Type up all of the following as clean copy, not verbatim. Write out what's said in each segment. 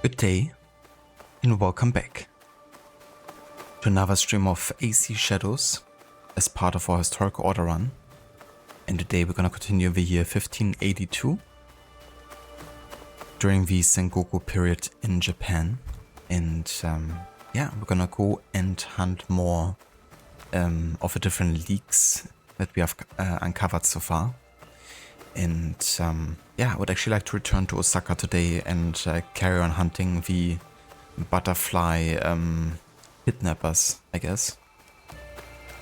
Good day, and welcome back to another stream of AC Shadows as part of our historical order run. And today we're gonna continue the year 1582 during the Sengoku period in Japan. And yeah, we're gonna go and hunt more of the different leaks that we have uncovered so far. And yeah, I would actually like to return to Osaka today and carry on hunting the butterfly kidnappers, I guess.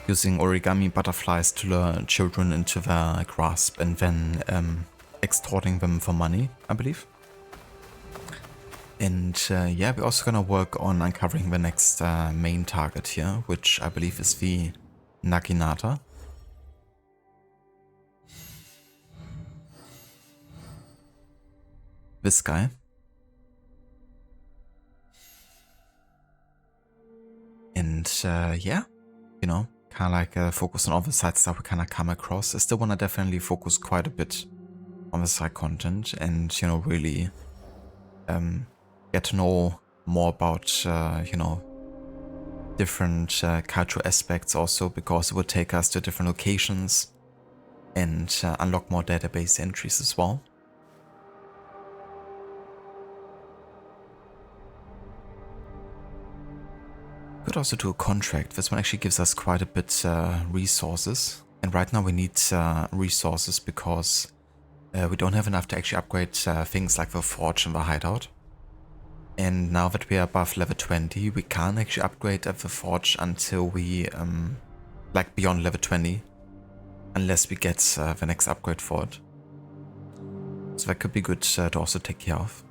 Using origami butterflies to lure children into their grasp and then extorting them for money, I believe. And yeah, we're also gonna work on uncovering the next main target here, which I believe is the Naginata. This guy. And yeah, you know, kind of like focus on all the side stuff we kind of come across. I still want to definitely focus quite a bit on the side content and, you know, really get to know more about, you know, different cultural aspects also, because it would take us to different locations and unlock more database entries as well. Could also do a contract. This one actually gives us quite a bit resources, and right now we need resources because we don't have enough to actually upgrade things like the forge and the hideout. And now that we are above level 20, we can't actually upgrade the forge until we like beyond level 20, unless we get the next upgrade for it. So that could be good to also take care of.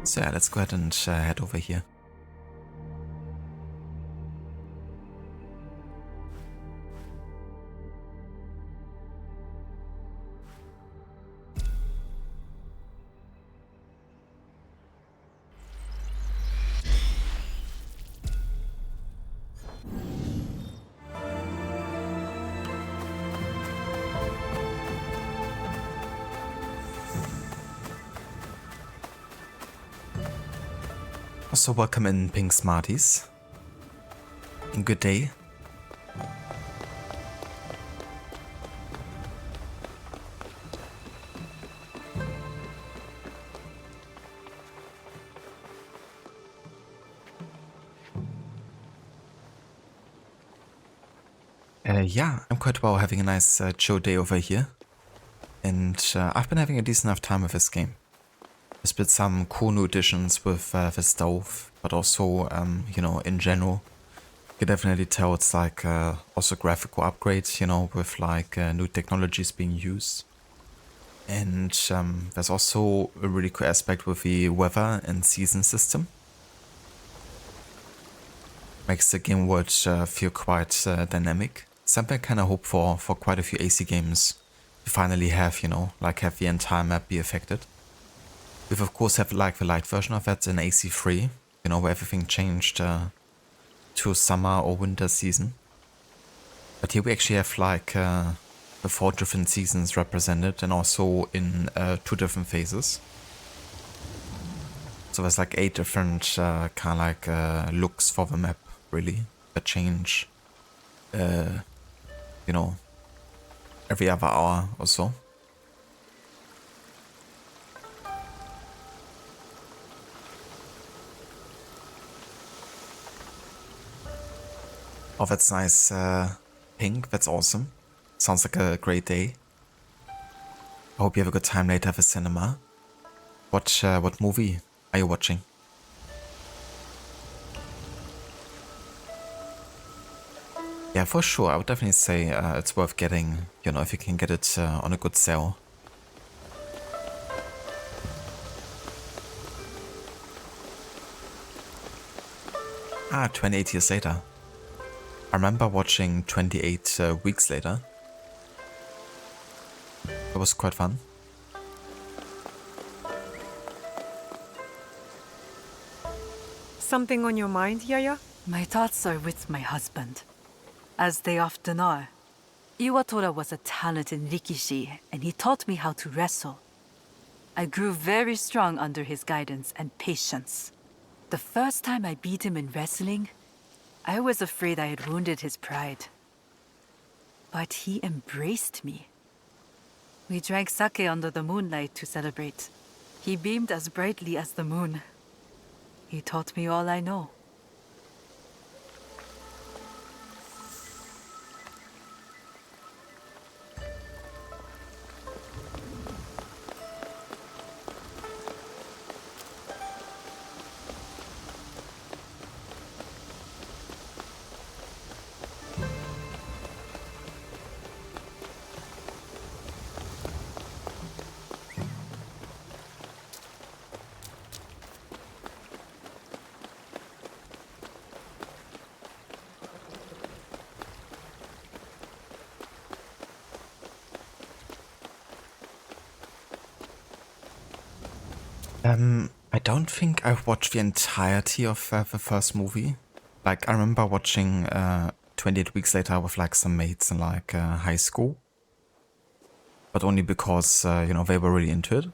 So yeah, let's go ahead and head over here. Also welcome in, Pink Smarties. And good day. Yeah, I'm quite well, having a nice chill day over here. And I've been having a decent enough time with this game. There's been some cool new additions with the stove, but also, you know, in general, you can definitely tell it's like also graphical upgrades, you know, with like new technologies being used. And there's also a really cool aspect with the weather and season system. Makes the game world feel quite dynamic. Something I kind of hope for quite a few AC games to finally have, you know, like have the entire map be affected. We've of course have like the light version of that in AC3, you know, where everything changed to summer or winter season. But here we actually have like the 4 different seasons represented, and also in 2 different phases. So there's like 8 different kind of like looks for the map, really, that change, you know, every other hour or so. Oh, that's nice. Pink, that's awesome. Sounds like a great day. I hope you have a good time later at the cinema. What movie are you watching? Yeah, for sure. I would definitely say it's worth getting, you know, if you can get it on a good sale. Ah, 28 years later. I remember watching 28 weeks later. It was quite fun. Something on your mind, Yaya? My thoughts are with my husband, as they often are. Iwatora was a talented rikishi, and he taught me how to wrestle. I grew very strong under his guidance and patience. The first time I beat him in wrestling, I was afraid I had wounded his pride. But he embraced me. We drank sake under the moonlight to celebrate. He beamed as brightly as the moon. He taught me all I know. I don't think I've watched the entirety of the first movie. Like, I remember watching 28 Weeks Later with like some mates in like high school. But only because, you know, they were really into it.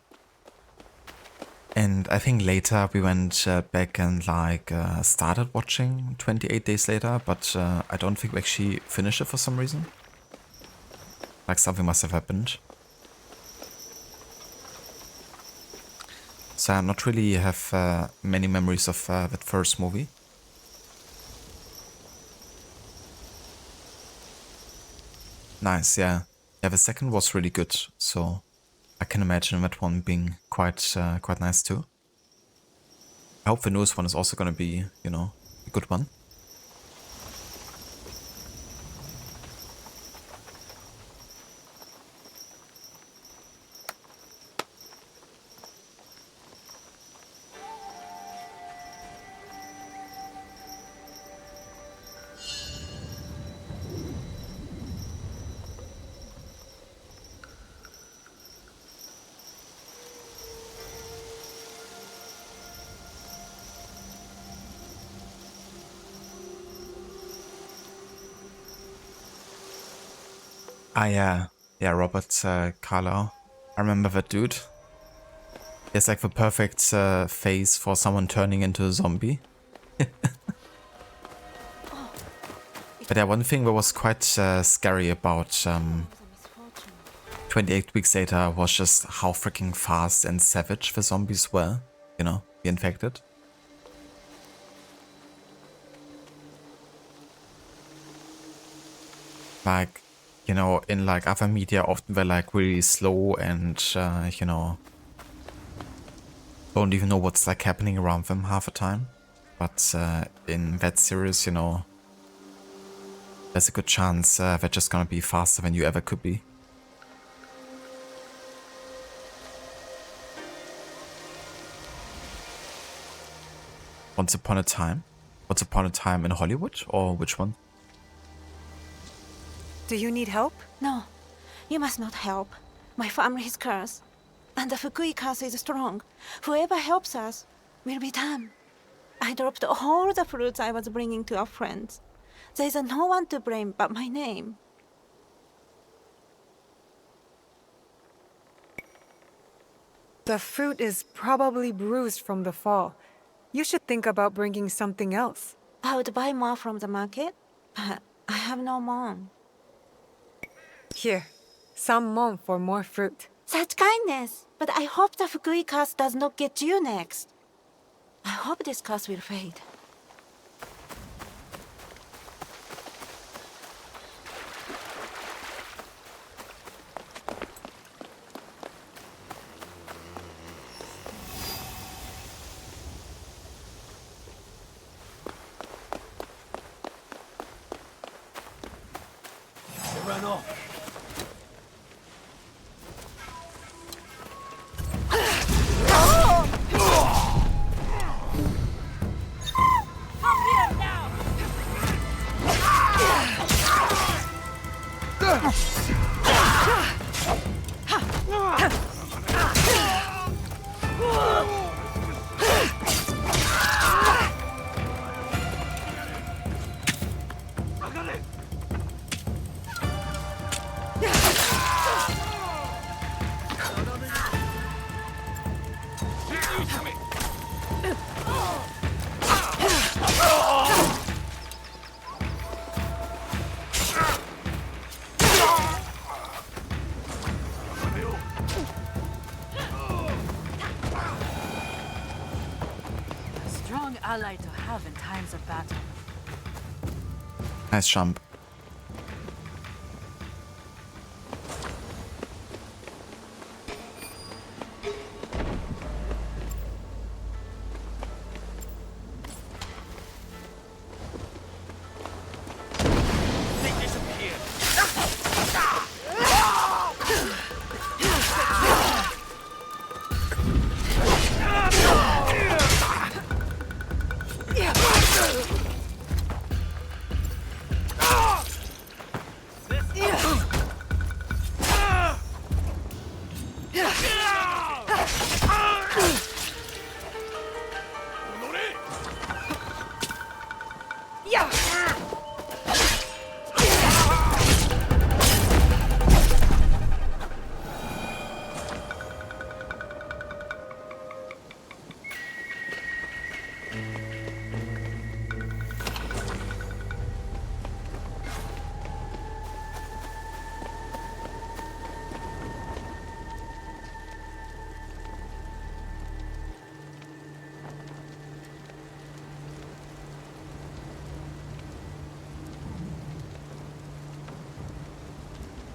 And I think later we went back and like started watching 28 Days Later, but I don't think we actually finished it for some reason. Like something must have happened. So I not really have many memories of that first movie. Nice, yeah. Yeah, the second was really good, so I can imagine that one being quite nice too. I hope the newest one is also gonna be, you know, a good one. Ah, yeah, Robert Carlyle. I remember that dude. He has like the perfect face for someone turning into a zombie. But yeah, one thing that was quite scary about 28 Weeks Later was just how freaking fast and savage the zombies were, you know, the infected. Like, you know, in like other media, often they're like really slow and, you know, don't even know what's like happening around them half the time. But in that series, you know, there's a good chance they're just gonna be faster than you ever could be. Once Upon a Time? Once Upon a Time in Hollywood? Or which one? Do you need help? No, you must not help. My family is cursed, and the Fukui curse is strong. Whoever helps us will be damned. I dropped all the fruits I was bringing to our friends. There is no one to blame but my name. The fruit is probably bruised from the fall. You should think about bringing something else. I would buy more from the market, but I have no more. Here, some mon for more fruit. Such kindness! But I hope the Fukui curse does not get you next. I hope this curse will fade. strong ally to have in times of battle. Nice jump.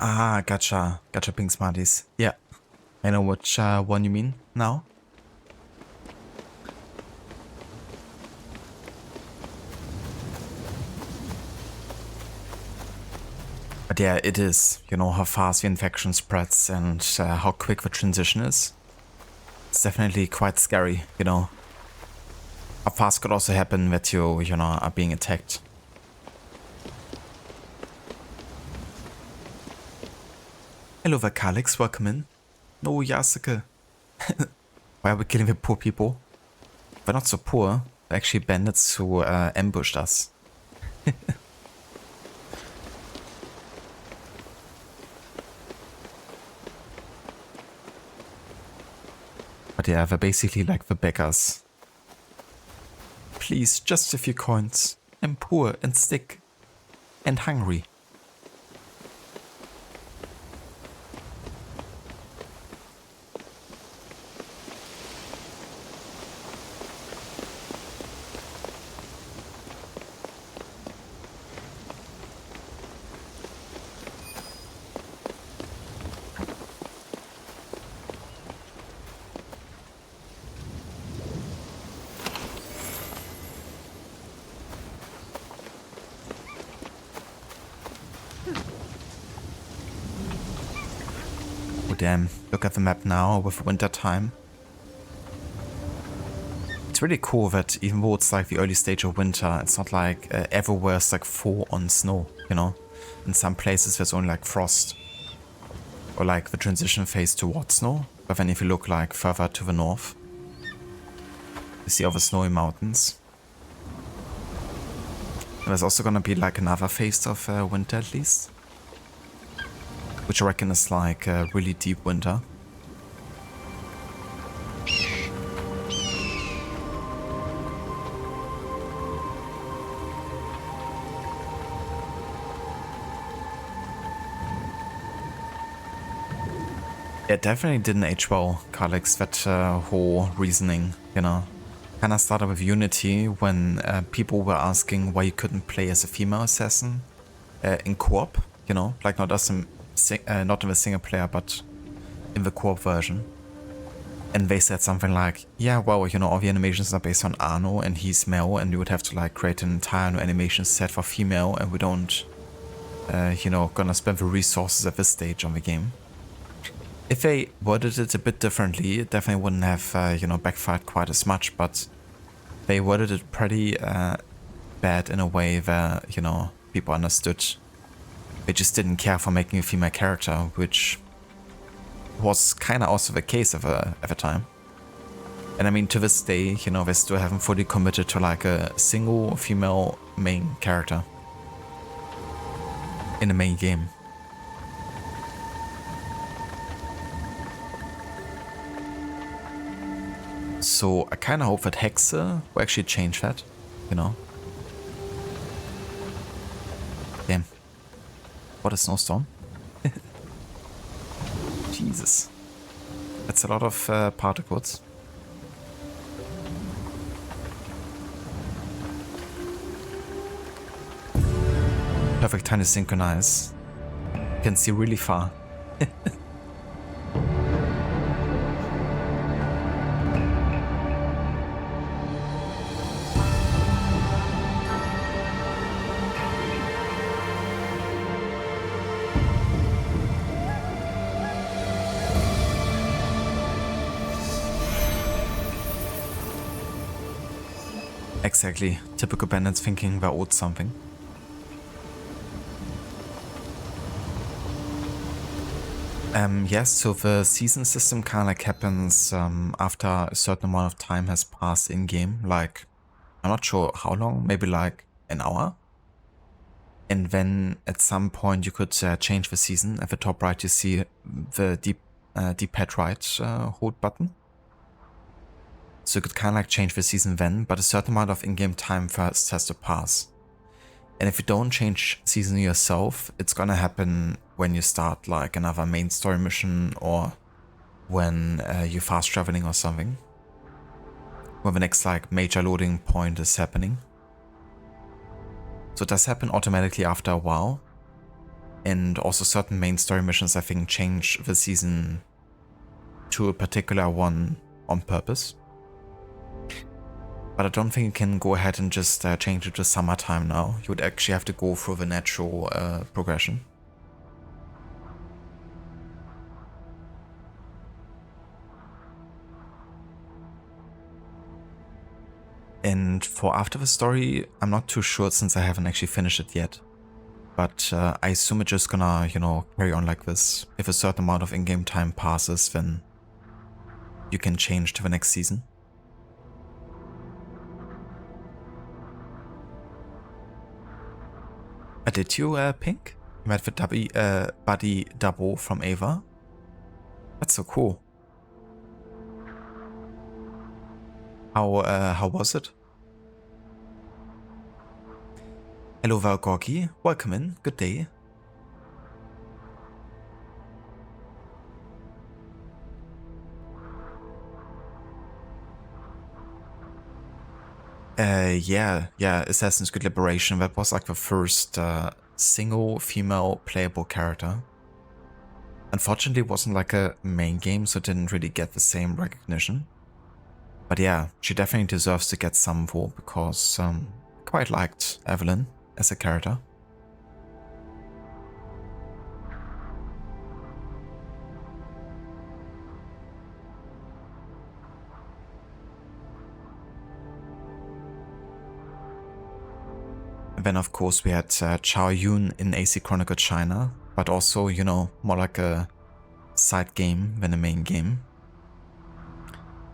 Ah, gotcha. Gotcha, Pink Smarties. Yeah. I know which one you mean now. But yeah, it is. You know, how fast the infection spreads and how quick the transition is. It's definitely quite scary, you know. How fast could also happen that you know, are being attacked. Hello there, Kalix. Welcome in. No, Yasuke. Why are we killing the poor people? They're not so poor. They're actually bandits who ambushed us. But yeah, they're basically like the beggars. Please, just a few coins. I'm poor and sick. And hungry. Damn, look at the map now with winter time. It's really cool that even though it's like the early stage of winter, it's not like everywhere's like full on snow, you know? In some places there's only like frost. Or like the transition phase towards snow. But then if you look like further to the north, you see all the snowy mountains. And there's also gonna be like another phase of winter at least. Which I reckon is like a really deep winter. Yeah, definitely didn't age well, Kalix, that whole reasoning, you know. Kinda started with Unity when people were asking why you couldn't play as a female assassin in co-op, you know, like not as a not in the single player, but in the co-op version. And they said something like, yeah, well, you know, all the animations are based on Arno and he's male and we would have to like create an entire new animation set for female and we don't, you know, gonna spend the resources at this stage on the game. If they worded it a bit differently, it definitely wouldn't have, you know, backfired quite as much, but they worded it pretty bad in a way that, you know, people understood. They just didn't care for making a female character, which was kind of also the case at the time. And I mean, to this day, you know, they still haven't fully committed to like a single female main character in the main game. So I kind of hope that Hexe will actually change that, you know. Damn. What a snowstorm. Jesus. That's a lot of particles. Perfect time to synchronize. You can see really far. Exactly. Typical bandits thinking they owed something. Yes, so the season system kind of like happens after a certain amount of time has passed in-game. Like, I'm not sure how long, maybe like an hour. And then at some point you could change the season. At the top right you see the D-pad right hold button. So you could kind of like change the season then, but a certain amount of in-game time first has to pass. And if you don't change season yourself, it's gonna happen when you start like another main story mission or when you're fast traveling or something. When the next like major loading point is happening. So it does happen automatically after a while. And also certain main story missions I think change the season to a particular one on purpose. But I don't think you can go ahead and just change it to summertime now. You would actually have to go through the natural progression. And for after the story, I'm not too sure since I haven't actually finished it yet. But I assume it's just gonna, you know, carry on like this. If a certain amount of in-game time passes, then you can change to the next season. Did you, Pink? You met the buddy Dabo from Ava? That's so cool. How was it? Hello Valgorki, welcome in, good day. Yeah, Assassin's Creed Liberation, that was like the first single female playable character. Unfortunately, it wasn't like a main game, so it didn't really get the same recognition. But yeah, she definitely deserves to get some for because I quite liked Evelyn as a character. And then of course we had Chao Yun in AC Chronicle China, but also, you know, more like a side game than a main game.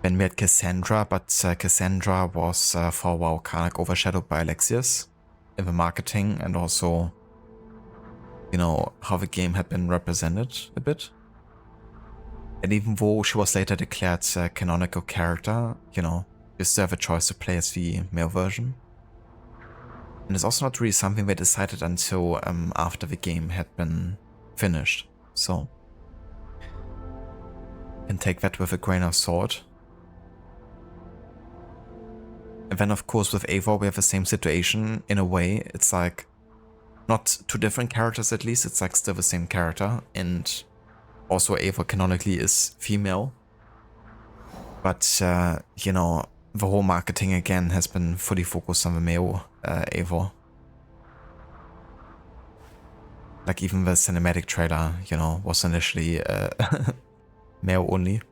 Then we had Cassandra, but Cassandra was for a while kind of like overshadowed by Alexius in the marketing and also, you know, how the game had been represented a bit. And even though she was later declared a canonical character, you know, you still have a choice to play as the male version. And it's also not really something they decided until after the game had been finished, so you can take that with a grain of salt. And then of course with Eivor we have the same situation in a way. It's like not two different characters at least, it's like still the same character, and also Eivor canonically is female. But you know, the whole marketing again has been fully focused on the male Eivor. Like even the cinematic trailer, you know, was initially male only.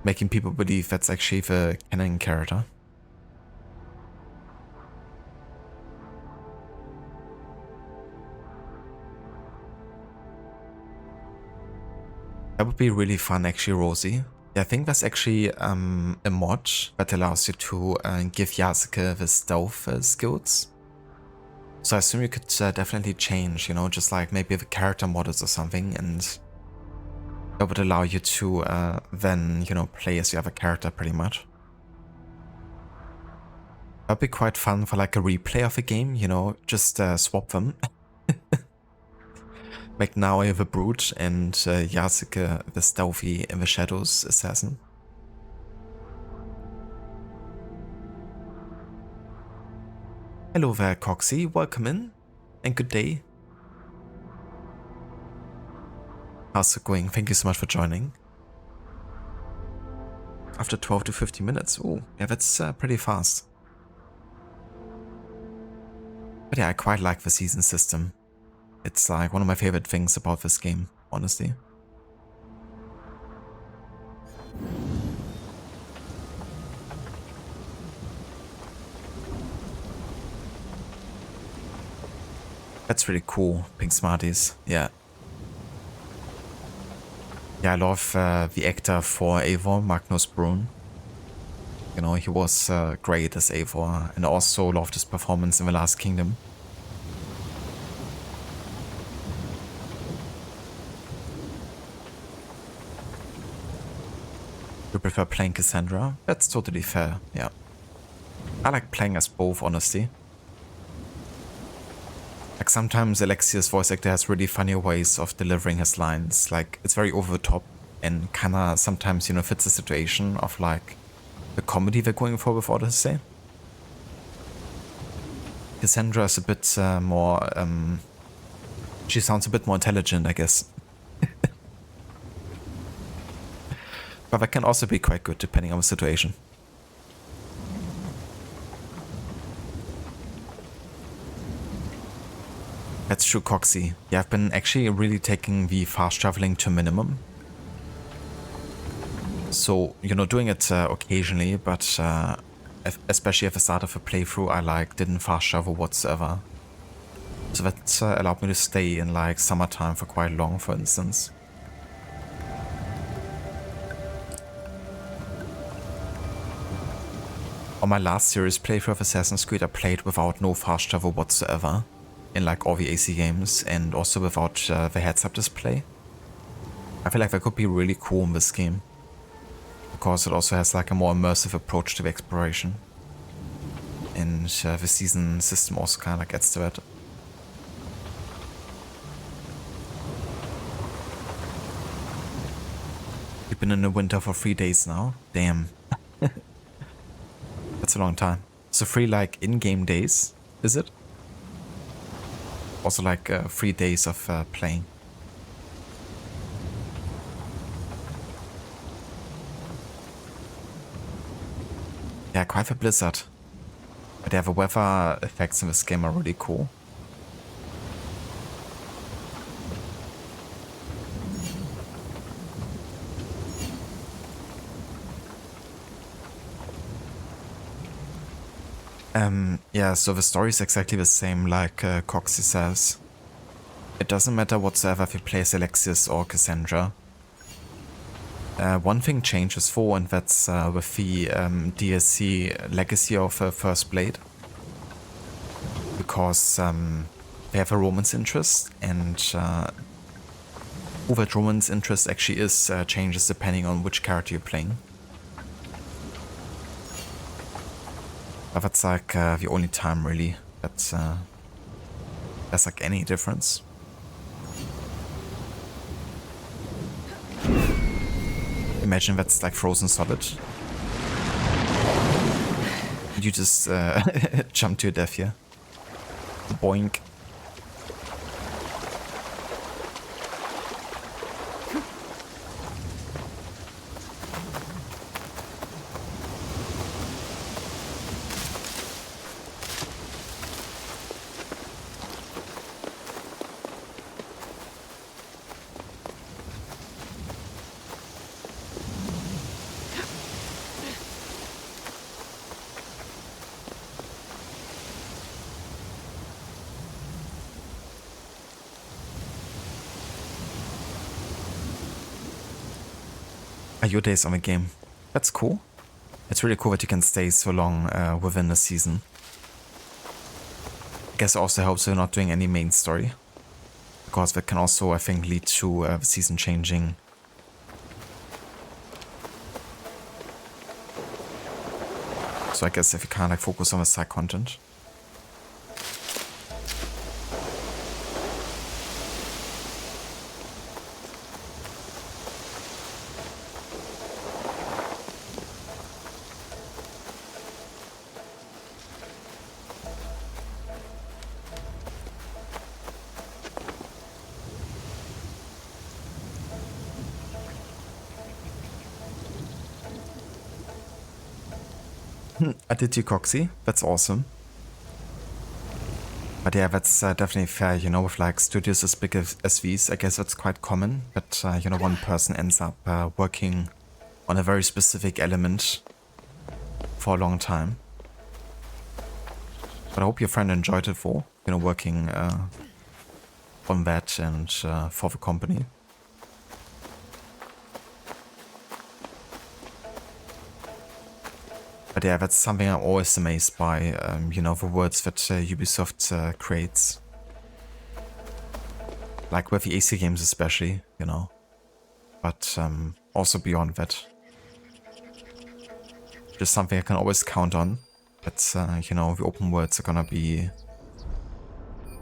Making people believe that's actually the canon character. That would be really fun actually, Rosie. I think that's actually a mod that allows you to give Yasuke the stealth skills. So I assume you could definitely change, you know, just like maybe the character models or something, and that would allow you to then, you know, play as the other character pretty much. That'd be quite fun for like a replay of a game, you know, just swap them. Make Naoi the brute and Yasuke the stealthy in the shadows assassin. Hello there, Coxie. Welcome in and good day. How's it going? Thank you so much for joining. After 12 to 15 minutes. Oh, yeah, that's pretty fast. But yeah, I quite like the season system. It's like one of my favorite things about this game, honestly. That's really cool, Pink Smarties. Yeah. Yeah, I love the actor for Eivor, Magnus Brun. You know, he was great as Eivor, and I also loved his performance in The Last Kingdom. You prefer playing Cassandra? That's totally fair, yeah. I like playing as both, honestly. Like sometimes Alexia's voice actor has really funny ways of delivering his lines. Like it's very over the top and kinda sometimes, you know, fits the situation of like the comedy they're going for with Odyssey. Cassandra is a bit more, she sounds a bit more intelligent, I guess. But that can also be quite good depending on the situation. That's true, Coxie. Yeah, I've been actually really taking the fast traveling to minimum. So, you know, doing it occasionally, but especially at the start of a playthrough, I like didn't fast travel whatsoever. So that allowed me to stay in like summertime for quite long, for instance. On my last series playthrough of Assassin's Creed, I played without no fast travel whatsoever. In like all the AC games, and also without the heads-up display. I feel like that could be really cool in this game, because it also has like a more immersive approach to the exploration, and the season system also kind of gets to it. You've been in the winter for 3 days now? Damn. That's a long time. So 3 like in-game days, is it? Also like 3 days of playing. Yeah, quite a blizzard. But yeah, the weather effects in this game are really cool. Yeah, so the story is exactly the same like Coxie says. It doesn't matter whatsoever if you play as Alexius or Cassandra. One thing changes though, and that's with the DSC Legacy of First Blade. Because they have a romance interest, and who that romance interest actually is changes depending on which character you're playing. But that's like the only time really that there's like any difference. Imagine that's like frozen solid. You just jump to your death here. Boink. Your days on the game. That's cool. It's really cool that you can stay so long within the season. I guess it also helps you're not doing any main story, because that can also, I think, lead to the season changing. So I guess if you kind of like focus on the side content. I did you, Coxie. That's awesome. But yeah, that's definitely fair, you know, with like studios as big as these, I guess that's quite common, that, you know, one person ends up working on a very specific element for a long time. But I hope your friend enjoyed it for, you know, working on that and for the company. But yeah, that's something I'm always amazed by, you know, the words that Ubisoft creates. Like with the AC games especially, you know. But also beyond that. Just something I can always count on. That, you know, the open worlds are gonna be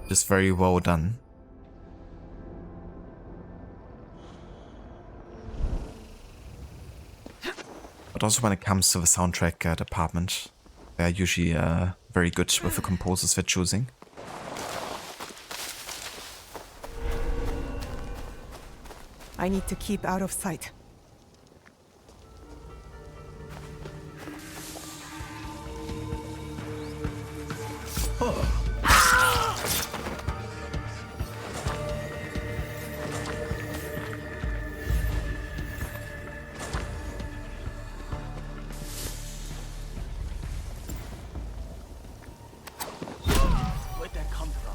just very well done. But also when it comes to the soundtrack department, they're usually very good with the composers they're choosing. I need to keep out of sight. Where'd that come from?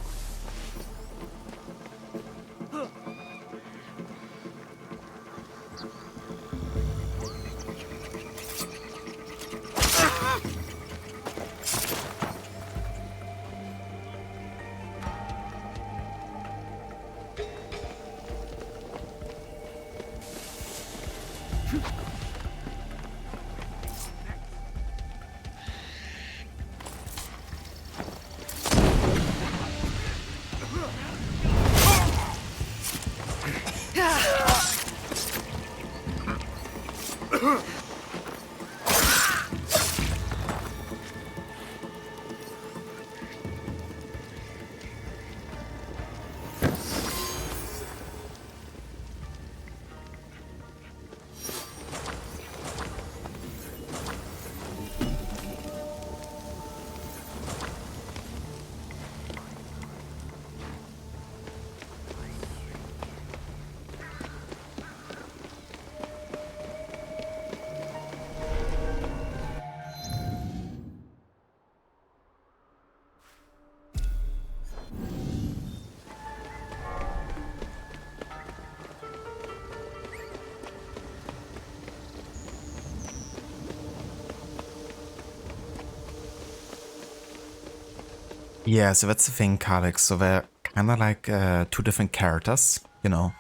Yeah, so that's the thing, Kalex. So they're kind of like two different characters, you know.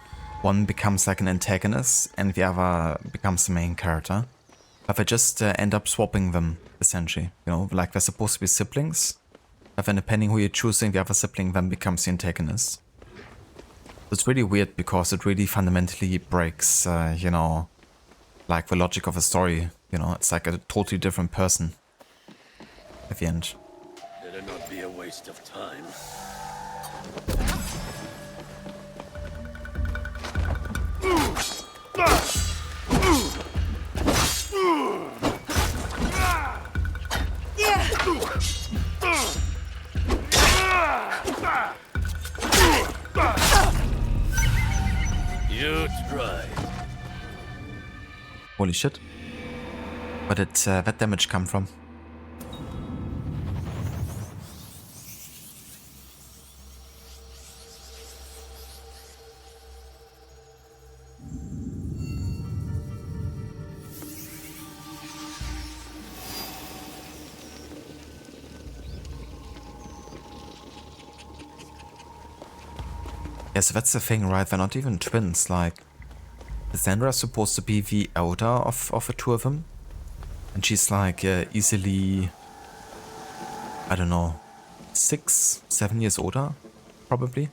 One becomes like an antagonist and the other becomes the main character. But they just end up swapping them, essentially. You know, like they're supposed to be siblings. But then depending who you're choosing, the other sibling then becomes the antagonist. So it's really weird because it really fundamentally breaks, you know, like the logic of a story. You know, it's like a totally different person at the end. Better not be a waste of time. You tried. Holy shit. Where did that damage come from? Yeah, so that's the thing, right? They're not even twins. Like, Sandra is supposed to be the elder of the two of them. And she's like easily, I don't know, 6, 7 years older, probably.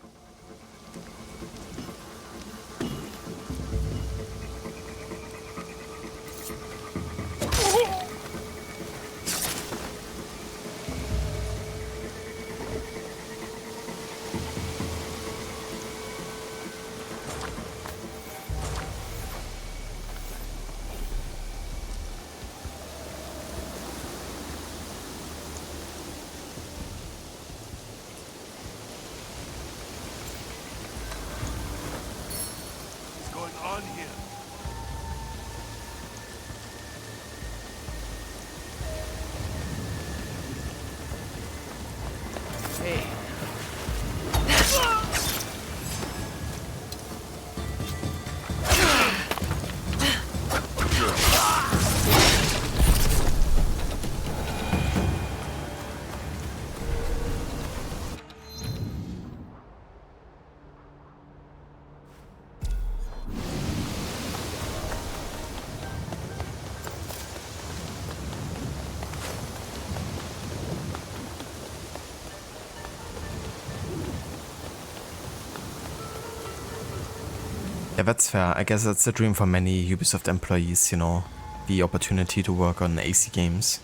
Yeah, that's fair. I guess that's a dream for many Ubisoft employees, you know, the opportunity to work on AC games.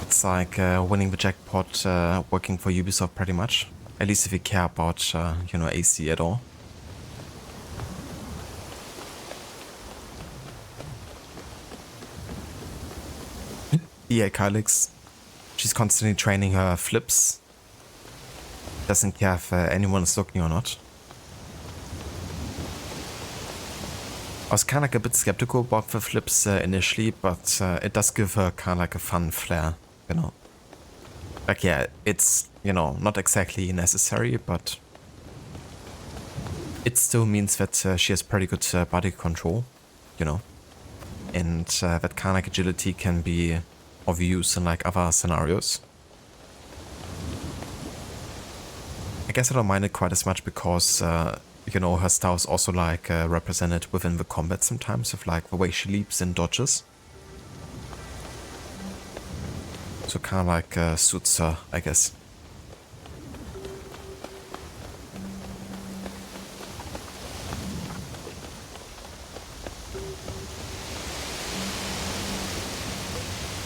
It's like winning the jackpot working for Ubisoft pretty much. At least if you care about, you know, AC at all. Yeah, Kylix. She's constantly training her flips. Doesn't care if anyone is looking or not. I was kind of like a bit skeptical about the flips initially, but it does give her kind of like a fun flair, you know. Like, yeah, it's, you know, not exactly necessary, but it still means that she has pretty good body control, you know. And that kind of like agility can be of use in like other scenarios. I guess I don't mind it quite as much because, you know, her style is also like represented within the combat sometimes with like the way she leaps and dodges. So kind of like suits her, I guess.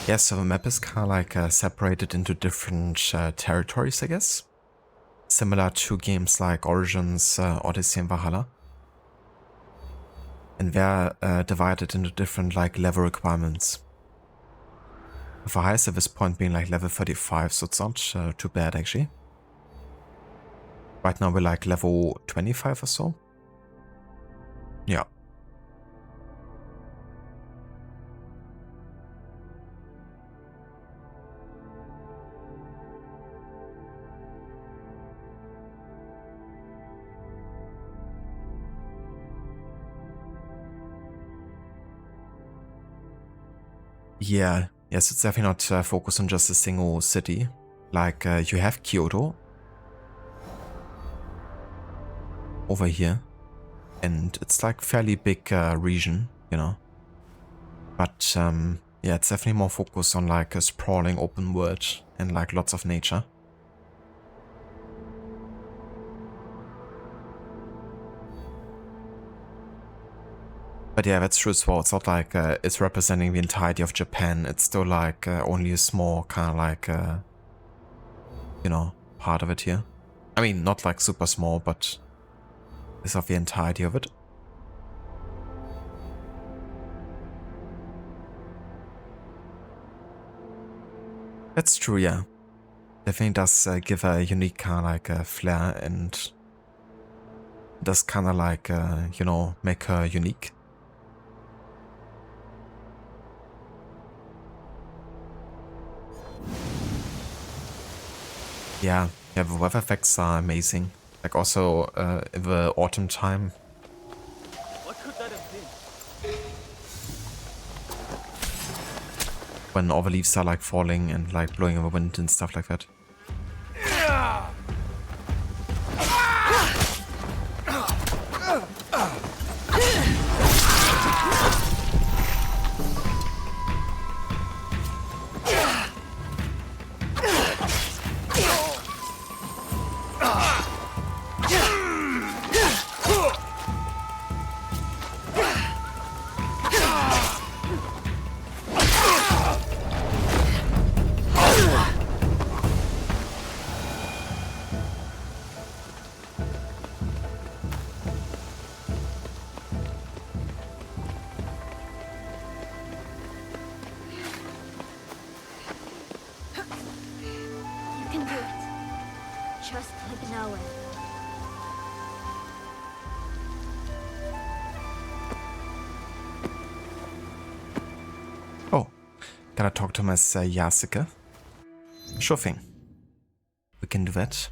Yeah, so the map is kind of like separated into different territories, I guess. Similar to games like Origins, Odyssey and Valhalla. And they're divided into different like level requirements. The highest at this point being like level 35, so it's not too bad actually. Right now we're like level 25 or so. Yeah. Yeah, yes, it's definitely not focused on just a single city. Like, you have Kyoto over here, and it's like fairly big region, you know. But yeah, it's definitely more focused on like a sprawling open world and like lots of nature. But yeah, that's true as well. It's not like it's representing the entirety of Japan. It's still like only a small kind of like, you know, part of it here. I mean, not like super small, but it's of the entirety of it. That's true, yeah. Definitely does give a unique kind of like flair and does kind of like, you know, make her unique. Yeah, the weather effects are amazing. Like also in the autumn time. What could that have been? When all the leaves are like falling and like blowing in the wind and stuff like that. You can do it. Just like now. Oh, gotta talk to Miss Yasuke. Sure thing. We can do that.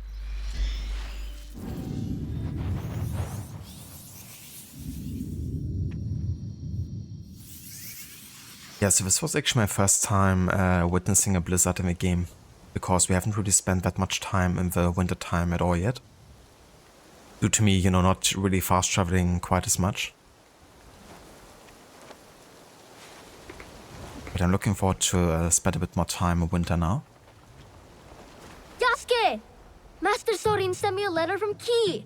Yeah, so this was actually my first time witnessing a blizzard in the game, because we haven't really spent that much time in the winter time at all yet. Due to me, you know, not really fast traveling quite as much. But I'm looking forward to spend a bit more time in winter now. Yasuke! Master Sword Sorin sent me a letter from Ki.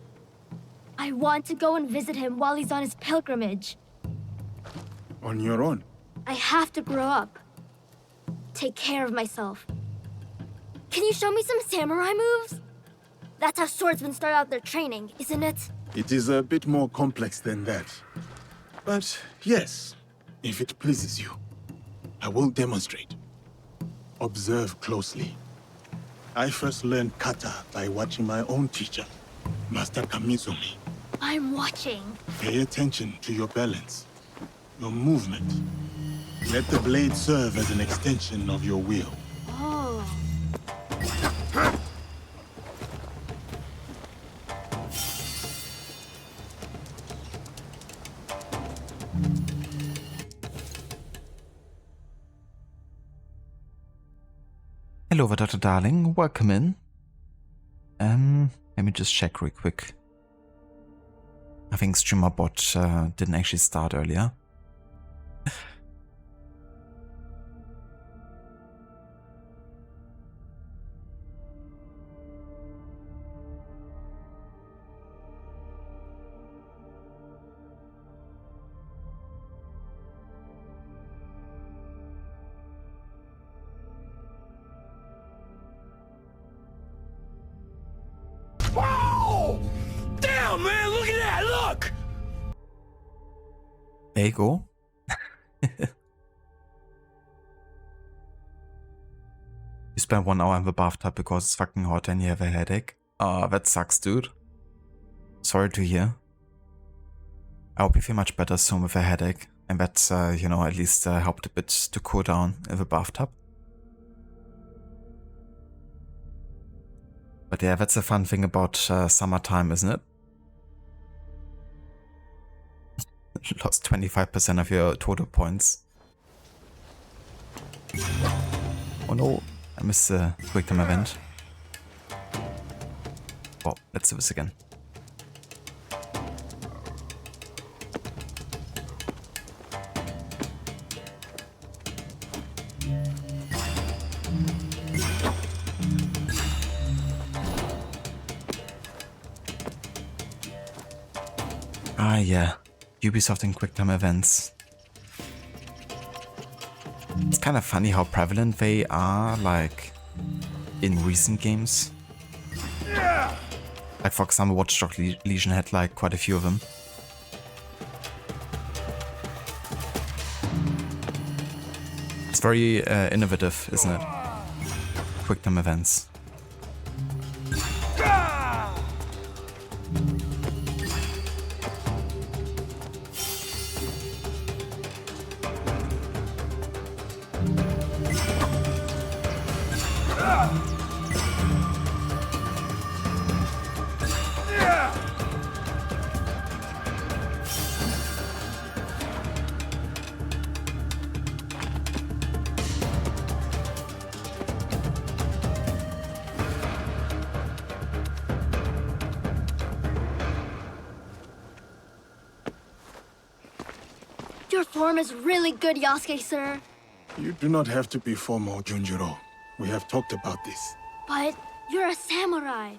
I want to go and visit him while he's on his pilgrimage. On your own? I have to grow up. Take care of myself. Can you show me some samurai moves? That's how swordsmen start out their training, isn't it? It is a bit more complex than that. But yes, if it pleases you, I will demonstrate. Observe closely. I first learned kata by watching my own teacher, Master Kamizumi. I'm watching. Pay attention to your balance, your movement. Let the blade serve as an extension of your will. Oh. Hello, Dr. Darling. Welcome in. Let me just check real quick. I think StreamerBot didn't actually start earlier. Whoa! Damn, man, look at that, look! There you go. You spent 1 hour in the bathtub because it's fucking hot and you have a headache. That sucks, dude. Sorry to hear. I hope you feel much better soon with a headache. And that, you know, at least helped a bit to cool down in the bathtub. But yeah, that's the fun thing about summertime, isn't it? Lost 25% of your total points. Oh no, I missed the quick time event. Well, let's do this again. Ah yeah, Ubisoft and QuickTime events. It's kind of funny how prevalent they are, like, in recent games. Like, for example, Watch Dogs Legion had, like, quite a few of them. It's very innovative, isn't it? QuickTime events. Your form is really good, Yasuke, sir. You do not have to be formal, Junjiro. We have talked about this. But you're a samurai.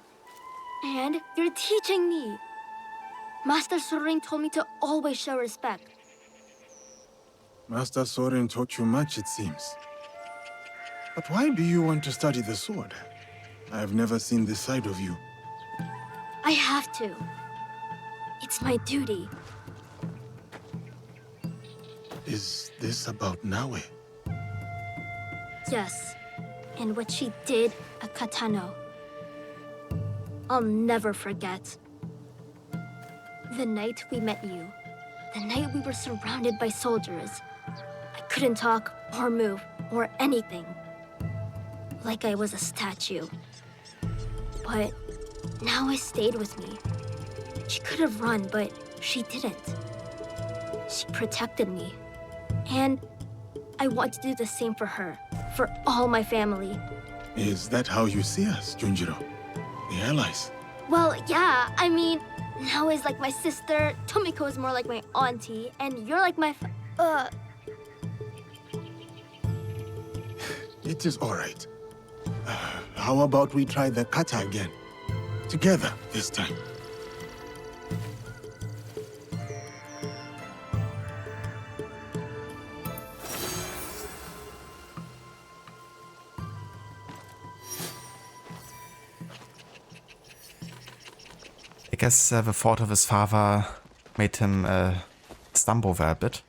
And you're teaching me. Master Sorin told me to always show respect. Master Sorin taught you much, it seems. But why do you want to study the sword? I have never seen this side of you. I have to. It's my duty. Is this about Naue? Yes. And what she did at Katano. I'll never forget. The night we met you. The night we were surrounded by soldiers. I couldn't talk or move or anything. Like I was a statue. But Naue stayed with me. She could have run, but she didn't. She protected me. And I want to do the same for her, for all my family. Is that how you see us, Junjiro? The allies? Well, yeah, I mean, Naue is like my sister, Tomiko is more like my auntie, and you're like my It is all right. How about we try the kata again? Together this time. I guess the thought of his father made him stumble there a bit.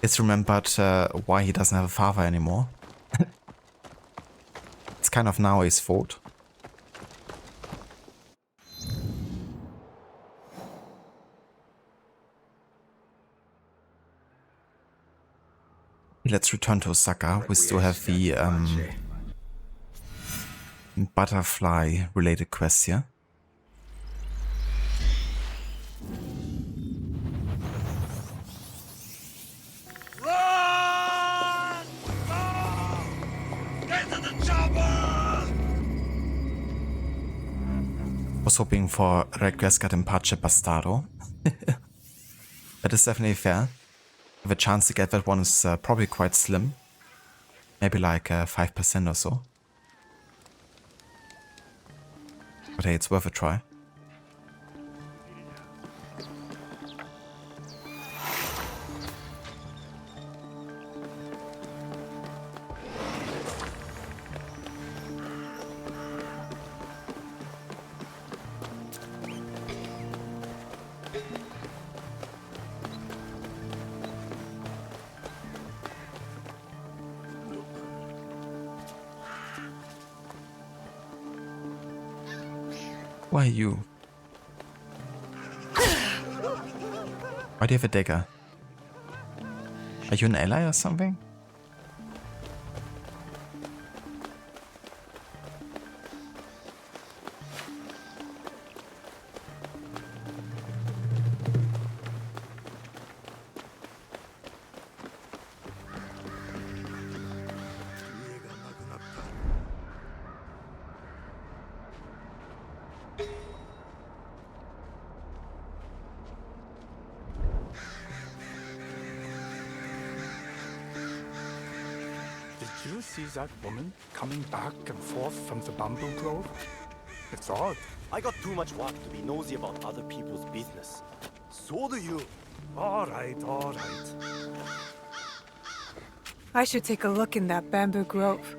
He's remembered why he doesn't have a father anymore. It's kind of now his fault. Let's return to Osaka. We still have the butterfly-related quests here. Run! Go! Get to the chopper! Was hoping for Requiescat in Pace Bastardo. That is definitely fair. The chance to get that one is probably quite slim. Maybe like 5% or so. But hey, it's worth a try. Why you? Why do you have a dagger? Are you an ally or something? Did you see that woman coming back and forth from the bamboo grove? It's odd. I got too much work to be nosy about other people's business. So do you. All right, all right. I should take a look in that bamboo grove.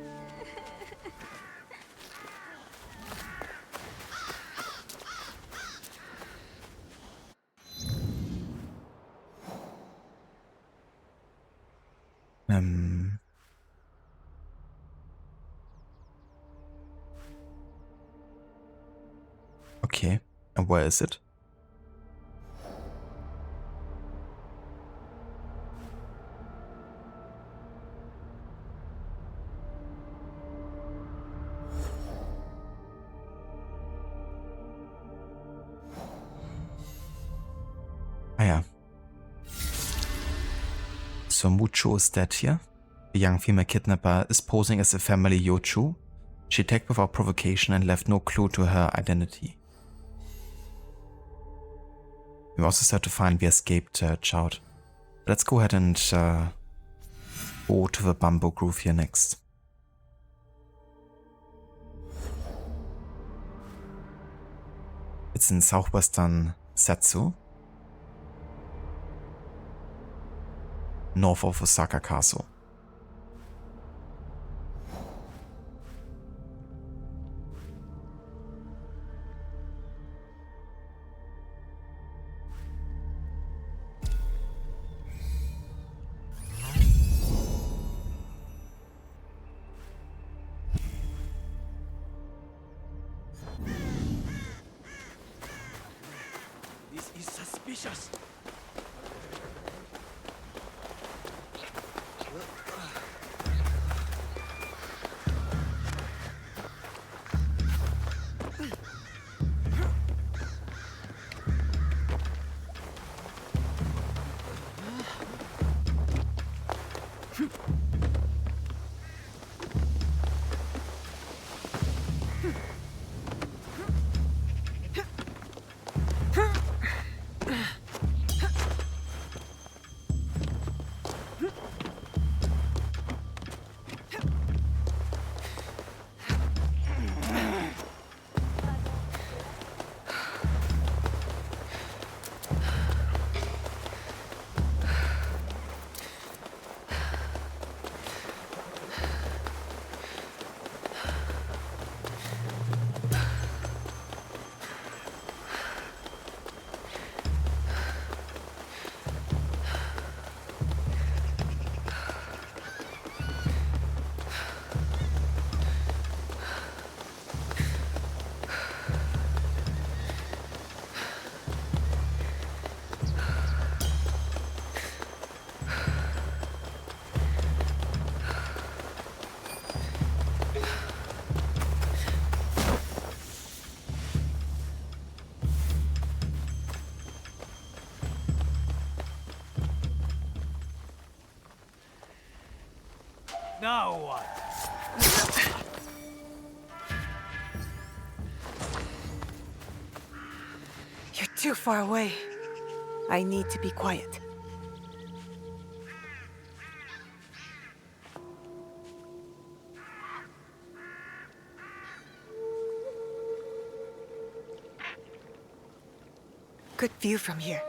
Okay, and where is it? Ah ja. So Mucho is dead here. The young female kidnapper is posing as the family Yochu. She attacked without provocation and left no clue to her identity. We also start to find the escaped child. Let's go ahead and go to the bamboo grove here next. It's in southwestern Setsu, north of Osaka Castle. This is suspicious. Now what? You're too far away. I need to be quiet. Good view from here.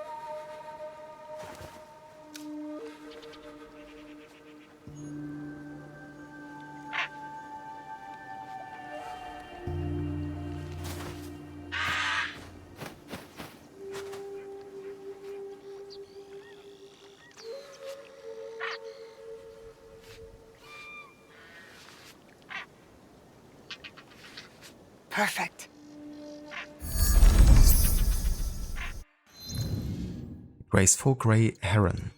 Perfect. Graceful grey heron.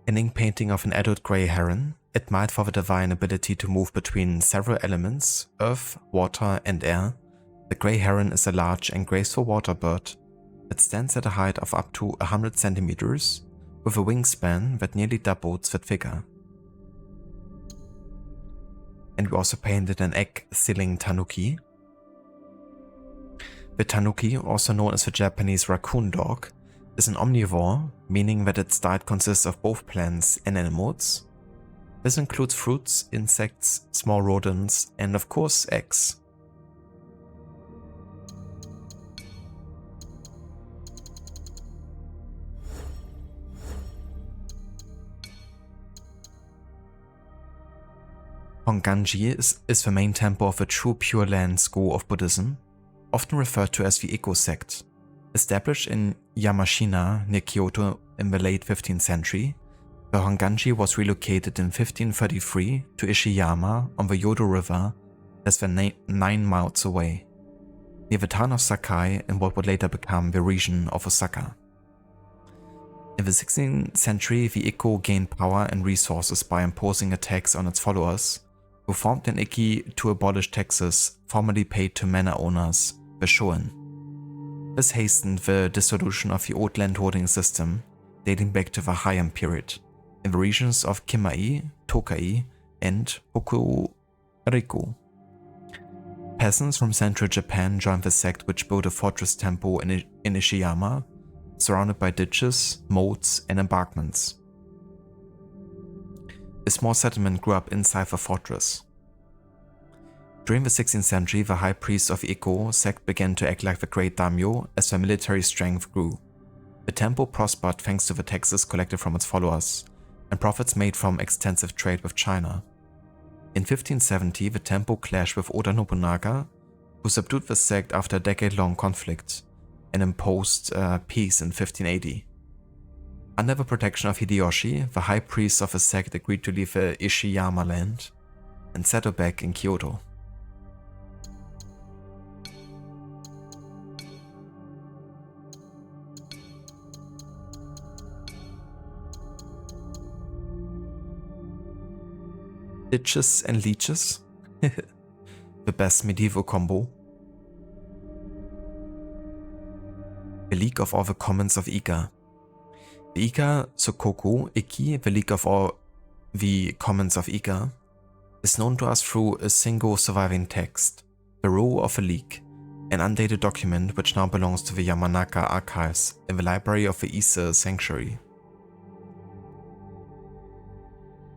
An ink painting of an adult grey heron, admired for the divine ability to move between several elements, earth, water and air. The grey heron is a large and graceful water bird that stands at a height of up to 100 centimeters, with a wingspan that nearly doubles that figure. And we also painted an egg-stealing tanuki. The tanuki, also known as the Japanese raccoon dog, is an omnivore, meaning that its diet consists of both plants and animals. This includes fruits, insects, small rodents, and of course eggs. Honganji is the main temple of the true Pure Land school of Buddhism, often referred to as the Eco sect. Established in Yamashina near Kyoto in the late 15th century, the Honganji was relocated in 1533 to Ishiyama on the Yodo River, less than 9 miles away, near the town of Sakai in what would later become the region of Osaka. In the 16th century, the Eco gained power and resources by imposing a tax on its followers, who formed an Ikki to abolish taxes formerly paid to manor owners, the Shoin. This hastened the dissolution of the old landholding system dating back to the Heian period, in the regions of Kimai, Tokai, and Hokuriku. Peasants from central Japan joined the sect, which built a fortress temple in Ishiyama, surrounded by ditches, moats, and embankments. A small settlement grew up inside the fortress. During the 16th century, the high priests of the Eco sect began to act like the great daimyo as their military strength grew. The temple prospered thanks to the taxes collected from its followers and profits made from extensive trade with China. In 1570, the temple clashed with Oda Nobunaga, who subdued the sect after a decade-long conflict and imposed peace in 1580. Under the protection of Hideyoshi, the high priests of the sect agreed to leave the Ishiyama land and settle back in Kyoto. Ditches and leeches? The best medieval combo. The League of All the Commons of Iga. The Iga Sokoku Ikki, the League of All the Commons of Iga, is known to us through a single surviving text, the Rule of the League, an undated document which now belongs to the Yamanaka archives in the library of the Ise Sanctuary.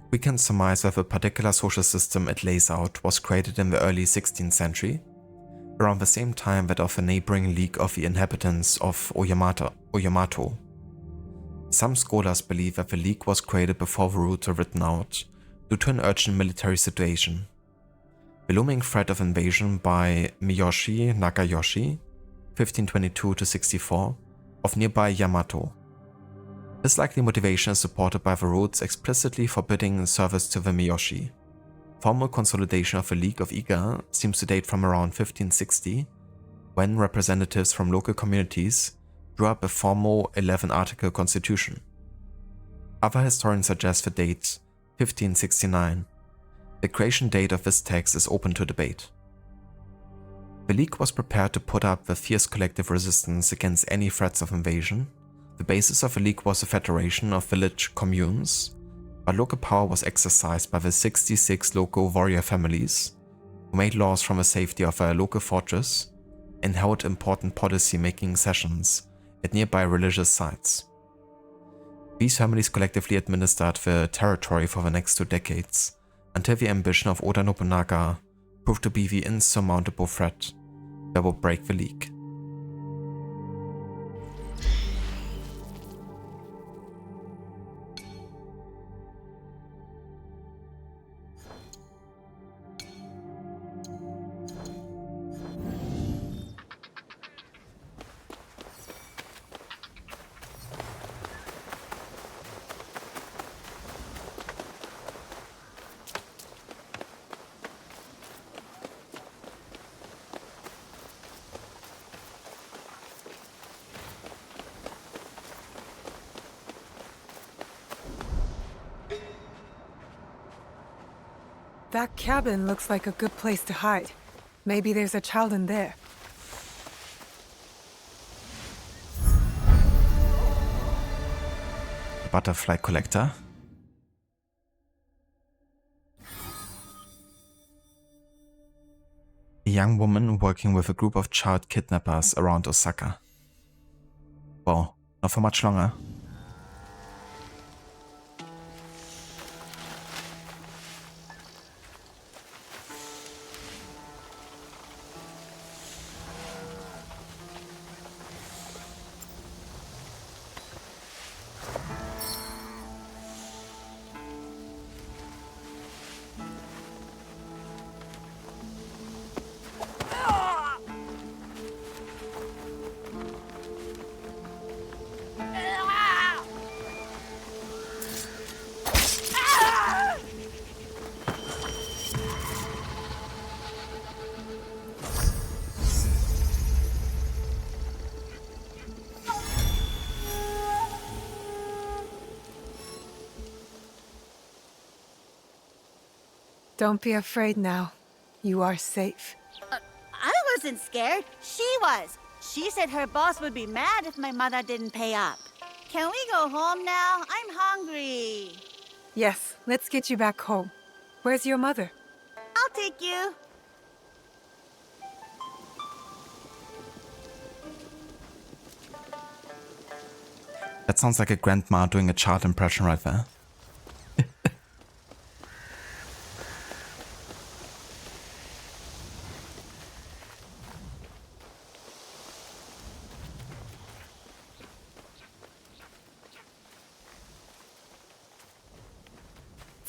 We can surmise that the particular social system it lays out was created in the early 16th century, around the same time that of the neighboring League of the Inhabitants of Oyamato. Some scholars believe that the League was created before the rules were written out, due to an urgent military situation. The looming threat of invasion by Miyoshi Nagayoshi, 1522-64, of nearby Yamato. This likely motivation is supported by the rules explicitly forbidding service to the Miyoshi. Formal consolidation of the League of Iga seems to date from around 1560, when representatives from local communities drew up a formal 11-article constitution. Other historians suggest the date 1569. The creation date of this text is open to debate. The League was prepared to put up the fierce collective resistance against any threats of invasion, The basis of the league was a federation of village communes, but local power was exercised by the 66 local warrior families, who made laws from the safety of a local fortress and held important policy-making sessions at nearby religious sites. These families collectively administered the territory for the next 2 decades, until the ambition of Oda Nobunaga proved to be the insurmountable threat that would break the league. That cabin looks like a good place to hide. Maybe there's a child in there. Butterfly collector. A young woman working with a group of child kidnappers around Osaka. Well, not for much longer. Don't be afraid now. You are safe. I wasn't scared. She was. She said her boss would be mad if my mother didn't pay up. Can we go home now? I'm hungry. Yes, let's get you back home. Where's your mother? I'll take you. That sounds like a grandma doing a child impression right there.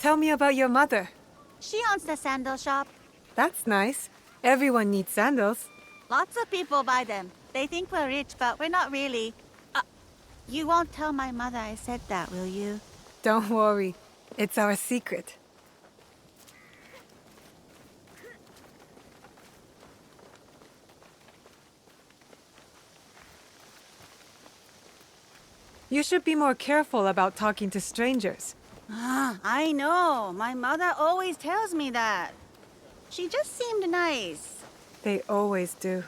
Tell me about your mother. She owns the sandal shop. That's nice. Everyone needs sandals. Lots of people buy them. They think we're rich, but we're not really. You won't tell my mother I said that, will you? Don't worry. It's our secret. You should be more careful about talking to strangers. I know. My mother always tells me that. She just seemed nice. They always do.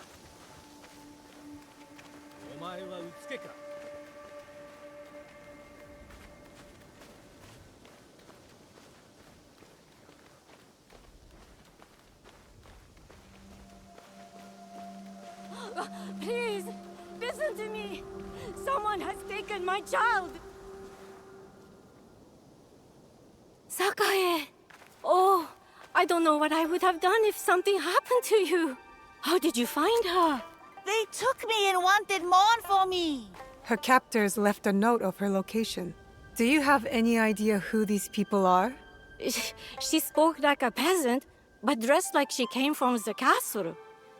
Please, listen to me. Someone has taken my child. Sakae. Oh, I don't know what I would have done if something happened to you. How did you find her? They took me and wanted more for me. Her captors left a note of her location. Do you have any idea who these people are? She spoke like a peasant, but dressed like she came from the castle.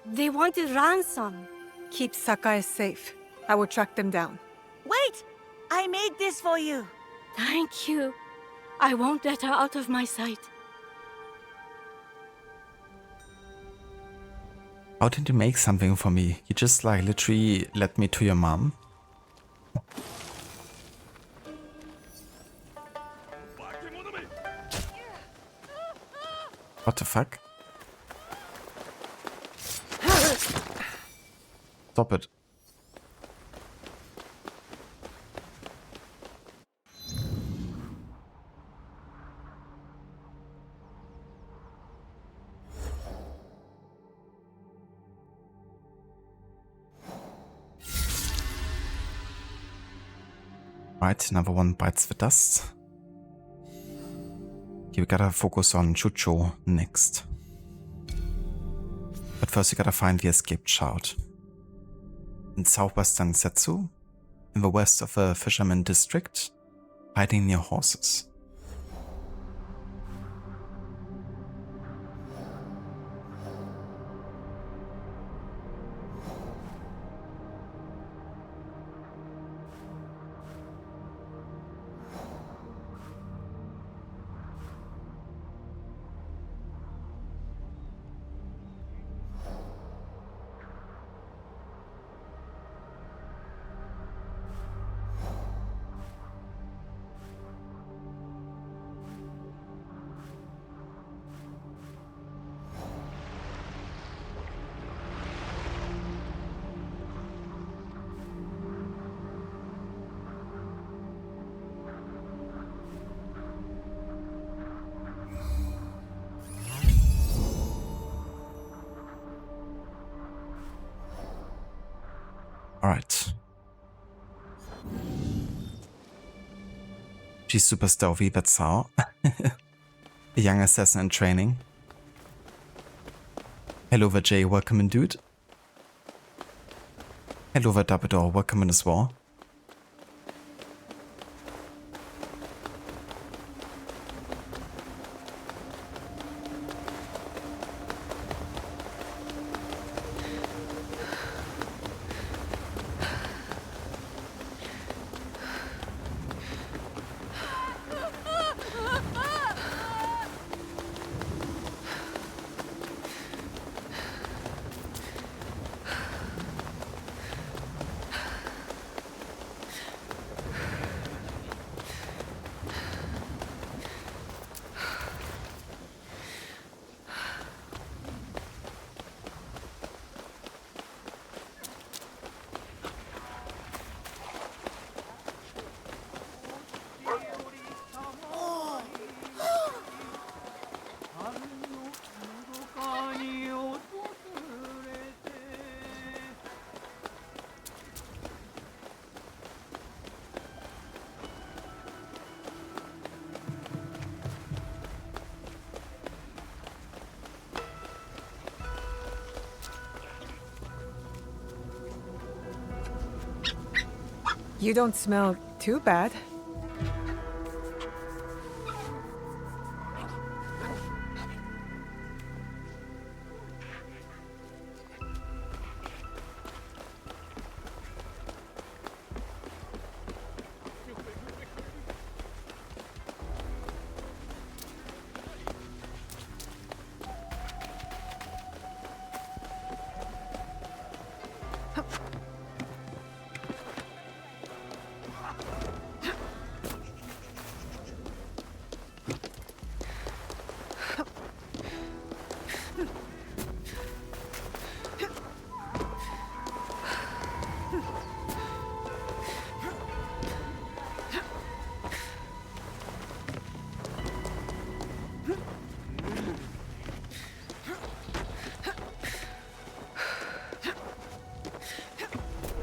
They wanted ransom. Keep Sakae safe. I will track them down. Wait! I made this for you. Thank you. I won't let her out of my sight. How did you make something for me? You just like literally led me to your mom? What the fuck? Stop it. Right, another one bites the dust. You gotta focus on Chucho next. But first you gotta find the escaped child. In southwestern Setsu, in the west of the fisherman district, hiding near horses. Alright. She's super stealthy, that's how. A young assassin in training. Hello there, Jay, welcome in, dude. Hello there, Dabador, welcome in as well. You don't smell too bad.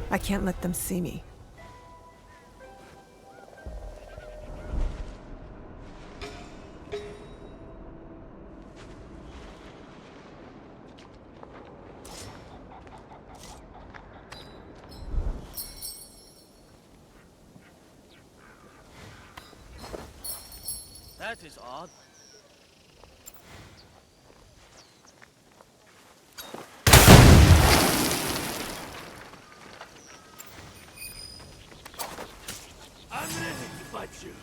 I can't let them see me. That is odd. I'm ready to fight you.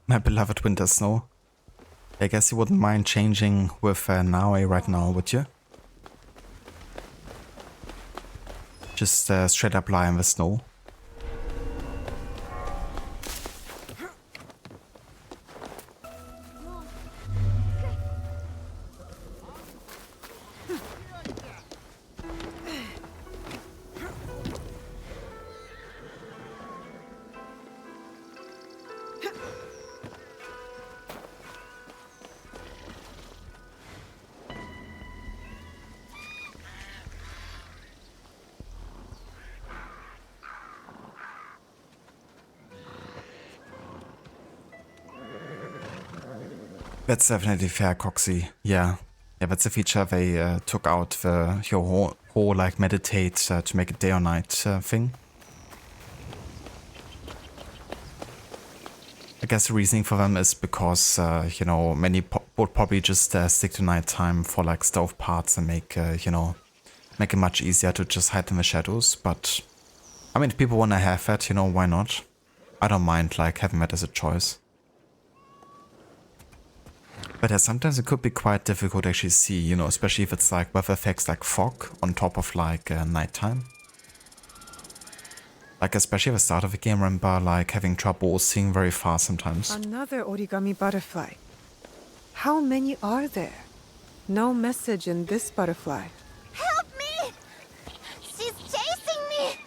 My beloved winter snow. I guess you wouldn't mind changing with Naue right now, would you? Just straight up lie in the snow. That's definitely fair, Coxie. Yeah. Yeah, that's a feature they took out the whole like meditate to make it day or night thing. I guess the reasoning for them is because, you know, many would probably just stick to nighttime for like stove parts and make, you know, make it much easier to just hide in the shadows. But, I mean, if people want to have that, you know, why not? I don't mind like having that as a choice. But yeah, sometimes it could be quite difficult to actually see, you know, especially if it's like weather effects like fog on top of like nighttime. Like especially at the start of the game, I remember like having trouble seeing very far sometimes. Another origami butterfly. How many are there? No message in this butterfly. Help me! She's chasing me!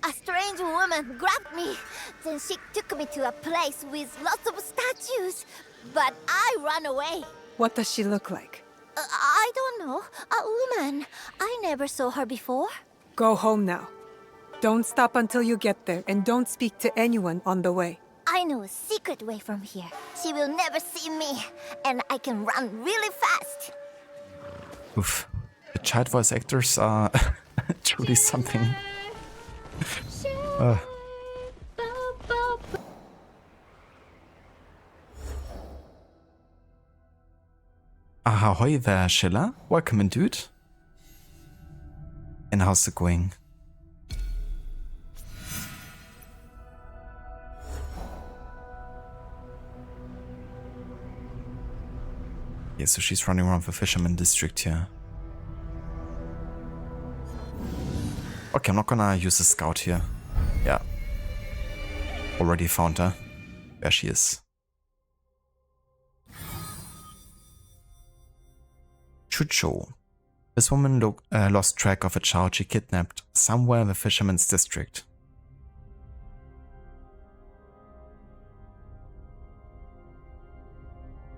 A strange woman grabbed me. Then she took me to a place with lots of statues. But I ran away. What does she look like? I don't know. A woman. I never saw her before. Go home now. Don't stop until you get there, and don't speak to anyone on the way. I know a secret way from here. She will never see me, and I can run really fast. Oof. The child voice actors are truly something. Ahoy there, Schiller. Welcome in, dude. And how's it going? Yeah, so she's running around the fisherman district here. Okay, I'm not gonna use the scout here. Yeah. Already found her. There she is. Chucho. This woman lost track of a child she kidnapped somewhere in the fisherman's district.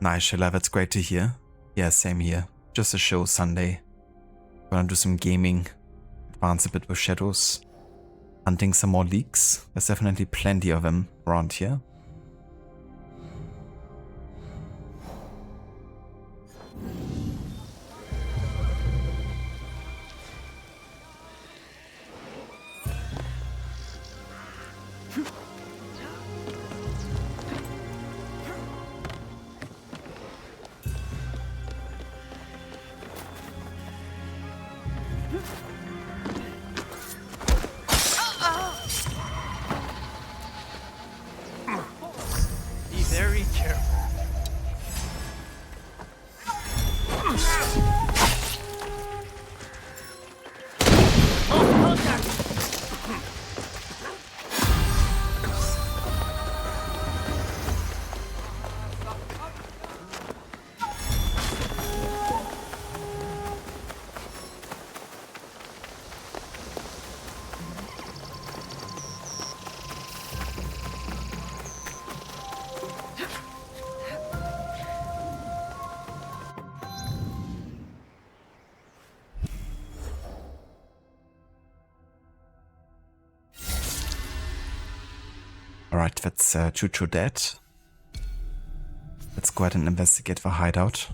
Nice, Sheila, that's great to hear. Yeah, same here. Just a show Sunday. Gonna do some gaming, advance a bit with shadows, hunting some more leaks. There's definitely plenty of them around here. Be very careful. Alright, that's Chucho dead. Let's go ahead and investigate the hideout.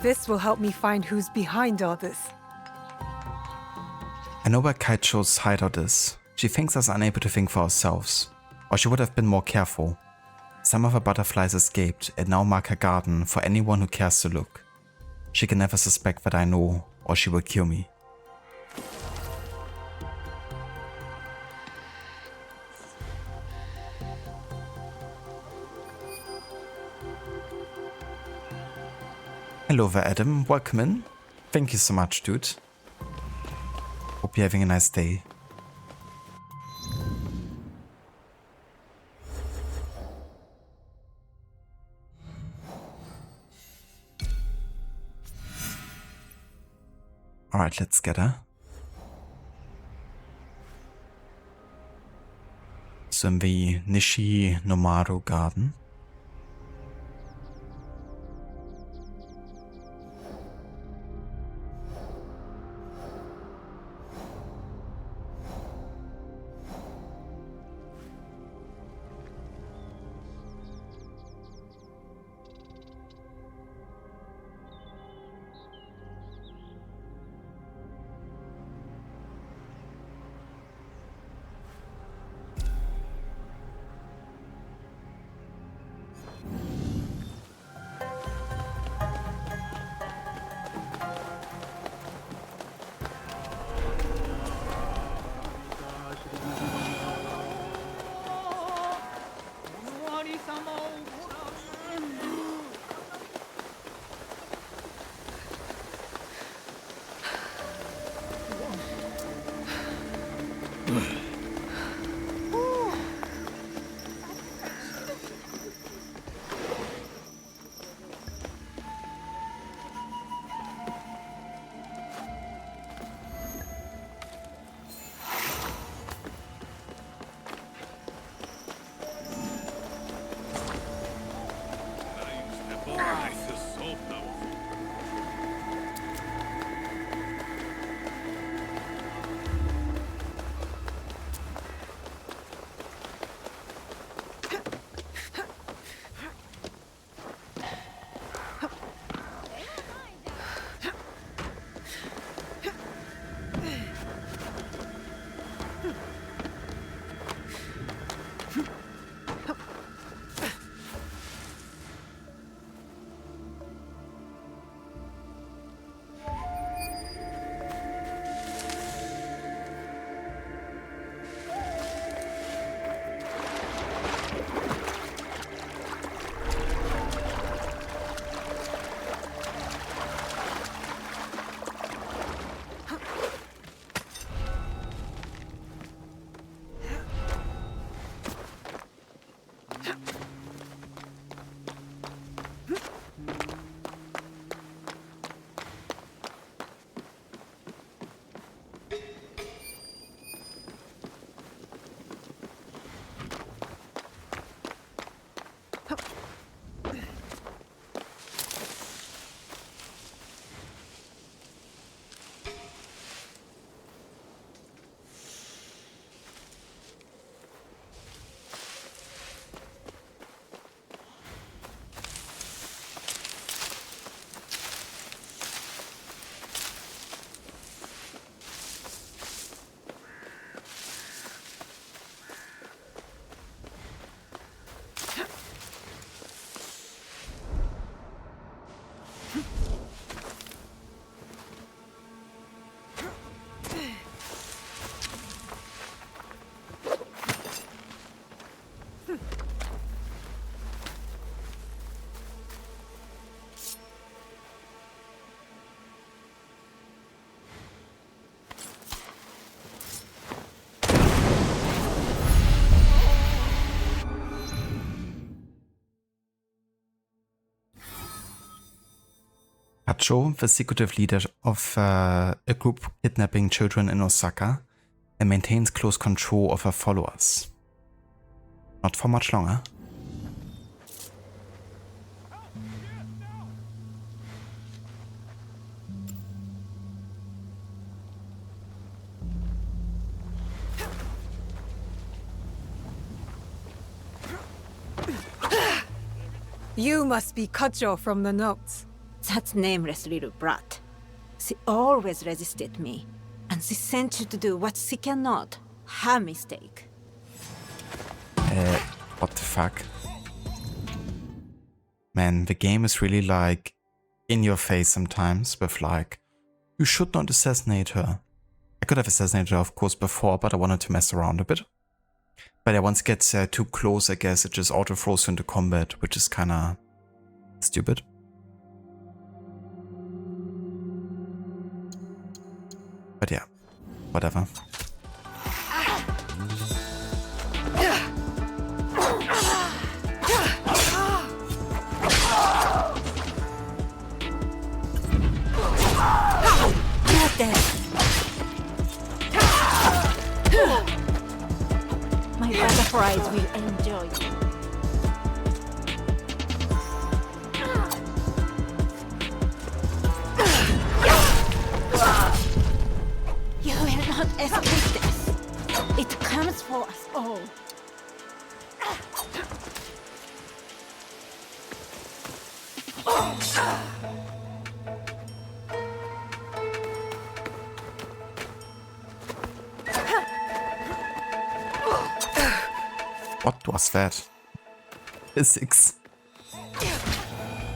This will help me find who's behind all this. I know where Kaicho's hideout is. She thinks us unable to think for ourselves. Or she would have been more careful. Some of her butterflies escaped and now mark her garden for anyone who cares to look. She can never suspect that I know, or she will kill me. Hello there, Adam. Welcome in. Thank you so much, dude. Hope you're having a nice day. Alright, let's get her. So in the Nishi Nomaro garden. Hacho, the secretive leader of a group kidnapping children in Osaka, and maintains close control of her followers. Not for much longer. You must be Kacho from the notes. That nameless little brat. She always resisted me, and she sent you to do what she cannot. Her mistake. What the fuck? Man, the game is really like in your face sometimes with like, you should not assassinate her. I could have assassinated her, of course, before, but I wanted to mess around a bit. But yeah, once it gets too close, I guess it just auto throws you into combat, which is kinda stupid. But yeah, whatever. My butterflies will enjoy you. You will not escape this. It comes for us all. What was that? Physics.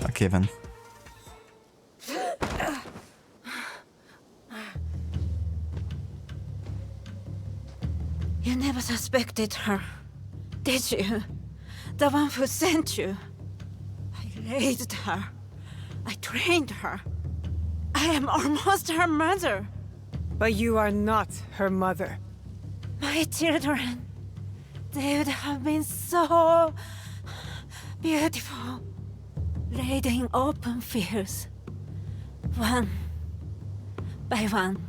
Okay, then. You never suspected her, did you? The one who sent you. I raised her. I trained her. I am almost her mother. But you are not her mother. My children, they would have been so beautiful, laid in open fields, one by one.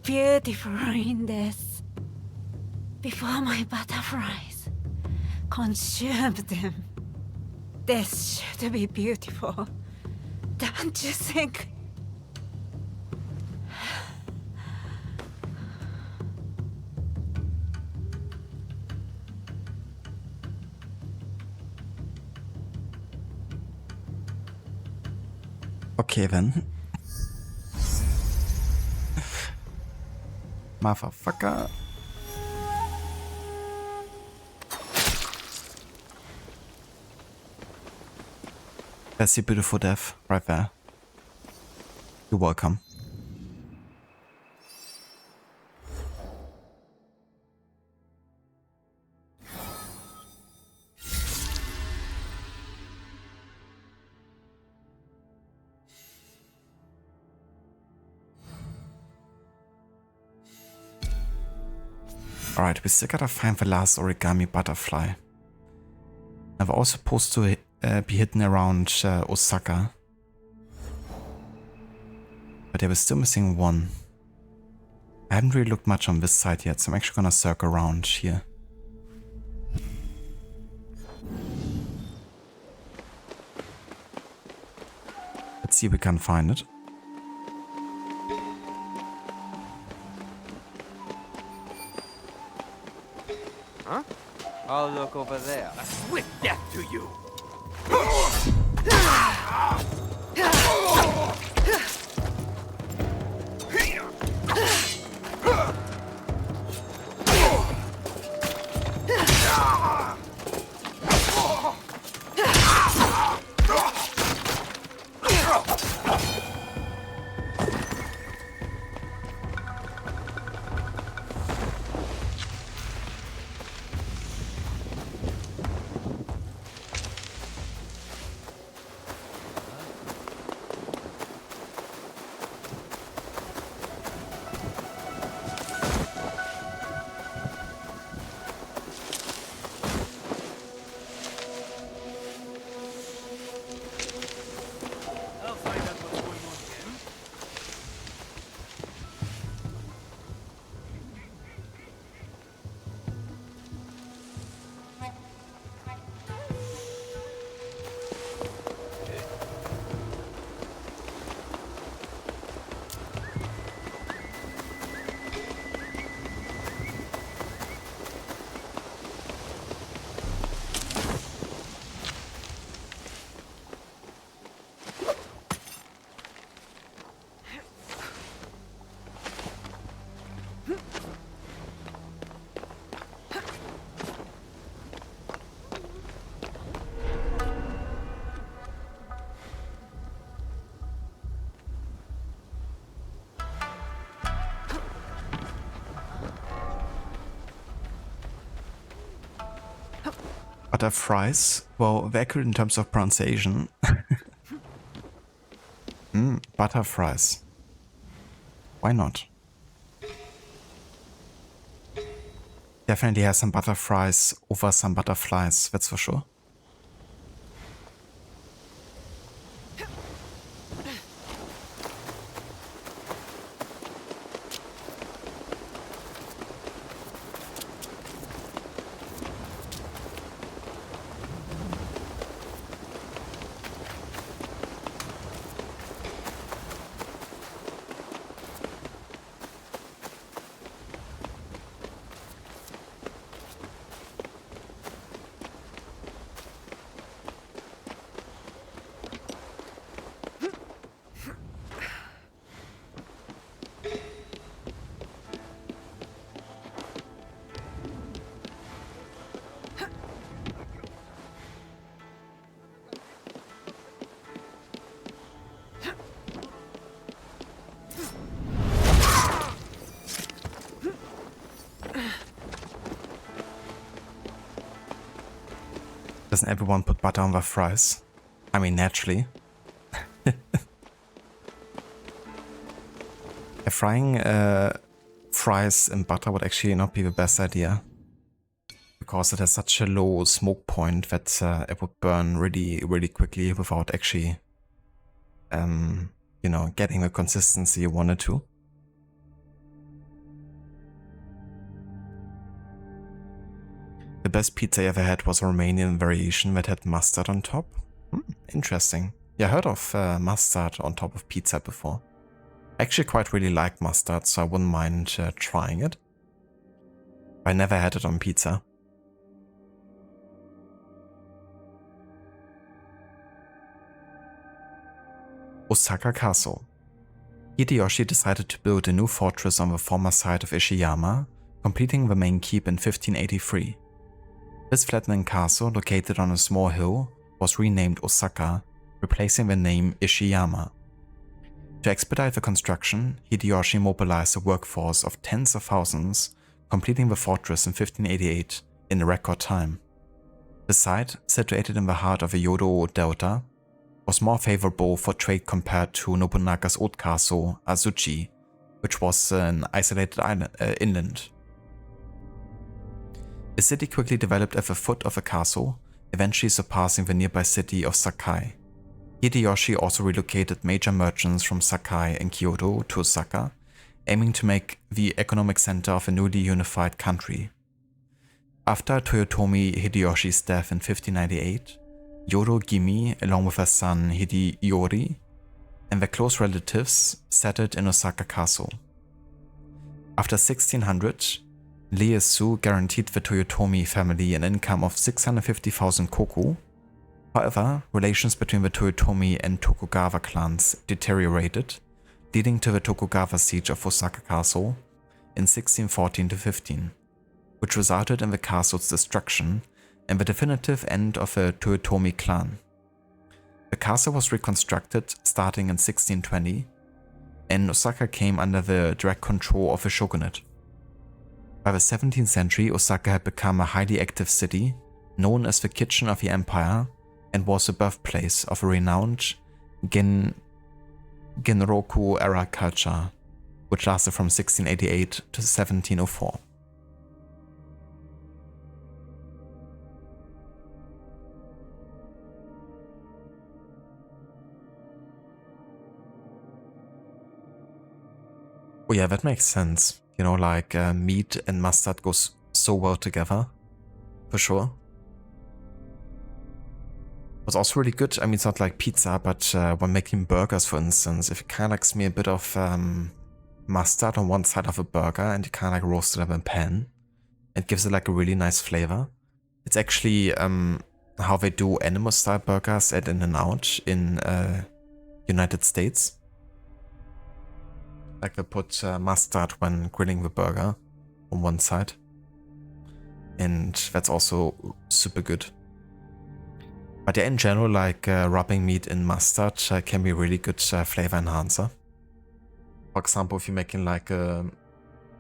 Beautiful in death, before my butterflies consumed them. Death should be beautiful, don't you think? Okay, then. Motherfucker. That's your beautiful death right there. You're welcome. Alright, we still gotta find the last origami butterfly. And we're all supposed to be hidden around Osaka. But yeah, we're still missing one. I haven't really looked much on this side yet, so I'm actually gonna circle around here. Let's see if we can find it. Huh? I'll look over there. A swift death to you. Butter fries. Well, very accurate in terms of pronunciation. Butter fries. Why not? Definitely has some butter fries over some butterflies, that's for sure. Doesn't everyone put butter on their fries? I mean, naturally. Frying fries in butter would actually not be the best idea, because it has such a low smoke point that it would burn really, really quickly without actually, you know, getting the consistency you wanted to. The best pizza I ever had was a Romanian variation that had mustard on top. Interesting. Yeah, I heard of mustard on top of pizza before. I actually quite really like mustard, so I wouldn't mind trying it. I never had it on pizza. Osaka Castle. Hideyoshi decided to build a new fortress on the former site of Ishiyama, completing the main keep in 1583. This flattening castle, located on a small hill, was renamed Osaka, replacing the name Ishiyama. To expedite the construction, Hideyoshi mobilized a workforce of tens of thousands, completing the fortress in 1588 in a record time. The site, situated in the heart of the Yodo Delta, was more favorable for trade compared to Nobunaga's old castle, Azuchi, which was an isolated island, inland. The city quickly developed at the foot of the castle, eventually surpassing the nearby city of Sakai. Hideyoshi also relocated major merchants from Sakai and Kyoto to Osaka, aiming to make the economic center of a newly unified country. After Toyotomi Hideyoshi's death in 1598, Yodo Gimi, along with her son Hideyori, and their close relatives settled in Osaka Castle. After 1600, Ieyasu guaranteed the Toyotomi family an income of 650,000 koku. However, relations between the Toyotomi and Tokugawa clans deteriorated, leading to the Tokugawa siege of Osaka Castle in 1614-15, which resulted in the castle's destruction and the definitive end of the Toyotomi clan. The castle was reconstructed starting in 1620, and Osaka came under the direct control of the shogunate. By the 17th century, Osaka had become a highly active city, known as the Kitchen of the Empire, and was the birthplace of a renowned Genroku era culture, which lasted from 1688 to 1704. Oh yeah, that makes sense. You know, like meat and mustard goes so well together, for sure. What's also really good, I mean, it's not like pizza, but when making burgers, for instance, if you kind of like smear a bit of mustard on one side of a burger and you kind of like roast it up in a pan, it gives it like a really nice flavor. It's actually how they do animal-style burgers at In-N-Out in United States. Like they put mustard when grilling the burger on one side. And that's also super good. But yeah, in general, like rubbing meat in mustard can be a really good flavor enhancer. For example, if you're making like a,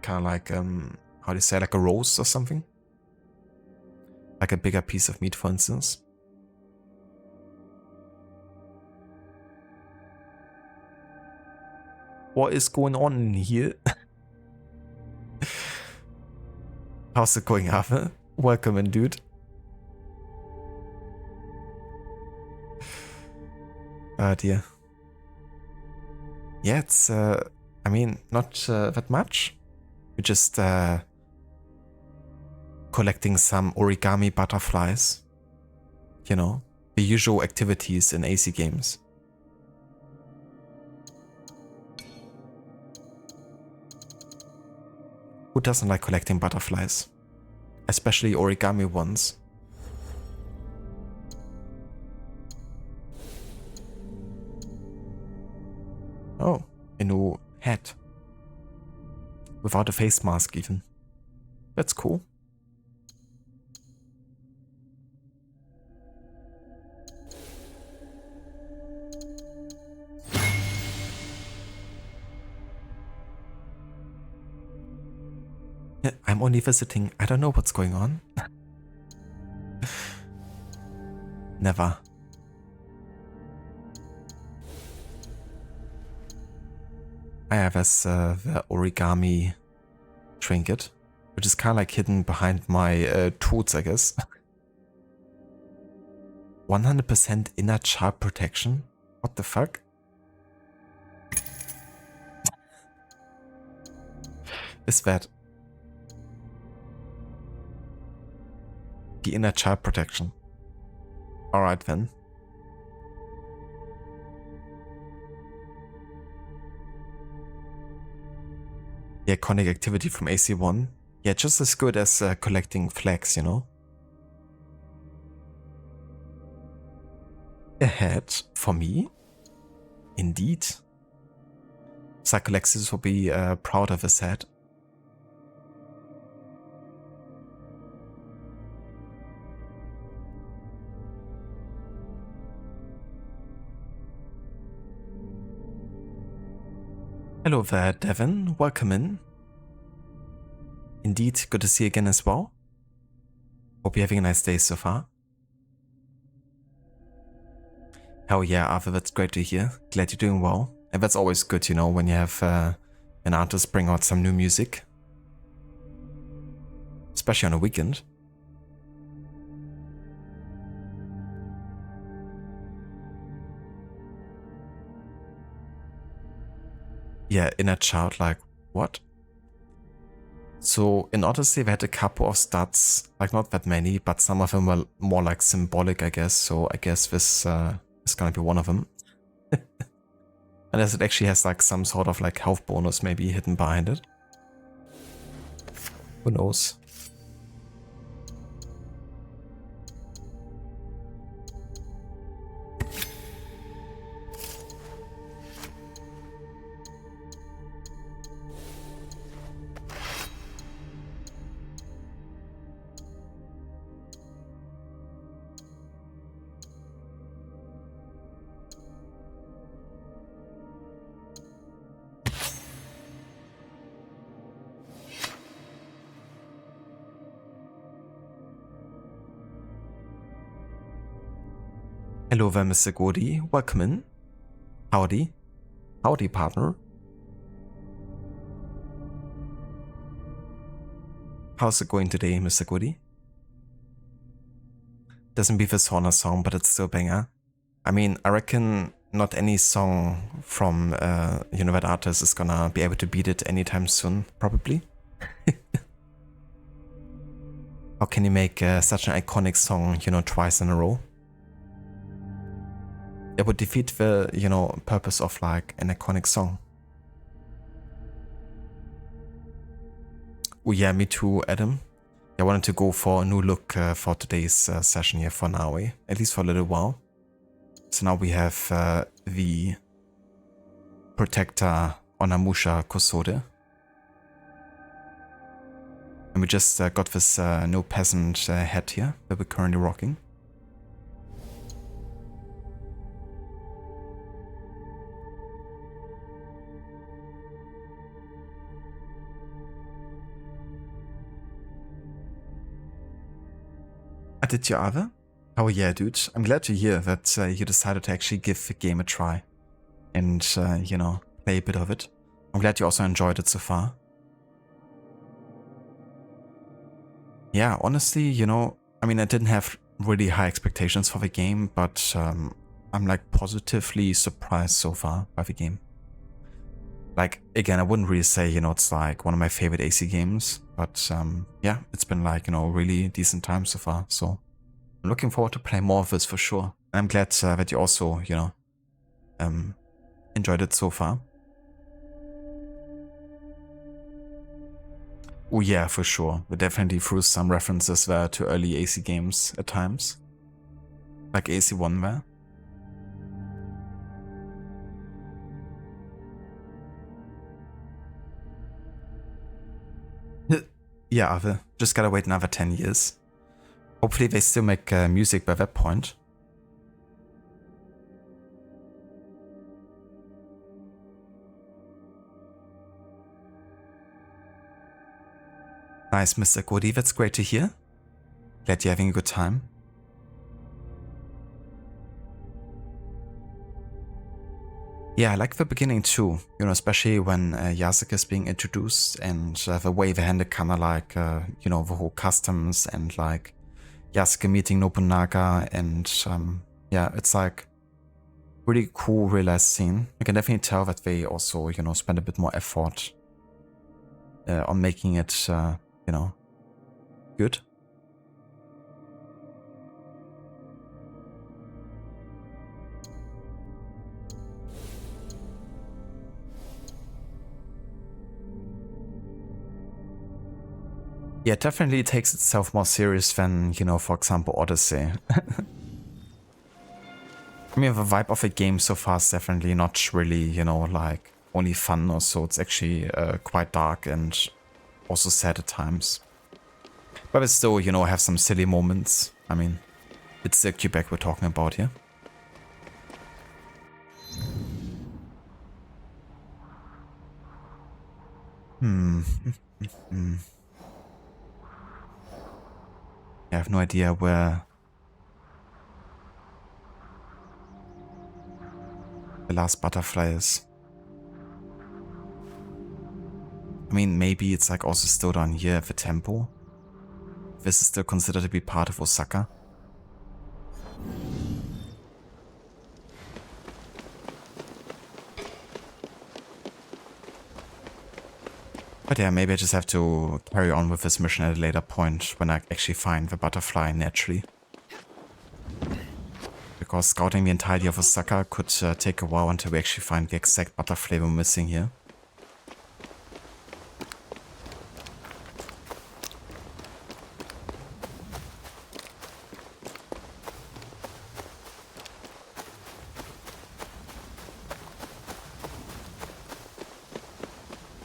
kind of like, how do you say, like a roast or something. Like a bigger piece of meat, for instance. What is going on in here? How's it going, Arthur? Welcome in, dude. Dear. Yeah, it's, I mean, not that much. We're just collecting some origami butterflies. You know, the usual activities in AC games. Who doesn't like collecting butterflies? Especially origami ones. Oh, a new hat. Without a face mask even. That's cool. Yeah, I'm only visiting. I don't know what's going on. Never. I have as the origami trinket, which is kind of like hidden behind my tools, I guess. 100% inner child protection? What the fuck? Is that the inner child protection? Alright then. The iconic activity from AC1. Yeah, just as good as collecting flags, you know? A hat for me? Indeed. Psycholexis will be proud of his hat. Hello there, Devin. Welcome in. Indeed, good to see you again as well. Hope you're having a nice day so far. Hell yeah, Arthur, that's great to hear. Glad you're doing well. And that's always good, you know, when you have an artist bring out some new music. Especially on a weekend. Yeah, inner child, like, what? So, in Odyssey, we had a couple of stats, like not that many, but some of them were more like symbolic, I guess. So, I guess this is gonna be one of them. Unless it actually has like some sort of like health bonus maybe hidden behind it. Who knows? Hello there, Mr. Gordy. Welcome in. Howdy. Howdy, partner. How's it going today, Mr. Gordy? Doesn't beat the Sauna song, but it's still a banger. I mean, I reckon not any song from, you know, that artist is gonna be able to beat it anytime soon, probably. How can you make such an iconic song, you know, twice in a row? It would defeat the, you know, purpose of like an iconic song. Oh yeah, me too, Adam. I wanted to go for a new look for today's session here for now, at least for a little while. So now we have the Protector Onamusha Kosode. And we just got this no peasant hat here that we're currently rocking. Did you ever? Oh yeah, dude. I'm glad to hear that you decided to actually give the game a try. And, you know, play a bit of it. I'm glad you also enjoyed it so far. Yeah, honestly, you know, I mean, I didn't have really high expectations for the game, but I'm like positively surprised so far by the game. Like, again, I wouldn't really say, you know, it's like one of my favorite AC games, but yeah, it's been like, you know, really decent time so far. So I'm looking forward to play more of this for sure. And I'm glad that you also, you know, enjoyed it so far. Oh yeah, for sure. We definitely threw some references there to early AC games at times. Like AC1 there. Yeah, Ave. Just gotta wait another 10 years. Hopefully they still make music by that point. Nice, Mr. Goody. That's great to hear. Glad you're having a good time. Yeah, I like the beginning too, you know, especially when Yasuke is being introduced and the way they handle kind of like, you know, the whole customs and like Yasuke meeting Nobunaga and yeah, it's like really cool, realized scene. I can definitely tell that they also, you know, spend a bit more effort on making it, you know, good. Yeah, it definitely takes itself more serious than, you know, for example, Odyssey. I mean, the vibe of the game so far is definitely not really, you know, like only fun or so. It's actually quite dark and also sad at times. But it still, you know, have some silly moments. I mean, it's the Quebec we're talking about here. I have no idea where the last butterfly is. I mean, maybe it's like also still down here at the temple. This is still considered to be part of Osaka. But yeah, maybe I just have to carry on with this mission at a later point when I actually find the butterfly naturally. Because scouting the entirety of Osaka could take a while until we actually find the exact butterfly we're missing here.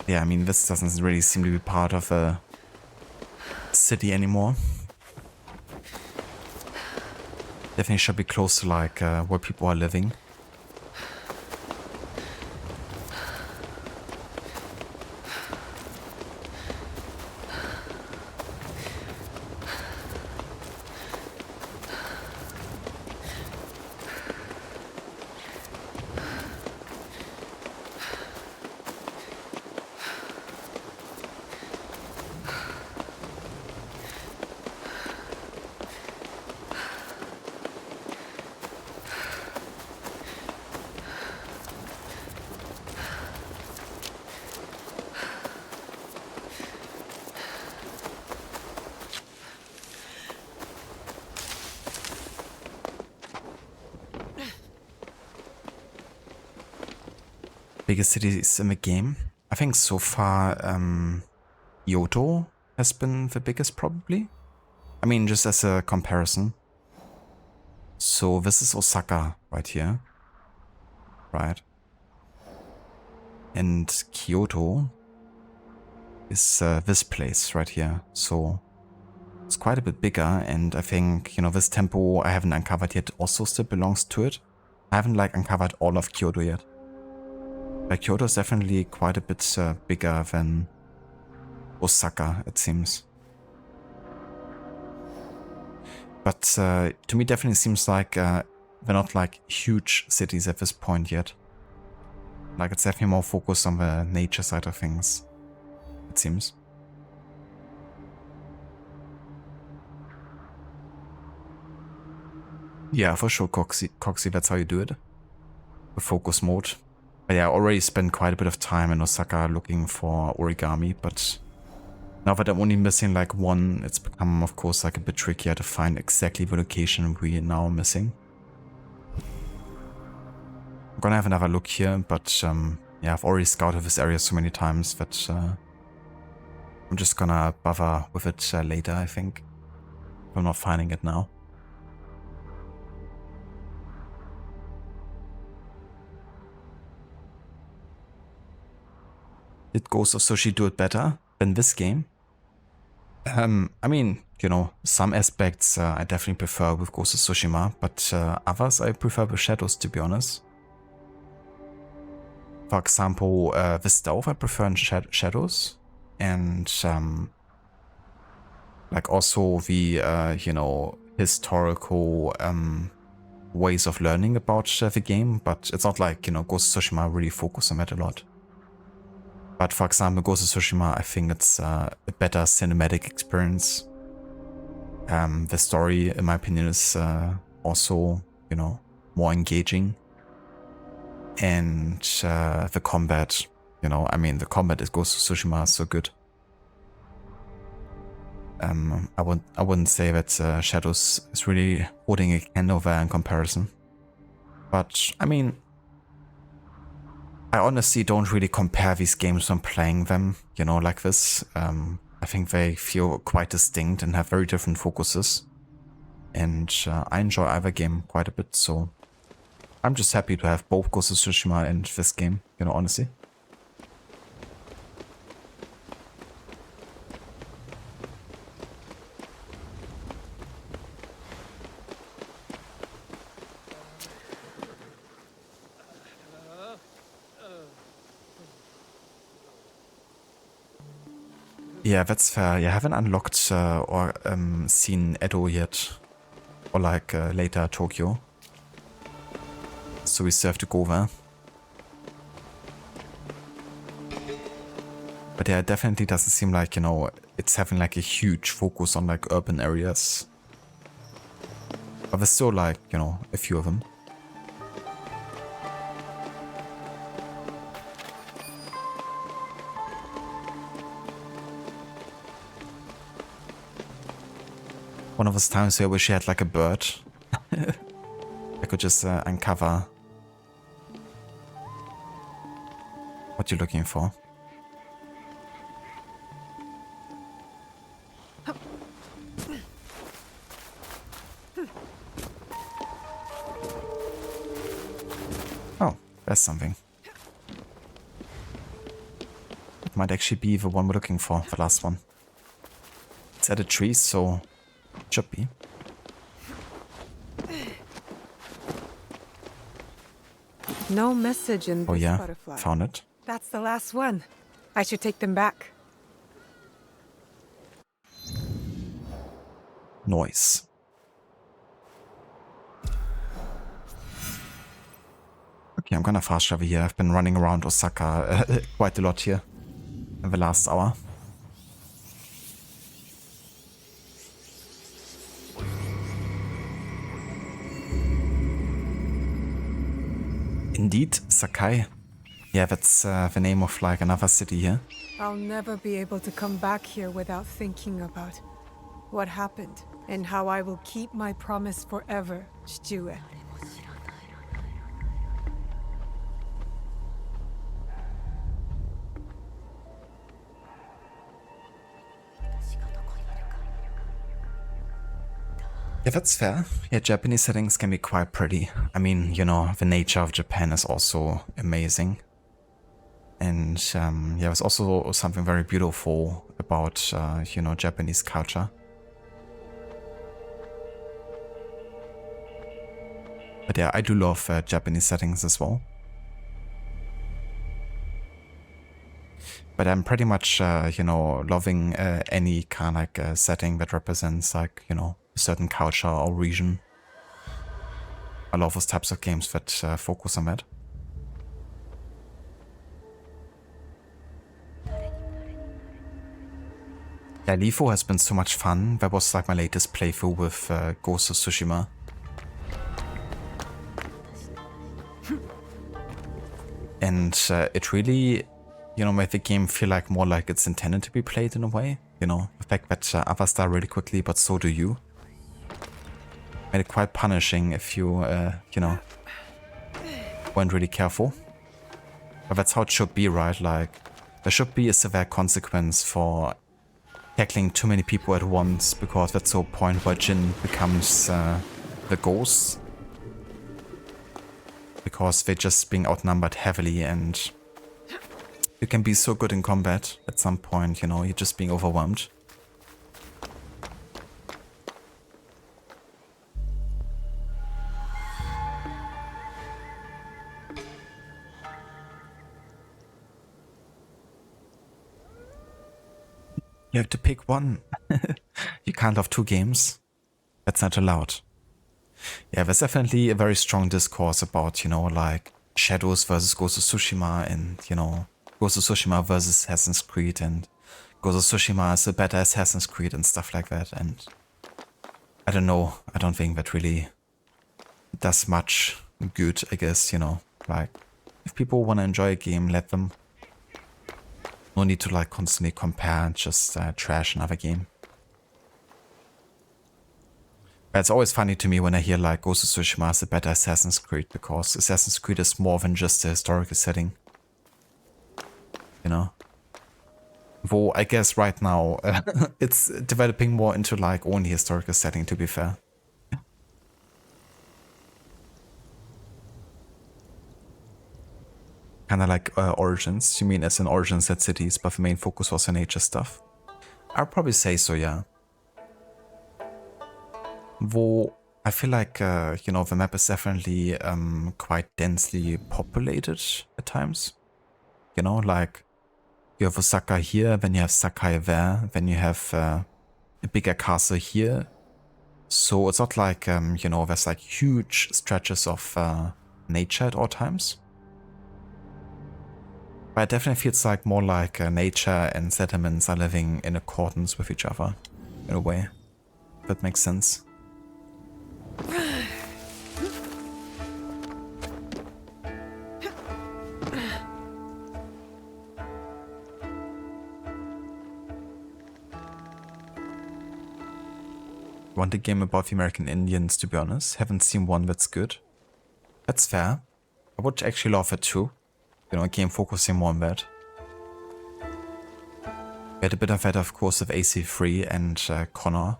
Yeah, I mean, this doesn't really seem to be part of a city anymore. Definitely should be close to like where people are living. Biggest cities in the game. I think so far Kyoto has been the biggest probably. I mean, just as a comparison. So this is Osaka right here. Right. And Kyoto is this place right here. So it's quite a bit bigger, and I think, you know, this temple I haven't uncovered yet also still belongs to it. I haven't like uncovered all of Kyoto yet. Like, Kyoto is definitely quite a bit bigger than Osaka, it seems. But to me, definitely seems like they're not like huge cities at this point yet. Like it's definitely more focused on the nature side of things, it seems. Yeah, for sure, Coxie, that's how you do it. The focus mode. But yeah, I already spent quite a bit of time in Osaka looking for origami, but now that I'm only missing like one, it's become, of course, like a bit trickier to find exactly the location we are now missing. I'm gonna have another look here, but yeah, I've already scouted this area so many times that I'm just gonna bother with it later, I think. If I'm not finding it now. Did Ghost of Sushi do it better than this game? I mean, you know, some aspects I definitely prefer with Ghost of Tsushima, but others I prefer with Shadows, to be honest. For example, the stove I prefer in Shadows, and like also the, you know, historical ways of learning about the game, but it's not like, you know, Ghost of Tsushima really focus on that a lot. But for example, Ghost of Tsushima, I think it's a better cinematic experience. The story, in my opinion, is also, you know, more engaging. And the combat, you know, I mean, the combat in Ghost of Tsushima is so good. I wouldn't say that Shadows is really holding a candle there in comparison. But, I mean, I honestly don't really compare these games when playing them, you know, like this. I think they feel quite distinct and have very different focuses. And I enjoy either game quite a bit, so I'm just happy to have both Ghost of Tsushima and this game, you know, honestly. Yeah, that's fair. You haven't unlocked or seen Edo yet. Or like later Tokyo. So we still have to go there. But yeah, it definitely doesn't seem like, you know, it's having like a huge focus on like urban areas. But there's still like, you know, a few of them. One of those times where I wish I had like a bird. I could just uncover what you're looking for. Oh, there's something. It might actually be the one we're looking for, the last one. It's at a tree, so it should be. No message in Oh this yeah, butterfly. found it. That's the last one. I should take them back. Noise. Okay, I'm gonna fast travel here. I've been running around Osaka quite a lot here in the last hour. Indeed, Sakai. Yeah, that's the name of like another city here. I'll never be able to come back here without thinking about what happened and how I will keep my promise forever, Shijue. Yeah, that's fair. Yeah, Japanese settings can be quite pretty. I mean, you know, the nature of Japan is also amazing. And yeah, there's also something very beautiful about, you know, Japanese culture. But yeah, I do love Japanese settings as well. But I'm pretty much, you know, loving any kind of like setting that represents like, you know, a certain culture or region. I love those types of games that focus on that. Yeah, LIFO has been so much fun. That was like my latest playthrough with Ghost of Tsushima. And it really, you know, made the game feel like more like it's intended to be played in a way. You know, the fact that others die really quickly, but so do you. Made it quite punishing if you, you know, weren't really careful. But that's how it should be, right? Like, there should be a severe consequence for tackling too many people at once, because that's the point where Jin becomes the ghost. Because they're just being outnumbered heavily, and you can be so good in combat at some point, you know, you're just being overwhelmed. You have to pick one. You can't have two games. That's not allowed. Yeah, there's definitely a very strong discourse about, you know, like Shadows versus Ghost of Tsushima, and, you know, Ghost of Tsushima versus Assassin's Creed, and Ghost of Tsushima is a better Assassin's Creed and stuff like that. And I don't know, I don't think that really does much good, I guess, you know. Like, if people want to enjoy a game, let them. No need to like constantly compare and just trash another game. But it's always funny to me when I hear like Ghost of Tsushima is a better Assassin's Creed, because Assassin's Creed is more than just a historical setting. You know? Though I guess right now it's developing more into like only historical setting, to be fair. Kind of like Origins. You mean as in Origins at cities, but the main focus was on nature stuff? I'd probably say so, yeah. Though I feel like, you know, the map is definitely quite densely populated at times. You know, like you have Osaka here, then you have Sakai there, then you have a bigger castle here. So it's not like, you know, there's like huge stretches of nature at all times. But it definitely feels like more like nature and settlements are living in accordance with each other, in a way. If that makes sense. Want a game about the American Indians, to be honest. Haven't seen one that's good. That's fair. I would actually love it too. You know, a game focusing more on that. We had a bit of that, of course, with AC3 and Connor.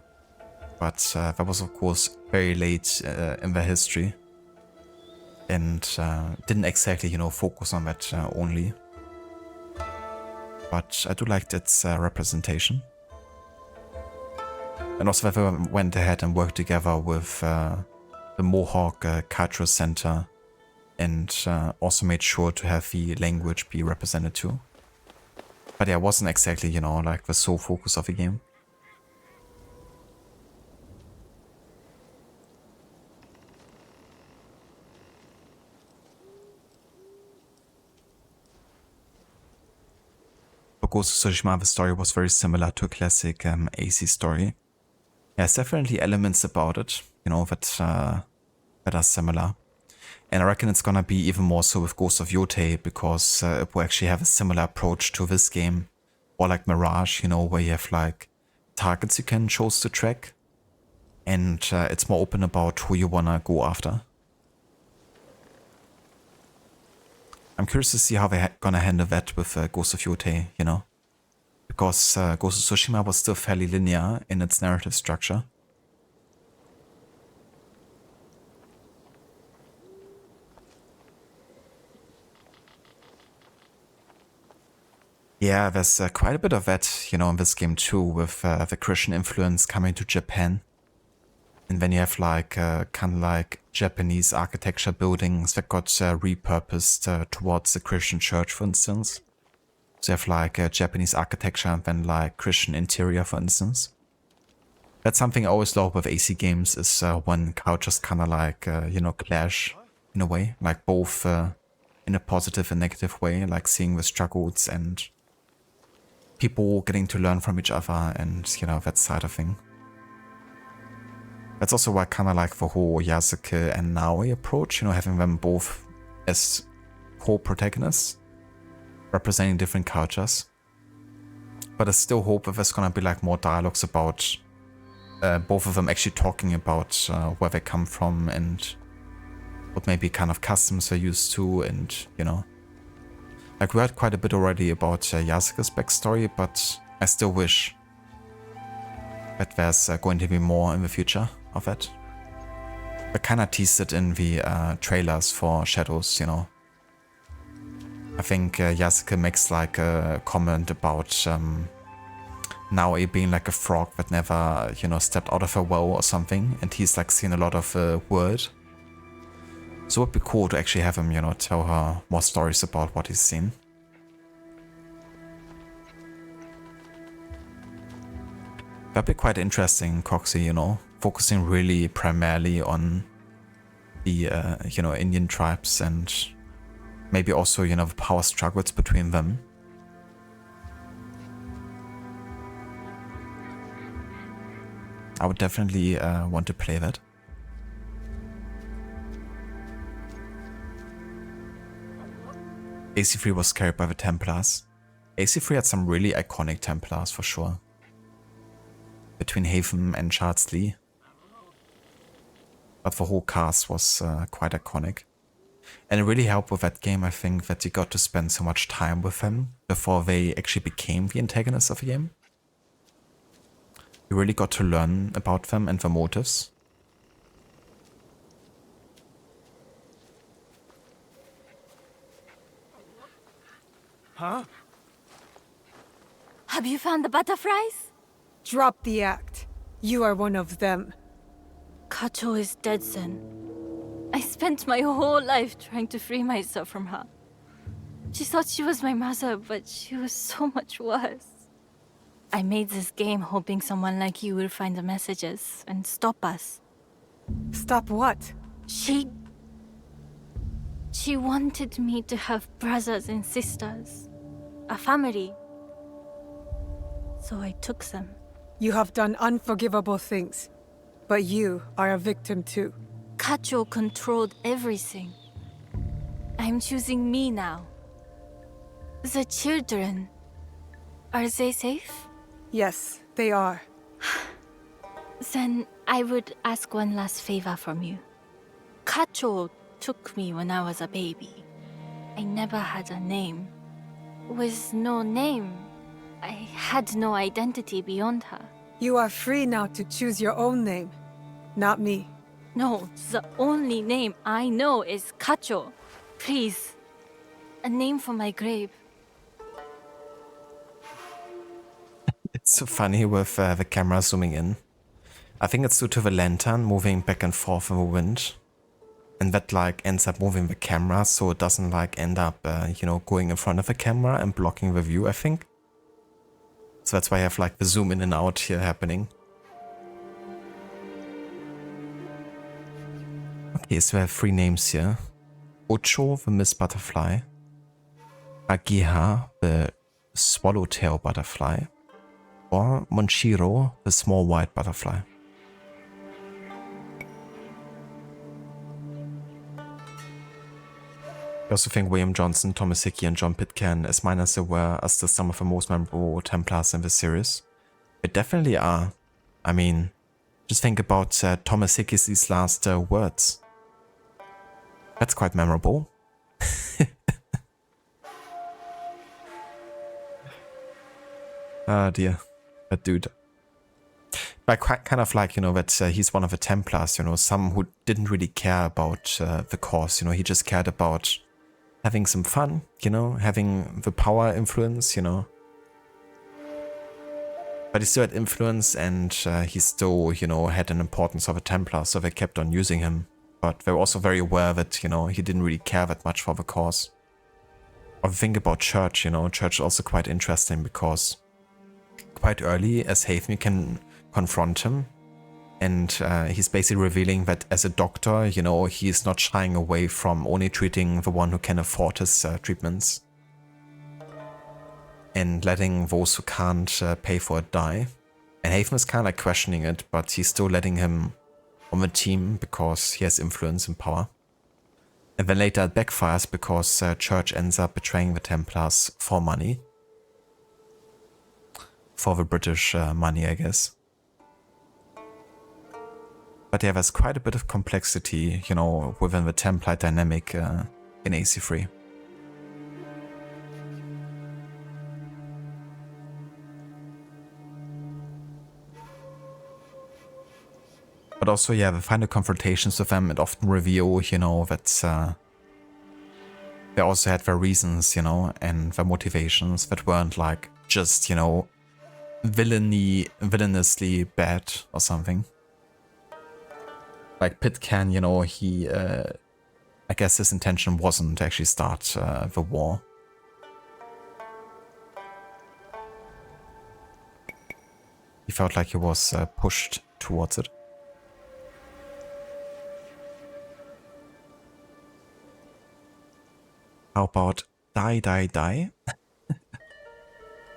But that was, of course, very late in their history. And didn't exactly, you know, focus on that only. But I do like its representation. And also that they went ahead and worked together with the Mohawk Cultural Center, and also made sure to have the language be represented too. But yeah, it wasn't exactly, you know, like the sole focus of the game. For Ghost of Tsushima, the story was very similar to a classic AC story. There's definitely elements about it, you know, that are similar. And I reckon it's gonna be even more so with Ghost of Yotei, because it will actually have a similar approach to this game. Or like Mirage, you know, where you have like targets you can choose to track. And it's more open about who you wanna go after. I'm curious to see how they're gonna handle that with Ghost of Yotei, you know. Because Ghost of Tsushima was still fairly linear in its narrative structure. Yeah, there's quite a bit of that, you know, in this game too, with the Christian influence coming to Japan. And then you have like, kind of like Japanese architecture buildings that got repurposed towards the Christian church, for instance. So you have like Japanese architecture and then like Christian interior, for instance. That's something I always love with AC games is when cultures kind of like, clash in a way, like both in a positive and negative way, like seeing the struggles and people getting to learn from each other and, that side of thing. That's also why I kind of like the whole Yasuke and Naoi approach, having them both as co-protagonists, representing different cultures. But I still hope that there's gonna be like more dialogues about both of them actually talking about where they come from and what maybe kind of customs they're used to, and like we heard quite a bit already about Yasuke's backstory, but I still wish that there's going to be more in the future of it. I kind of teased it in the trailers for Shadows, I think Yasuke makes like a comment about Naoi being like a frog that never, stepped out of a well or something, and he's like seen a lot of word. So it would be cool to actually have him, tell her more stories about what he's seen. That'd be quite interesting, Coxie, focusing really primarily on the, Indian tribes and maybe also, the power struggles between them. I would definitely want to play that. AC3 was carried by the Templars. AC3 had some really iconic Templars for sure. Between Haven and Charles Lee. But the whole cast was quite iconic. And it really helped with that game, I think, that you got to spend so much time with them before they actually became the antagonists of the game. You really got to learn about them and their motives. Huh? Have you found the butterflies? Drop the act. You are one of them. Kacho is dead, Zen. I spent my whole life trying to free myself from her. She thought she was my mother, but she was so much worse. I made this game hoping someone like you will find the messages and stop us. Stop what? She wanted me to have brothers and sisters. A family. So I took them. You have done unforgivable things. But you are a victim too. Kacho controlled everything. I'm choosing me now. The children, are they safe? Yes, they are. Then I would ask one last favor from you. Kacho took me when I was a baby. I never had a name. With no name, I had no identity beyond her. You are free now to choose your own name, not me. No, the only name I know is Kacho. Please, a name for my grave. It's so funny with the camera zooming in. I think it's due to the lantern moving back and forth in the wind. And that like ends up moving the camera so it doesn't like end up, going in front of the camera and blocking the view, I think. So that's why I have like the zoom in and out here happening. Okay, so we have 3 names here. Ocho, the Miss Butterfly. Agiha, the Swallowtail Butterfly. Or Monshiro, the Small White Butterfly. I also think William Johnson, Thomas Hickey, and John Pitcairn, as minor as they were, are still some of the most memorable Templars in the series. They definitely are. I mean, just think about Thomas Hickey's last words. That's quite memorable. Ah dear, that dude. But kind of like, that he's one of the Templars, some who didn't really care about the cause, he just cared about having some fun, having the power influence, But he still had influence and he still, had an importance of a Templar, so they kept on using him. But they were also very aware that, he didn't really care that much for the cause. Or think about Church, Church is also quite interesting because quite early as Haven you can confront him. And he's basically revealing that as a doctor, you know, he's not shying away from only treating the one who can afford his treatments. And letting those who can't pay for it die. And Haven is kind of like questioning it, but he's still letting him on the team because he has influence and power. And then later it backfires because Church ends up betraying the Templars for money. For the British money, I guess. But yeah, there's quite a bit of complexity, you know, within the Templar dynamic in AC3. But also, yeah, the final confrontations with them, it often reveal, you know, that they also had their reasons, you know, and their motivations that weren't like just, you know, villainously bad or something. Like Pitcairn, you know, he, I guess his intention wasn't to actually start the war. He felt like he was pushed towards it. How about Die, Die, Die?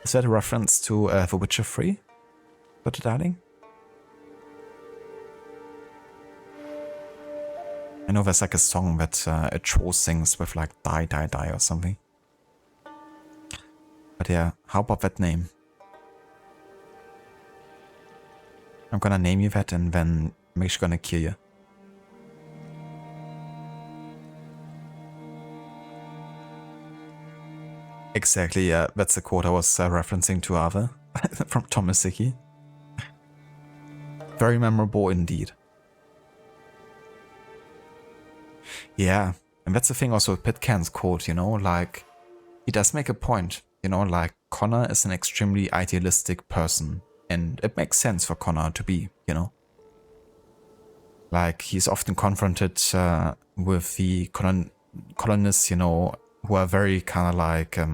Is that a reference to The Witcher 3? Dr. Darling? I know there's like a song that a troll sings with like Die, Die, Die or something. But yeah, how about that name? I'm gonna name you that and then I'm actually gonna kill you. Exactly, yeah, that's the quote I was referencing to Ava from Thomas Hickey. Very memorable indeed. Yeah, and that's the thing also with Pitcairn's quote, you know, like, he does make a point, you know, like, Connor is an extremely idealistic person, and it makes sense for Connor to be, you know. Like, he's often confronted with the colonists, you know, who are very kind of like, I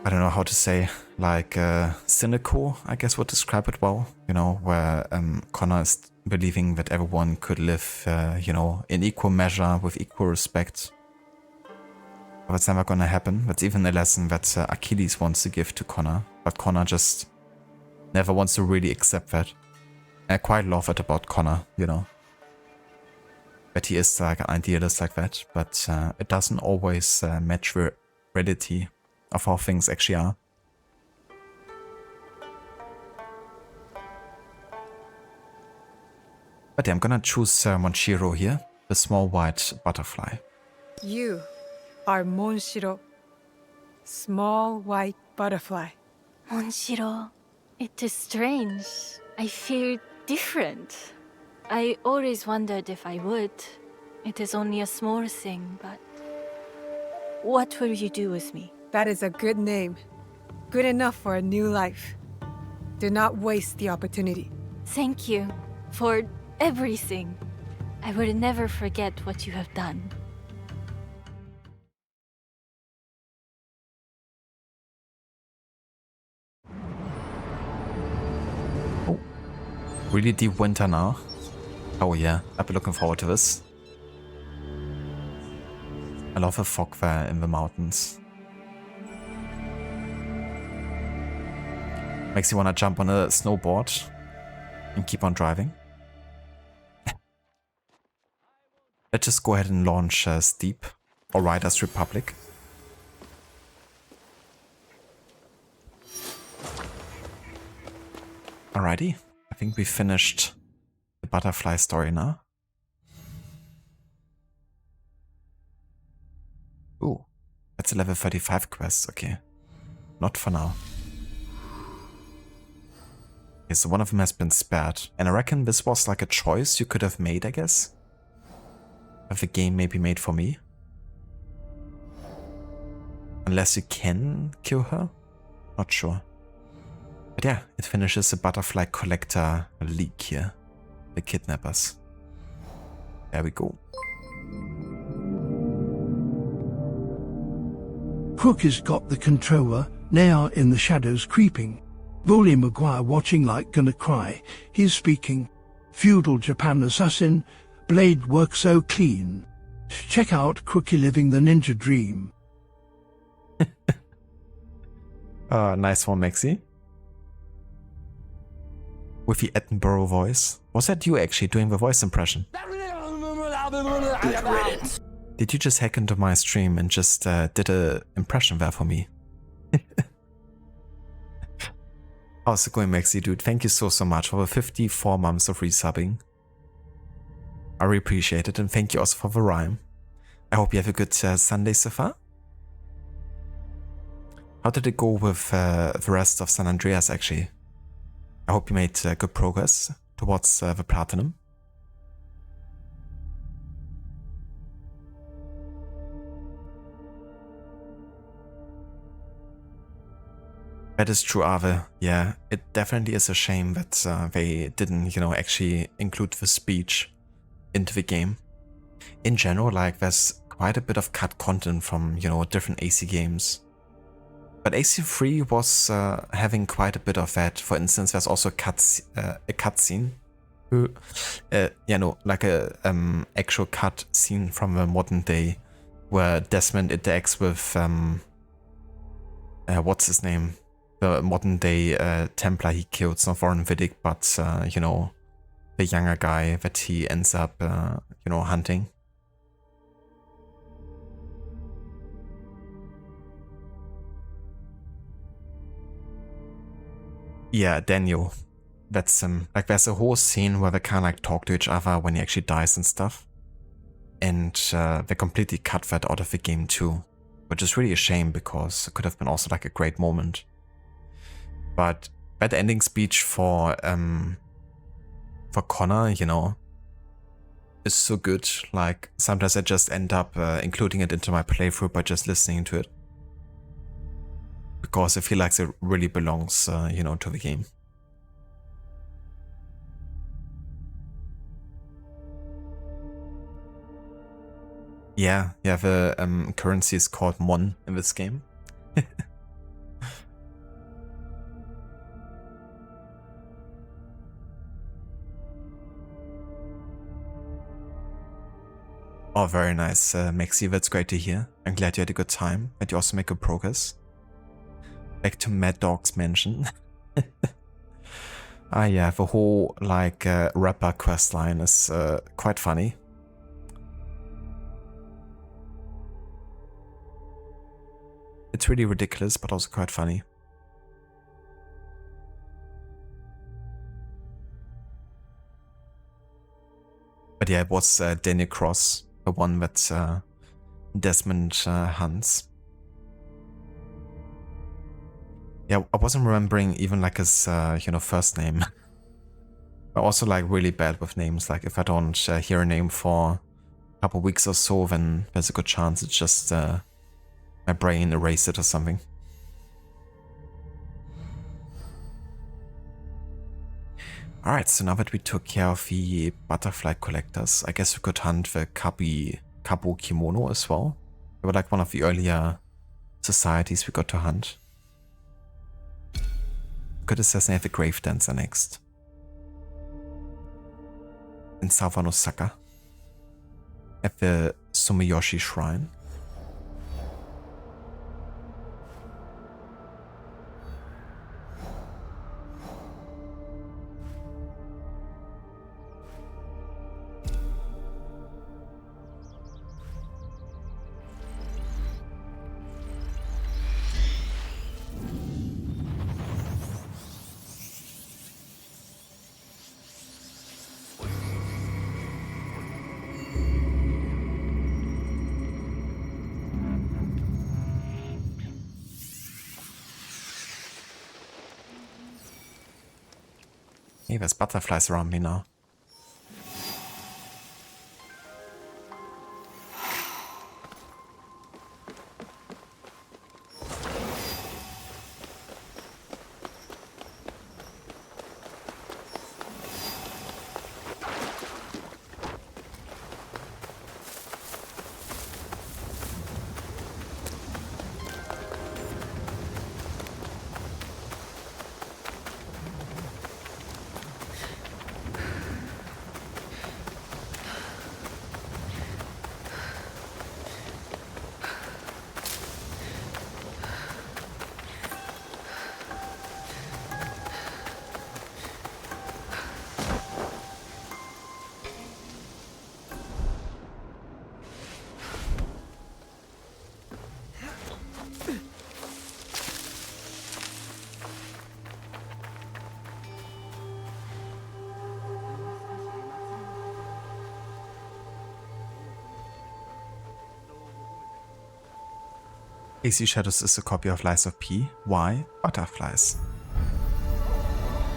don't know how to say, like cynical, I guess would describe it well, you know, where Connor is believing that everyone could live, you know, in equal measure with equal respect. But that's never gonna happen. That's even a lesson that Achilles wants to give to Connor, but Connor just never wants to really accept that. I quite love it about Connor, you know. That he is like an idealist like that, but it doesn't always match the reality of how things actually are. But yeah, I'm gonna choose Monshiro here, the small white butterfly. You are Monshiro, small white butterfly. Monshiro, it is strange. I feel different. I always wondered if I would. It is only a small thing, but... What will you do with me? That is a good name. Good enough for a new life. Do not waste the opportunity. Thank you for everything. I will never forget what you have done. Oh, really deep winter now? Oh yeah, I've been looking forward to this. I love the fog there in the mountains. Makes you want to jump on a snowboard and keep on driving. Let's just go ahead and launch Steep or Riders Republic. Alrighty, I think we finished the butterfly story now. Ooh, that's a level 35 quest, okay. Not for now. Okay, so one of them has been spared. And I reckon this was like a choice you could have made, I guess. If the game maybe made for me. Unless you can kill her? Not sure. But yeah, it finishes the butterfly collector league here. The kidnappers. There we go. Crook has got the controller, now in the shadows creeping. Bully Maguire watching like gonna cry. He's speaking. Feudal Japan assassin. Blade work so clean. Check out Crookie living the ninja dream. Nice one, Maxi. With the Edinburgh voice. Was that you actually doing the voice impression? Good riddance. Did you just hack into my stream and just did a impression there for me? How's it going, Maxi, dude? Thank you so much for the 54 months of resubbing. I really appreciate it, and thank you also for the rhyme. I hope you have a good Sunday so far. How did it go with the rest of San Andreas, actually? I hope you made good progress towards the platinum. That is true, Ave. Yeah, it definitely is a shame that they didn't, actually include the speech into the game. In general, like, there's quite a bit of cut content from, different AC games. But AC3 was having quite a bit of that. For instance, there's also a cutscene. Like a actual cut scene from the modern day where Desmond interacts with, what's his name? The modern day Templar he killed. It's not Warren Vidic, but, the younger guy that he ends up, hunting. Yeah, Daniel. That's like there's a whole scene where they kind of talk to each other when he actually dies and stuff. And they completely cut that out of the game too. Which is really a shame because it could have been also like a great moment. But that ending speech for Connor, is so good. Like sometimes I just end up including it into my playthrough by just listening to it. Because I feel like it really belongs, to the game. Yeah, the currency is called Mon in this game. Oh, very nice, Maxi. That's great to hear. I'm glad you had a good time, and you also make good progress. Back to Mad Dog's mansion. Yeah, the whole rapper quest line is quite funny. It's really ridiculous, but also quite funny. But yeah, it was Daniel Cross, the one that Desmond hunts. Yeah, I wasn't remembering even like his, first name. I'm also like really bad with names. Like if I don't hear a name for a couple weeks or so, then there's a good chance it's just my brain erased it or something. Alright, so now that we took care of the butterfly collectors, I guess we could hunt the Kabu Kimono as well. They were like one of the earlier societies we got to hunt. We could assassinate the Grave Dancer next. In Southern Osaka. At the Sumiyoshi Shrine. Hey, there's butterflies around me now. AC Shadows is a copy of Lies of P. Why? Butterflies.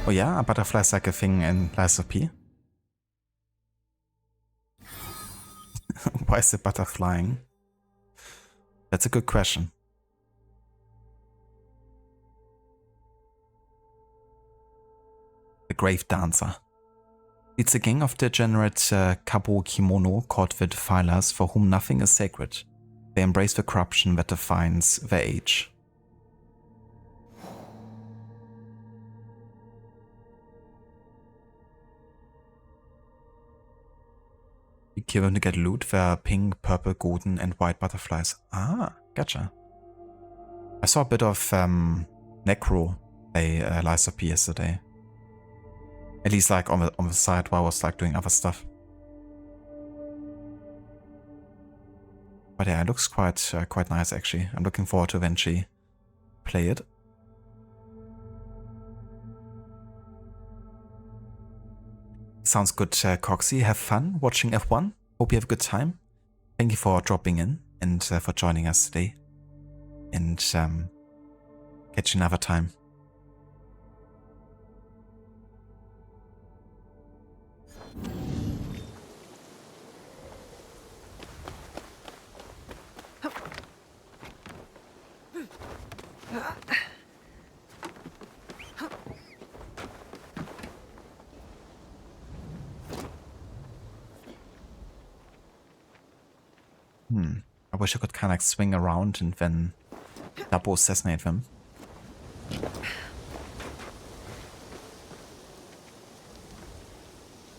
Oh yeah, are butterflies like a thing in Lies of P? Why is the butterflying? That's a good question. The Grave Dancer. It's a gang of degenerate Kabo Kimono called the Defilers, for whom nothing is sacred. They embrace the corruption that defines their age. You kill them to get loot. There are pink, purple, golden, and white butterflies. Ah, gotcha. I saw a bit of Necro play Lies of P yesterday. At least like on the side while I was like doing other stuff. But yeah, it looks quite nice actually. I'm looking forward to eventually play it. Sounds good, Coxie. Have fun watching F1. Hope you have a good time. Thank you for dropping in and for joining us today. And catch you another time. I wish I could kind of like swing around and then double assassinate them.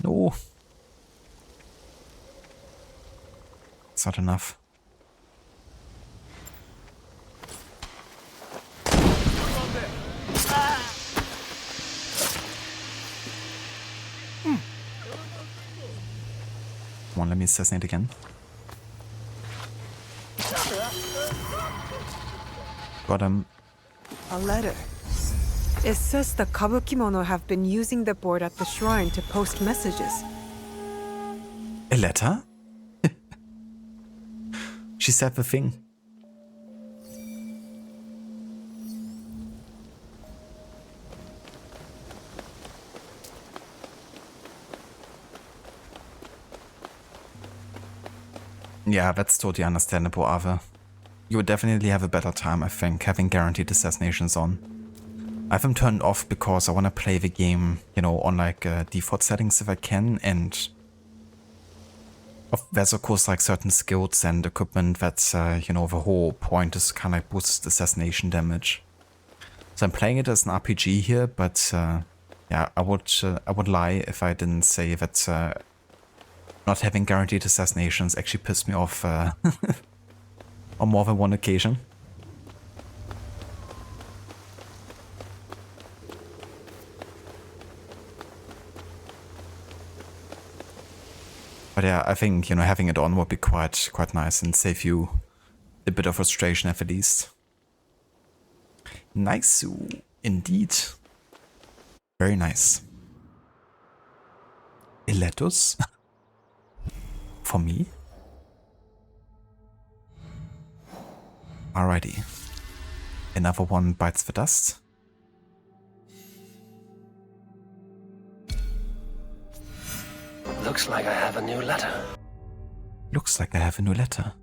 No. It's not enough. Come on, let me assassinate again. Got him. A letter. It says the Kabukimono have been using the board at the shrine to post messages. A letter? She said the thing. Yeah, that's totally understandable, Ava. You would definitely have a better time, I think, having guaranteed assassinations on. I have them turned off because I want to play the game, you know, on like default settings if I can, and there's of course like certain skills and equipment that's, you know, the whole point is kind of like boost assassination damage. So I'm playing it as an RPG here, but yeah, I would lie if I didn't say that not having guaranteed assassinations actually pissed me off on more than one occasion. But yeah, I think, you know, having it on would be quite nice and save you a bit of frustration at the least. Nice, indeed. Very nice. Iletus? For me? Alrighty. Another one bites the dust. Looks like I have a new letter. Looks like I have a new letter.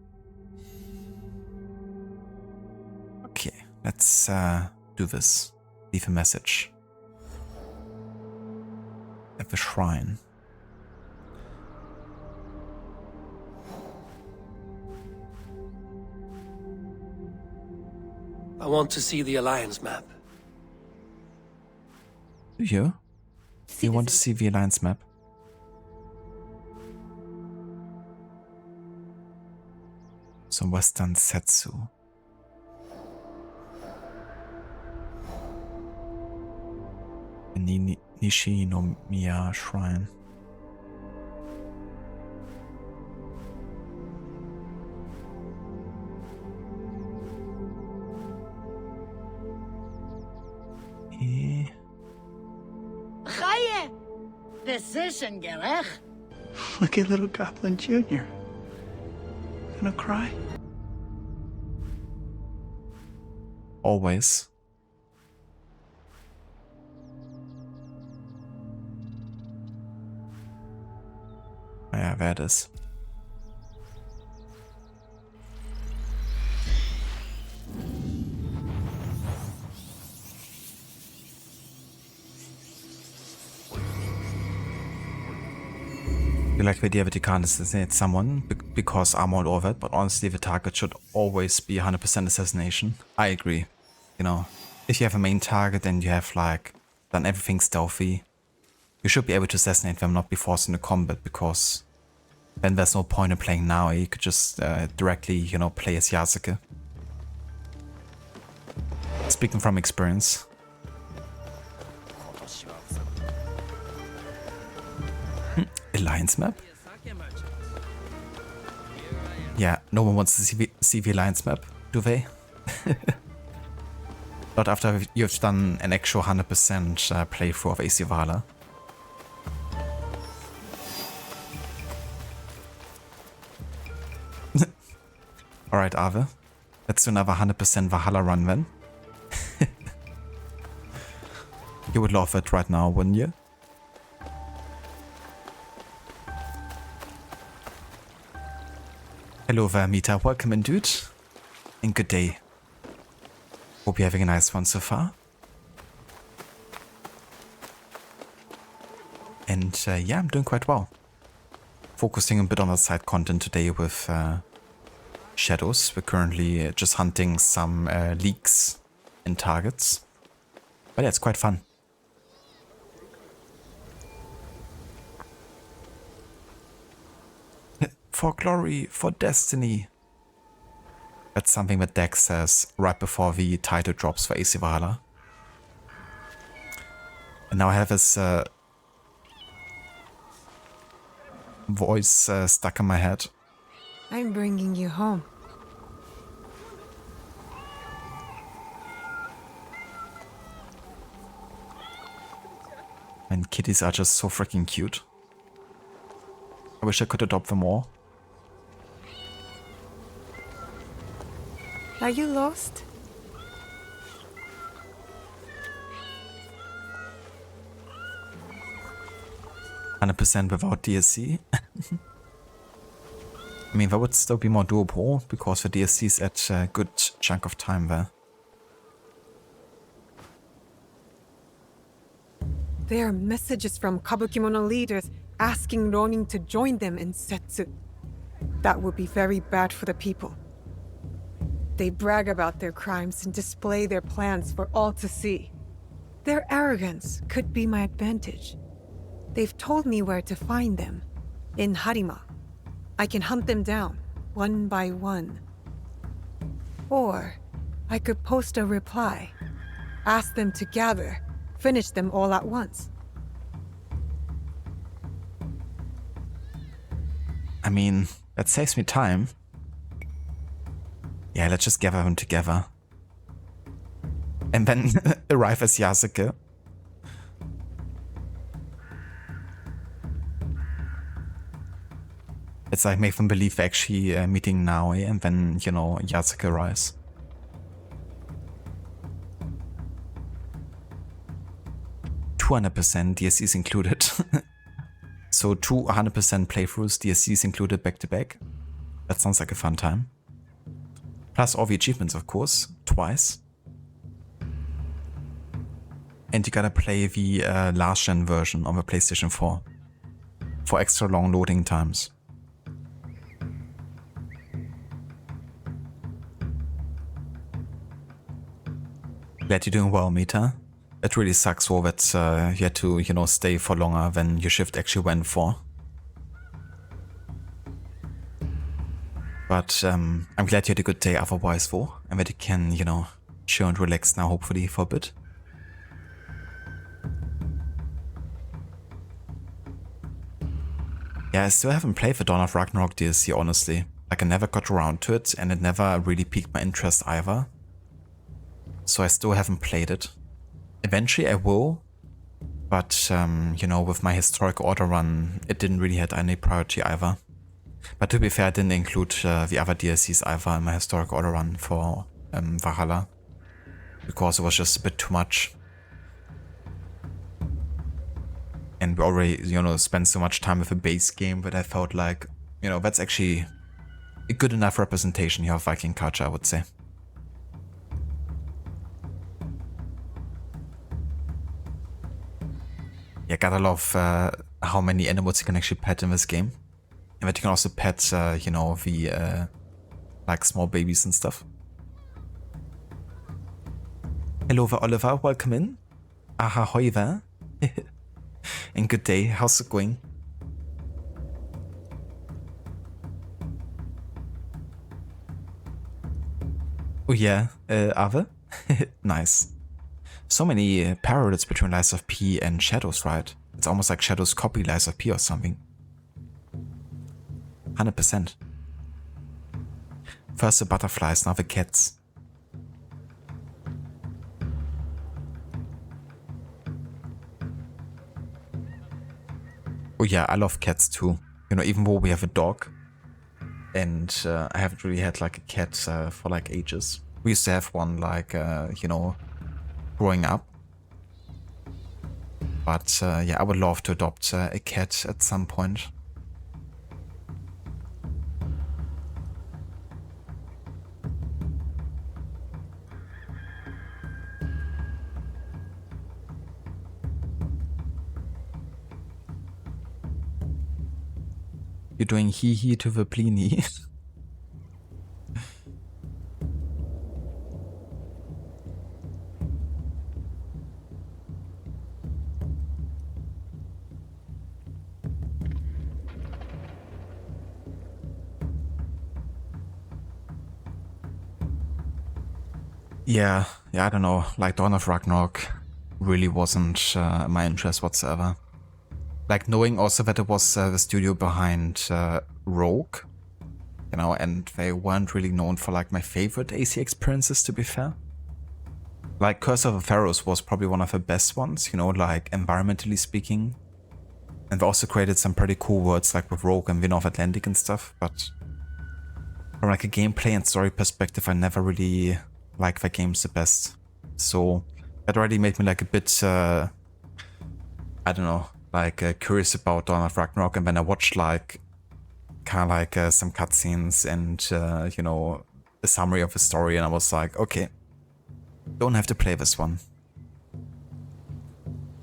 Okay, let's do this. Leave a message. At the shrine. I want to see the Alliance map. Do you? You want to see the Alliance map? So Western Setsu. Nishinomiya Shrine. Chaye! Decision, Gerech. Look at little Goblin Jr. Gonna cry? always. Yeah, there it is. You like the idea that you can't assassinate someone because armor all over it, but honestly the target should always be 100% assassination. I agree. You know, if you have a main target and you have like done everything stealthy, you should be able to assassinate them, not be forced into combat, because then there's no point in playing now. You could just directly, you know, play as Yasuke. Speaking from experience. Alliance map? Yeah, no one wants to see the Alliance map, do they? Not after you've done an actual 100% playthrough of AC Valhalla. Alright, Ave. Let's do another 100% Valhalla run then. You would love it right now, wouldn't you? Hello there, Mita. Welcome in, dude. And good day. Hope you're having a nice one so far. And yeah, I'm doing quite well. Focusing a bit on the side content today with Shadows. We're currently just hunting some leaks and targets. But yeah, it's quite fun. For glory, for destiny. That's something that Dex says right before the title drops for AC Valhalla. And now I have this voice stuck in my head. I'm bringing you home. And kitties are just so freaking cute. I wish I could adopt them all. Are you lost? %, without DSC. I mean, that would still be more doable because the DSC is at a good chunk of time there. There are messages from Kabukimono leaders asking Ronin to join them in Setsu. That would be very bad for the people. They brag about their crimes and display their plans for all to see. Their arrogance could be my advantage. They've told me where to find them. In Harima. I can hunt them down, one by one. Or I could post a reply. Ask them to gather. Finish them all at once. I mean, that saves me time. Yeah, let's just gather them together. And then arrive as Yasuke. It's like make them believe they're actually meeting Naoi and then, you know, Yasuke arrives. %, DSCs included. So 200% playthroughs, DSCs included back to back. That sounds like a fun time. Plus all the achievements, of course, twice. And you gotta play the last gen version on the PlayStation 4 for extra long loading times. Glad you're doing well, Mita. It really sucks though that you had to, you know, stay for longer than your shift actually went for. But I'm glad you had a good day otherwise though, and that you can, you know, chill and relax now hopefully for a bit. Yeah, I still haven't played the Dawn of Ragnarok DLC, honestly. Like I never got around to it and it never really piqued my interest either. So I still haven't played it. Eventually I will, but you know, with my historic order run, it didn't really have any priority either. But to be fair, I didn't include the other DLCs either in my historic order run for Valhalla. because it was just a bit too much. And we already, you know, spent so much time with a base game that I felt like, you know, that's actually a good enough representation here of Viking culture, I would say. Yeah, gotta love how many animals you can actually pet in this game. And that you can also pet, you know, the like small babies and stuff. Hello there, Oliver, welcome in. Ahoy there. And good day, how's it going? Oh yeah, Ave? Nice. So many parallels between Lies of P and Shadows, right? It's almost like Shadows copy Lies of P or something. 100%. First the butterflies, now the cats. Oh yeah, I love cats too. You know, even though we have a dog. And I haven't really had like a cat for like ages. We used to have one like, you know, growing up. But yeah, I would love to adopt a cat at some point. You're doing hee to the plini. Yeah, I don't know, like Dawn of Ragnarok really wasn't my interest whatsoever. Like knowing also that it was the studio behind Rogue, you know, and they weren't really known for like my favorite AC experiences, to be fair. Like Curse of the Pharaohs was probably one of the best ones, you know, like environmentally speaking. And they also created some pretty cool worlds like with Rogue and Wind of Atlantic and stuff, but from like a gameplay and story perspective, I never really liked the games the best. So that already made me like a bit, I don't know, like curious about Dawn of Ragnarok. And then I watched like kind of like some cutscenes and, you know, a summary of the story, and I was like, okay, don't have to play this one.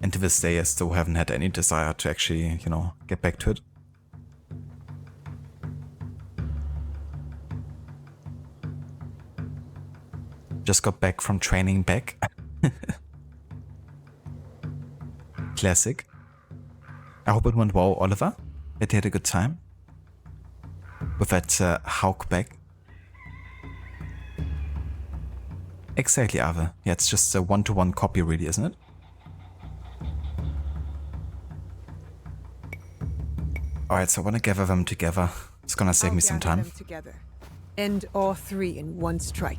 And to this day, I still haven't had any desire to actually, you know, get back to it. Just got back from training back. Classic. I hope it went well, Oliver. That you had a good time with that Hauk back. Exactly, Ave. Yeah, it's just a one-to-one copy really, isn't it? Alright, so I want to gather them together. It's gonna save me some time. Them together. End all three in one strike.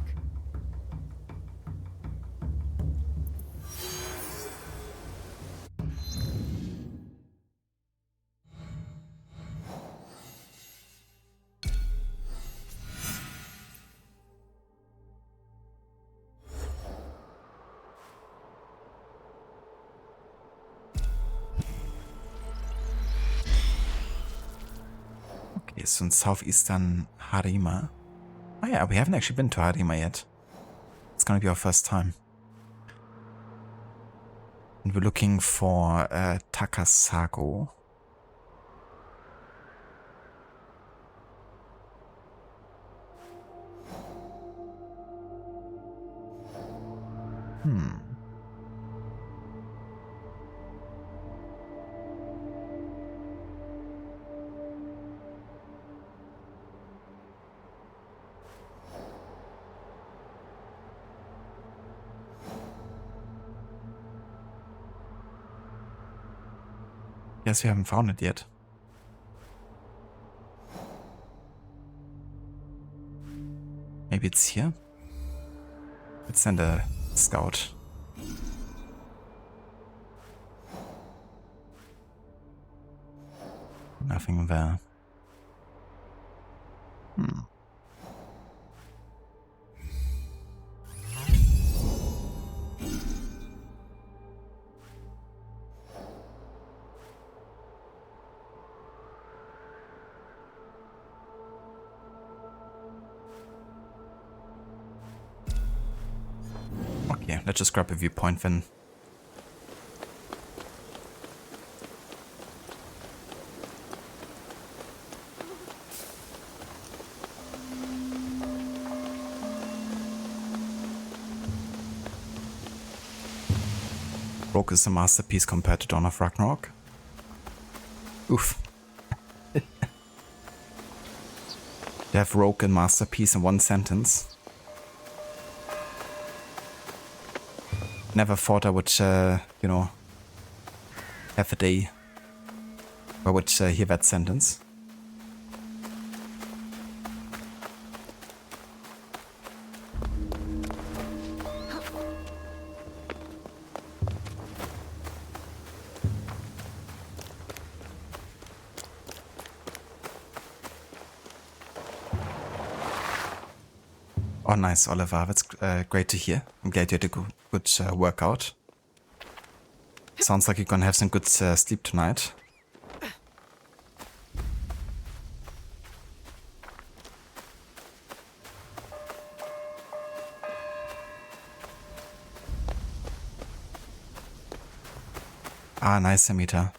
Okay, so in southeastern Harima. Oh yeah, we haven't actually been to Harima yet. It's gonna be our first time. And we're looking for Takasago. Yes, we haven't found it yet. Maybe it's here? Let's send a scout. Nothing there. let's just grab a viewpoint then. Rogue is a masterpiece compared to Dawn of Ragnarok. Oof. To have Rogue and masterpiece in one sentence. Never thought I would, you know, have a day where I would hear that sentence. Oh, nice, Oliver. That's great to hear. I'm glad you had a good workout. Sounds like you're gonna have some good sleep tonight. Ah, nice, Amita.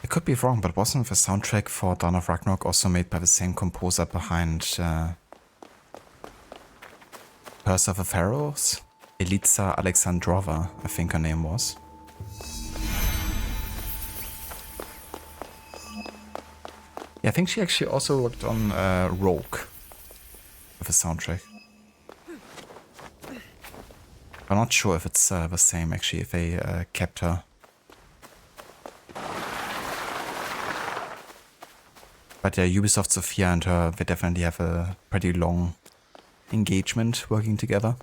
I could be wrong, but wasn't the soundtrack for Dawn of Ragnarok also made by the same composer behind Curse of the Pharaohs? Elitsa Alexandrova, I think her name was. Yeah, I think she actually also worked on Rogue with the soundtrack. I'm not sure if it's the same actually, if they kept her. But yeah, Ubisoft Sophia and her, they definitely have a pretty long engagement working together.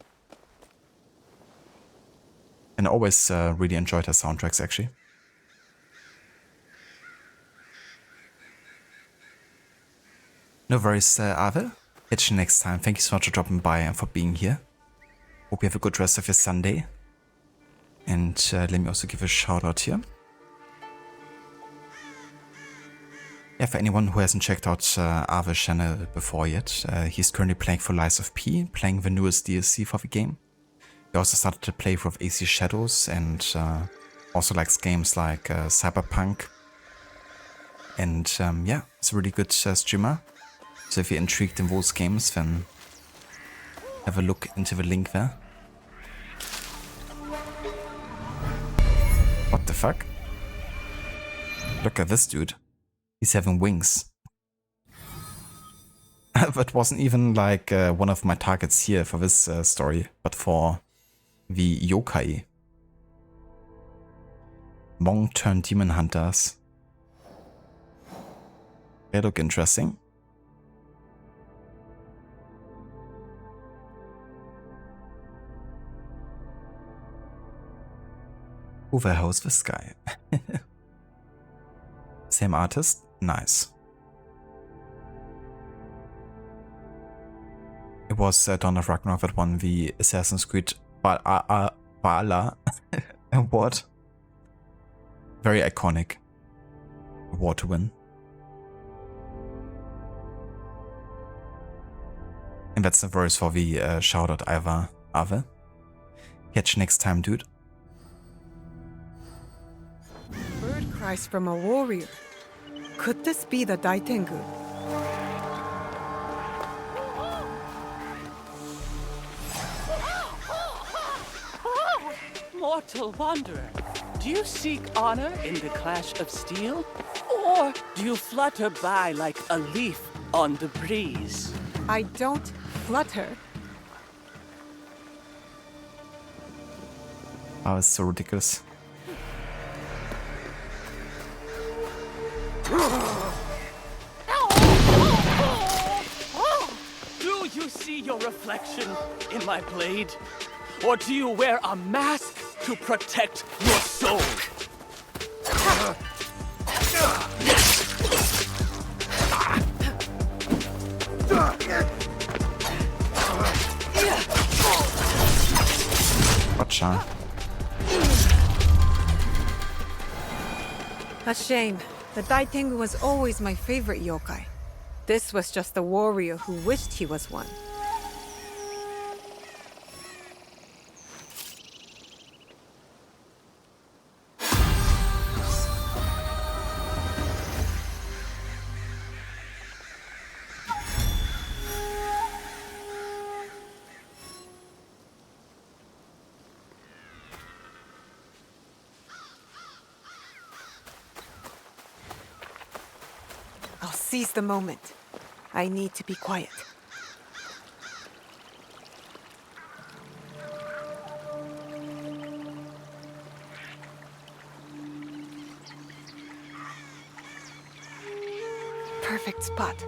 And I always really enjoyed her soundtracks actually. No worries, Ave. Catch you next time. Thank you so much for dropping by and for being here. Hope you have a good rest of your Sunday. And let me also give a shout out here. Yeah, for anyone who hasn't checked out Ave's channel before yet, he's currently playing for Lies of P, playing the newest DLC for the game. He also started to play with AC Shadows and also likes games like Cyberpunk. And yeah, it's a really good streamer. So if you're intrigued in those games, then have a look into the link there. What the fuck? Look at this dude. He's having wings. That wasn't even like one of my targets here for this story, but for the yokai. Long-term demon hunters. They look interesting. Who the hell's this guy? Same artist? Nice. It was Dawn of Ragnarok that won the Assassin's Creed Valhalla award. Very iconic award to win. And that's the verse for the shoutout Ave. Catch you next time, dude. Bird cries from a warrior. Could this be the Daitengu? Mortal wanderer, do you seek honor in the clash of steel? Or do you flutter by like a leaf on the breeze? I don't flutter. Oh, it's so ridiculous. Do you see your reflection in my blade? Or do you wear a mask to protect your soul? Gotcha. A shame. The Daitengu was always my favorite yokai. This was just a warrior who wished he was one. seize the moment. I need to be quiet. Perfect spot.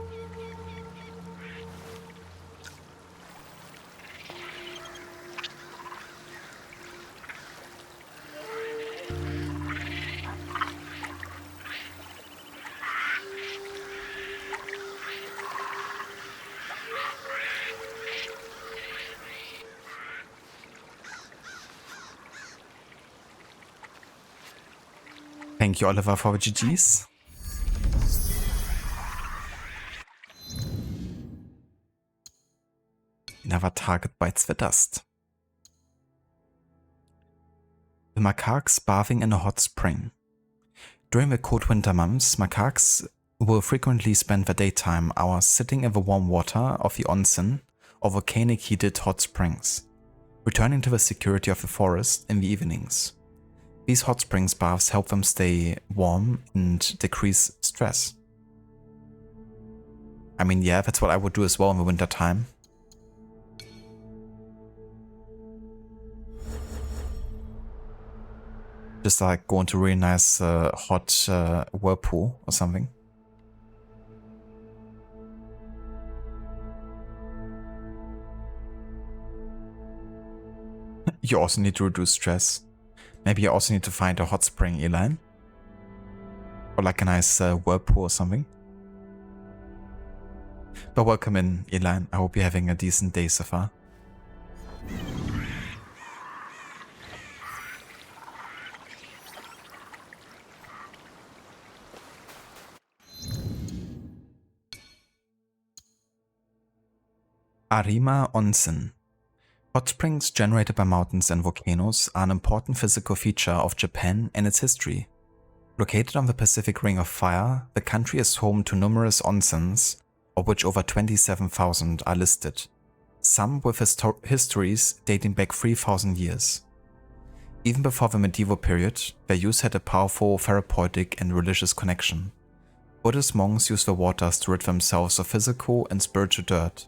Thank you, Oliver, for the GGs. Another target bites the dust. The macaques bathing in a hot spring. During the cold winter months, macaques will frequently spend the daytime hours sitting in the warm water of the onsen or volcanic heated hot springs, returning to the security of the forest in the evenings. These hot springs baths help them stay warm and decrease stress. I mean, yeah, that's what I would do as well in the winter time. Just like go into a really nice hot whirlpool or something. You also need to reduce stress. Maybe you also need to find a hot spring, Eline. Or like a nice whirlpool or something. But welcome in, Eline. I hope you're having a decent day so far. Arima Onsen. Hot springs generated by mountains and volcanoes are an important physical feature of Japan and its history. Located on the Pacific Ring of Fire, the country is home to numerous onsens, of which over 27,000 are listed, some with histories dating back 3,000 years. Even before the medieval period, their use had a powerful therapeutic and religious connection. Buddhist monks used the waters to rid themselves of physical and spiritual dirt.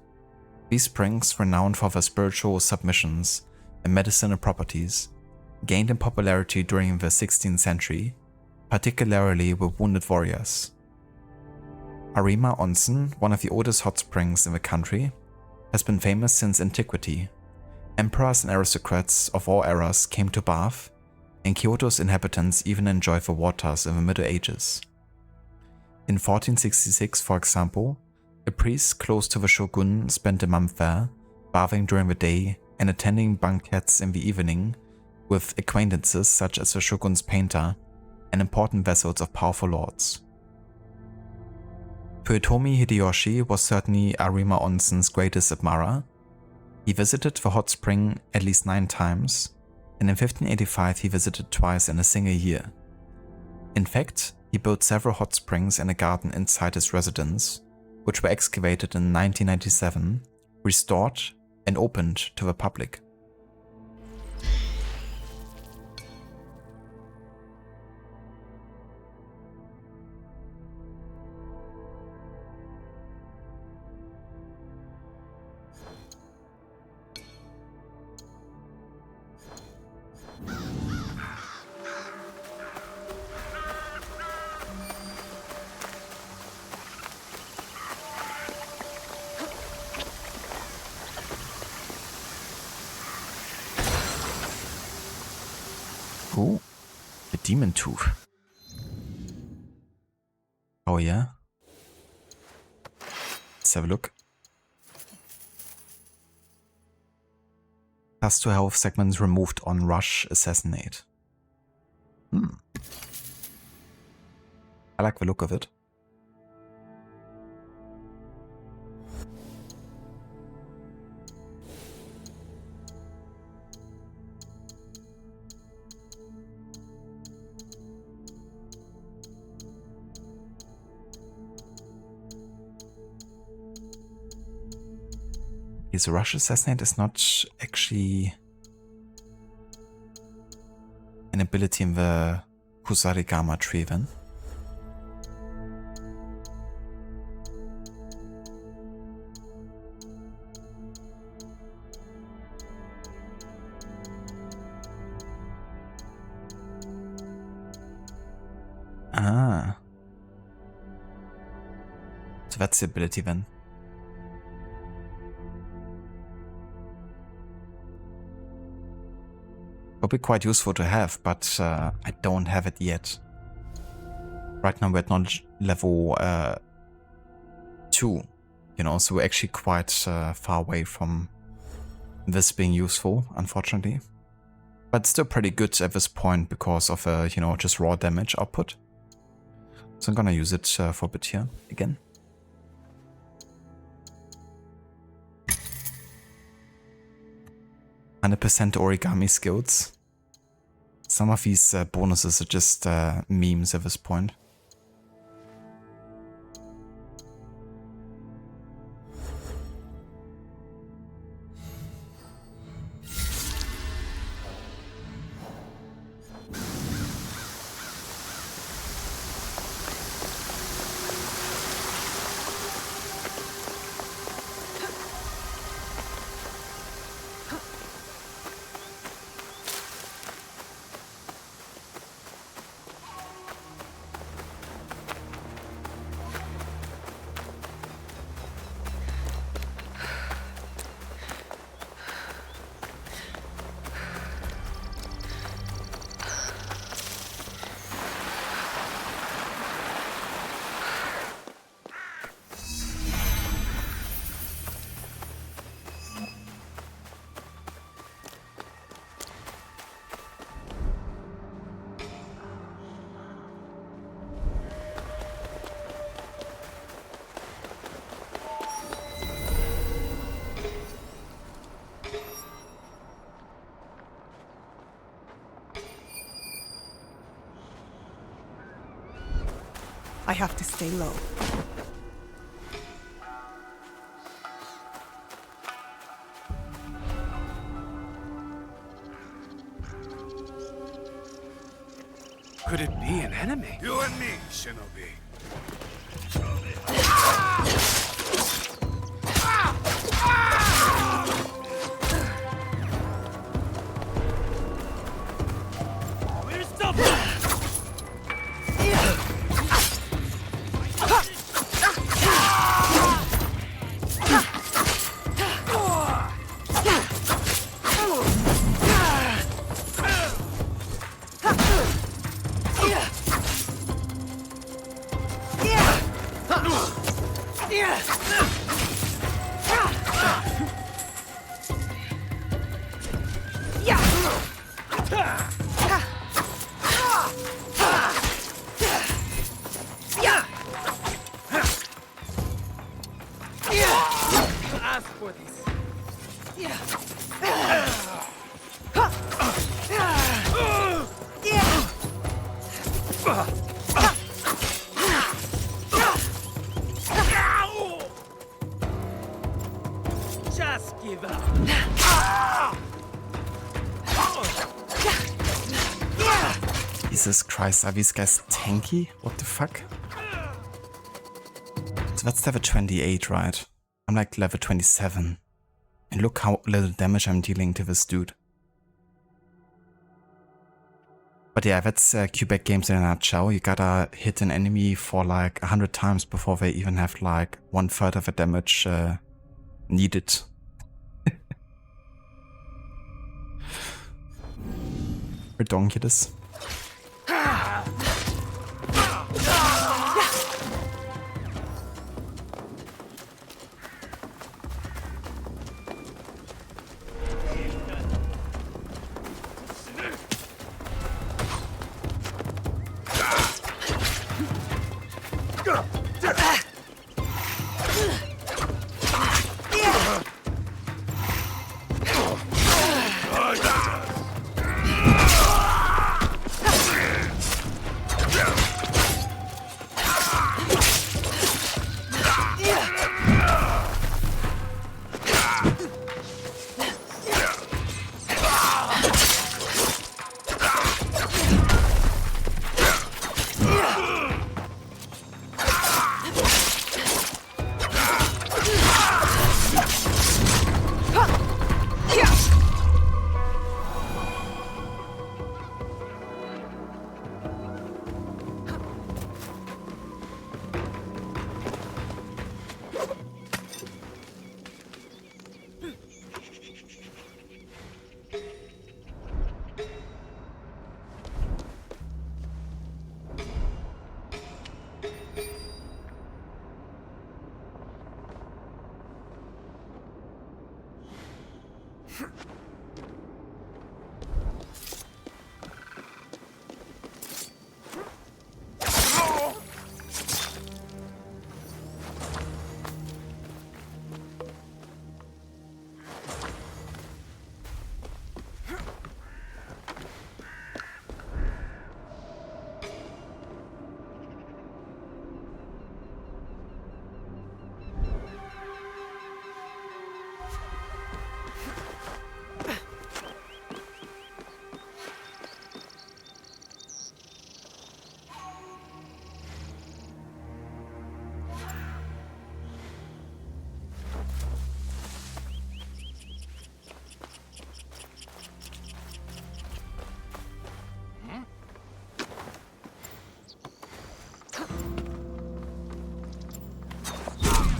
These springs, renowned for their spiritual submissions and medicinal properties, gained in popularity during the 16th century, particularly with wounded warriors. Arima Onsen, one of the oldest hot springs in the country, has been famous since antiquity. Emperors and aristocrats of all eras came to bath, and Kyoto's inhabitants even enjoyed the waters in the Middle Ages. In 1466, for example, a priest close to the shogun spent a month there, bathing during the day and attending banquets in the evening with acquaintances such as the shogun's painter and important vassals of powerful lords. Toyotomi Hideyoshi was certainly Arima Onsen's greatest admirer. He visited the hot spring at least 9 times, and in 1585 he visited twice in a single year. In fact, he built several hot springs and a garden inside his residence, which were excavated in 1997, restored, and opened to the public. Ooh, a demon tooth. Oh yeah. Let's have a look. Plus 2 health segments removed on Rush Assassinate. I like the look of it. His Rush Assassinate is not actually an ability in the Kusarigama tree then. So that's the ability then. Would be quite useful to have, but I don't have it yet. Right now we're at knowledge level 2, you know, so we're actually quite far away from this being useful, unfortunately. But still pretty good at this point because of, you know, just raw damage output. So I'm gonna use it for a bit here again. "100% origami skills." Some of these bonuses are just memes at this point. I have to stay low. Could it be an enemy? You and me, Shinobi. Just give up. Jesus Christ, are these guys tanky? What the fuck? So that's level 28, right? I'm like level 27. And look how little damage I'm dealing to this dude. But yeah, that's Quebec games in a nutshell. You gotta hit an enemy for like 100 times before they even have like 1/3 of the damage needed. Redonkulous.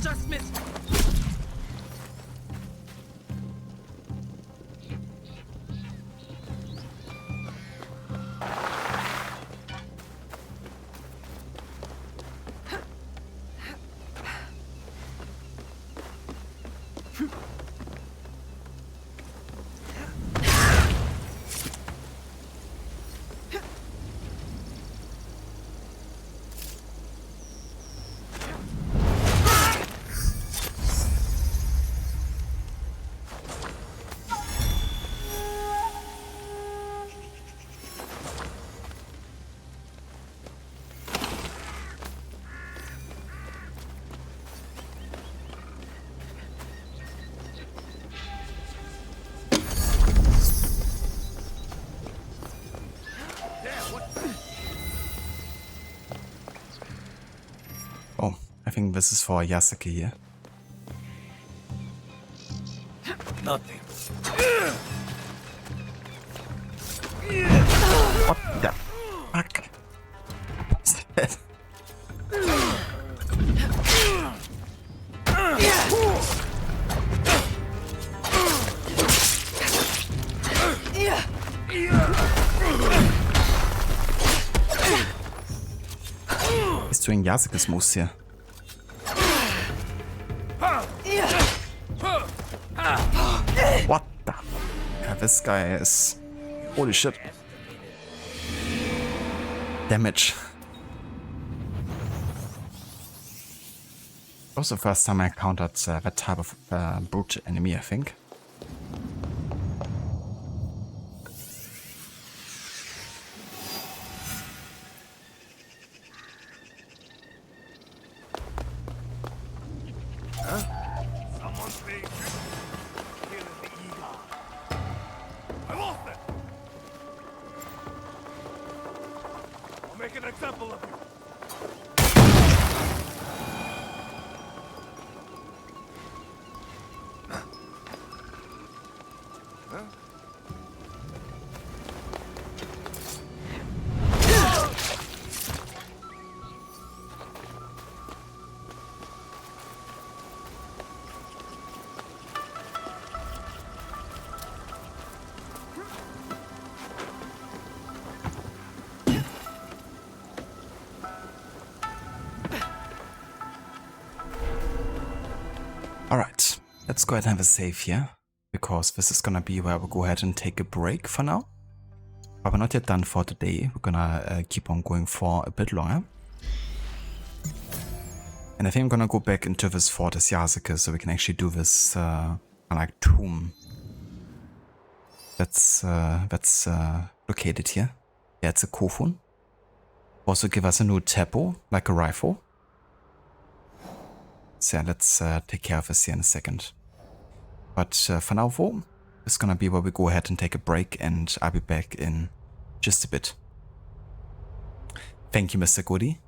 Just missed. Oh, I think this is for Yasuke here. Nothing. What the fuck? What's that? He's doing Yasuke's moves here. What the? Yeah, this guy is... Holy shit. Damage. That was the first time I encountered that type of brute enemy, I think. Someone's being killing the eagle. I lost it. I'll make an example of you. Alright, let's go ahead and have a save here, because this is gonna be where we'll go ahead and take a break for now. But we're not yet done for today, we're gonna keep on going for a bit longer. And I think I'm gonna go back into this fort as Yasuke, so we can actually do this like tomb that's located here. Yeah, it's a kofun. Also give us a new teppo, like a rifle. So yeah, let's take care of this here in a second. But for now, though, it's gonna be where we go ahead and take a break, and I'll be back in just a bit. Thank you, Mr. Goody.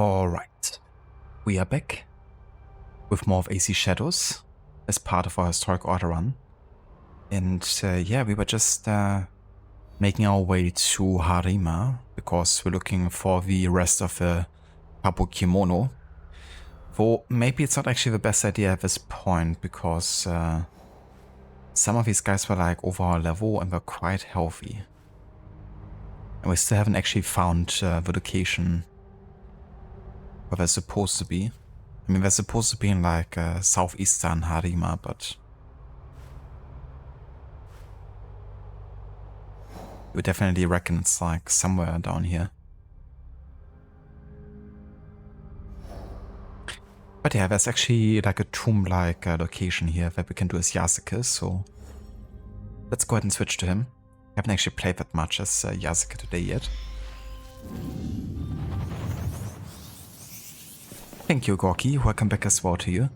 Alright, we are back with more of AC Shadows as part of our Historic Order run. And yeah, we were just making our way to Harima because we're looking for the rest of the Kabukimono. Though maybe it's not actually the best idea at this point because some of these guys were like over our level and were quite healthy. And we still haven't actually found the location where they're supposed to be. I mean, they're supposed to be in like southeastern Harima, but you would definitely reckon it's like somewhere down here. But yeah, there's actually like a tomb-like location here that we can do as Yasuke, so let's go ahead and switch to him. I haven't actually played that much as Yasuke today yet. Thank you, Gorky. Welcome back as well to you.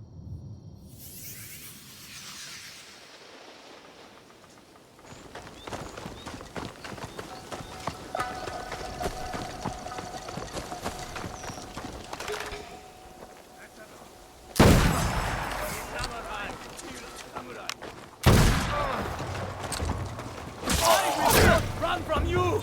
Run from you!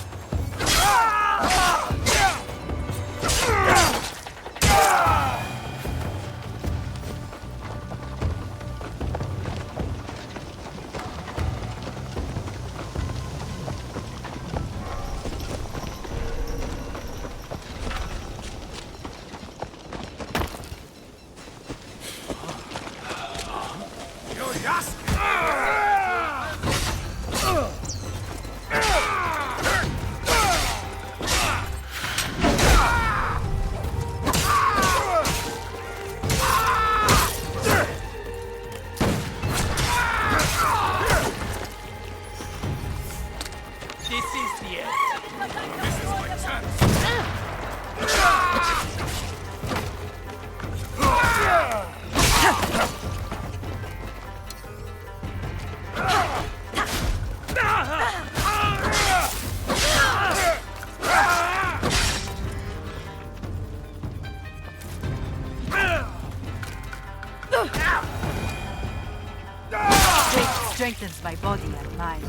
Strengthens my body and mind.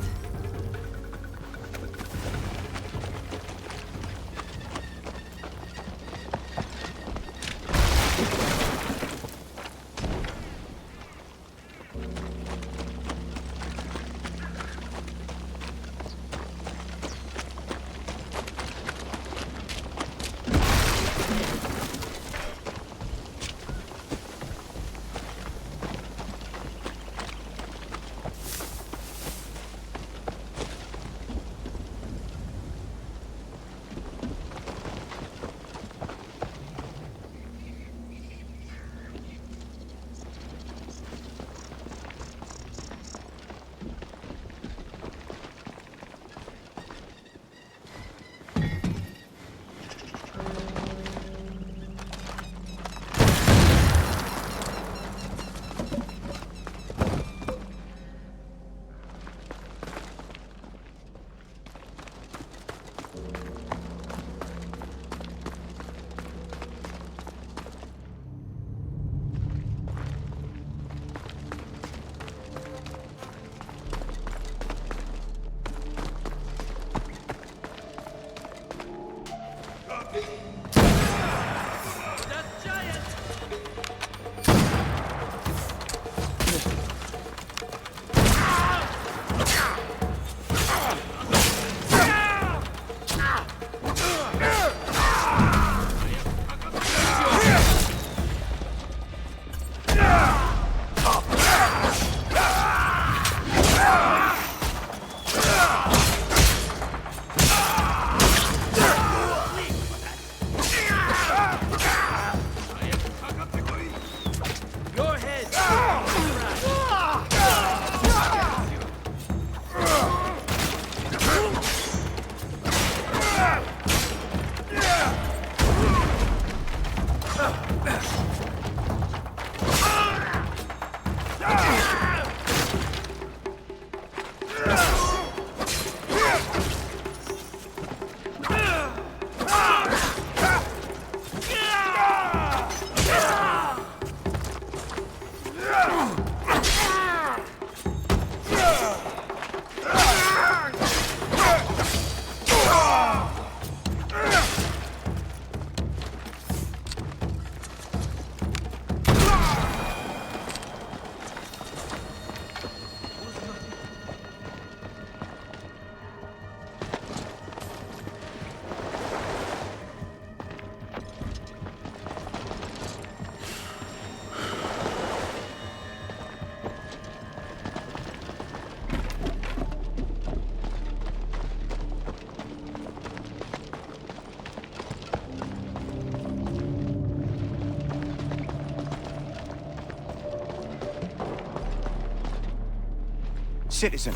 citizen.